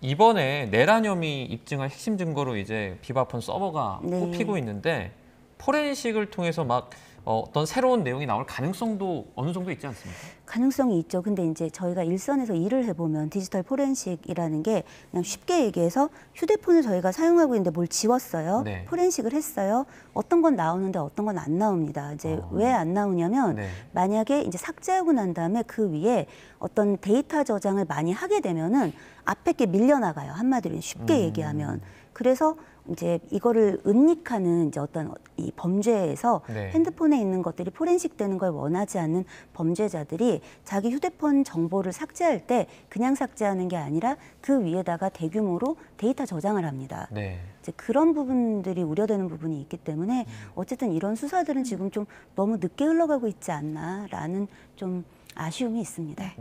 S11: 이번에 내란 혐의 입증할 핵심 증거로 이제 비화폰 서버가 꼽히고 있는데 포렌식을 통해서 막 어떤 새로운 내용이 나올 가능성도 어느 정도 있지 않습니까?
S19: 가능성이 있죠. 근데 이제 저희가 일선에서 일을 해보면 디지털 포렌식이라는 게 그냥 쉽게 얘기해서 휴대폰을 저희가 사용하고 있는데 뭘 지웠어요. 포렌식을 했어요. 어떤 건 나오는데 어떤 건 안 나옵니다. 이제 왜 안 나오냐면 만약에 이제 삭제하고 난 다음에 그 위에 어떤 데이터 저장을 많이 하게 되면은 앞에 게 밀려나가요. 한마디로 쉽게 얘기하면. 그래서 이제 이거를 은닉하는 이제 어떤 이 범죄에서
S20: 네.
S19: 핸드폰에 있는 것들이 포렌식 되는 걸 원하지 않는 범죄자들이 자기 휴대폰 정보를 삭제할 때 그냥 삭제하는 게 아니라 그 위에다가 대규모로 데이터 저장을 합니다.
S18: 네.
S19: 이제 그런 부분들이 우려되는 부분이 있기 때문에 어쨌든 이런 수사들은 지금 좀 너무 늦게 흘러가고 있지 않나라는 좀 아쉬움이 있습니다.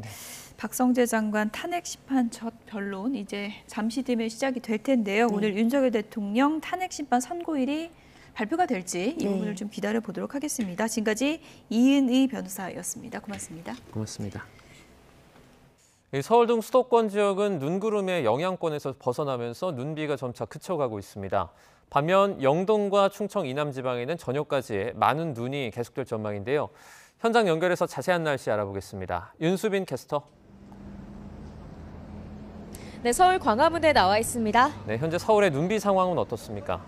S1: 박성재 장관 탄핵 심판 첫 변론 이제 잠시 뒤면 시작이 될 텐데요. 오늘 윤석열 대통령 탄핵 심판 선고일이 발표가 될지 이 부분을 좀 기다려 보도록 하겠습니다. 지금까지 이은의 변호사였습니다. 고맙습니다.
S18: 고맙습니다.
S11: 서울 등 수도권 지역은 눈구름의 영향권에서 벗어나면서 눈비가 점차 그쳐가고 있습니다. 반면 영동과 충청 이남 지방에는 저녁까지 많은 눈이 계속될 전망인데요. 현장 연결해서 자세한 날씨 알아보겠습니다. 윤수빈 캐스터.
S21: 네, 서울 광화문에 나와 있습니다.
S11: 네, 현재 서울의 눈비 상황은 어떻습니까?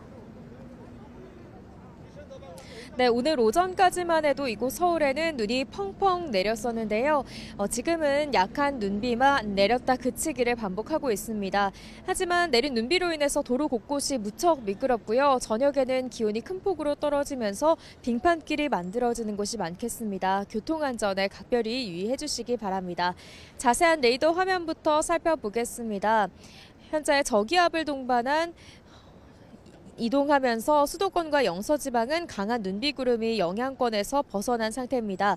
S21: 네, 오늘 오전까지만 해도 이곳 서울에는 눈이 펑펑 내렸었는데요. 지금은 약한 눈비만 내렸다 그치기를 반복하고 있습니다. 하지만 내린 눈비로 인해서 도로 곳곳이 무척 미끄럽고요. 저녁에는 기온이 큰 폭으로 떨어지면서 빙판길이 만들어지는 곳이 많겠습니다. 교통안전에 각별히 유의해 주시기 바랍니다. 자세한 레이더 화면부터 살펴보겠습니다. 현재 저기압을 동반한 이동하면서 수도권과 영서지방은 강한 눈비구름이 영향권에서 벗어난 상태입니다.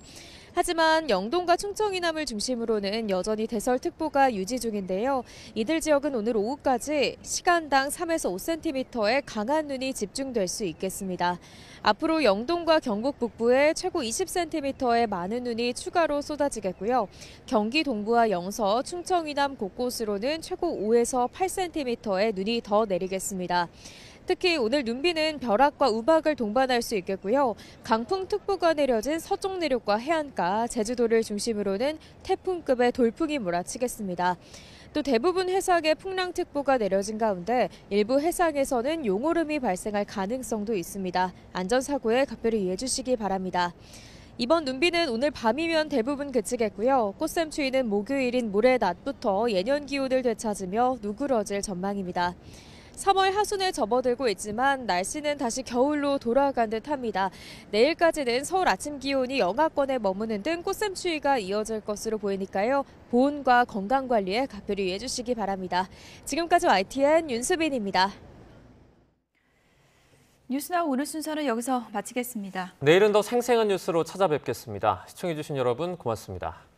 S21: 하지만 영동과 충청 이남을 중심으로는 여전히 대설특보가 유지 중인데요. 이들 지역은 오늘 오후까지 시간당 3에서 5cm의 강한 눈이 집중될 수 있겠습니다. 앞으로 영동과 경북 북부에 최고 20cm의 많은 눈이 추가로 쏟아지겠고요. 경기 동부와 영서, 충청 이남 곳곳으로는 최고 5에서 8cm의 눈이 더 내리겠습니다. 특히 오늘 눈비는 벼락과 우박을 동반할 수 있겠고요. 강풍특보가 내려진 서쪽 내륙과 해안가, 제주도를 중심으로는 태풍급의 돌풍이 몰아치겠습니다. 또 대부분 해상에 풍랑특보가 내려진 가운데 일부 해상에서는 용오름이 발생할 가능성도 있습니다. 안전사고에 각별히 유의해 주시기 바랍니다. 이번 눈비는 오늘 밤이면 대부분 그치겠고요. 꽃샘추위는 목요일인 모레 낮부터 예년 기온을 되찾으며 누그러질 전망입니다. 3월 하순에 접어들고 있지만 날씨는 다시 겨울로 돌아간 듯합니다. 내일까지는 서울 아침 기온이 영하권에 머무는 등 꽃샘추위가 이어질 것으로 보이니까요. 보온과 건강관리에 각별히 유의해 주시기 바랍니다. 지금까지 YTN 윤수빈입니다.
S1: 뉴스나우 오늘 순서는 여기서 마치겠습니다.
S11: 내일은 더 생생한 뉴스로 찾아뵙겠습니다. 시청해주신 여러분 고맙습니다.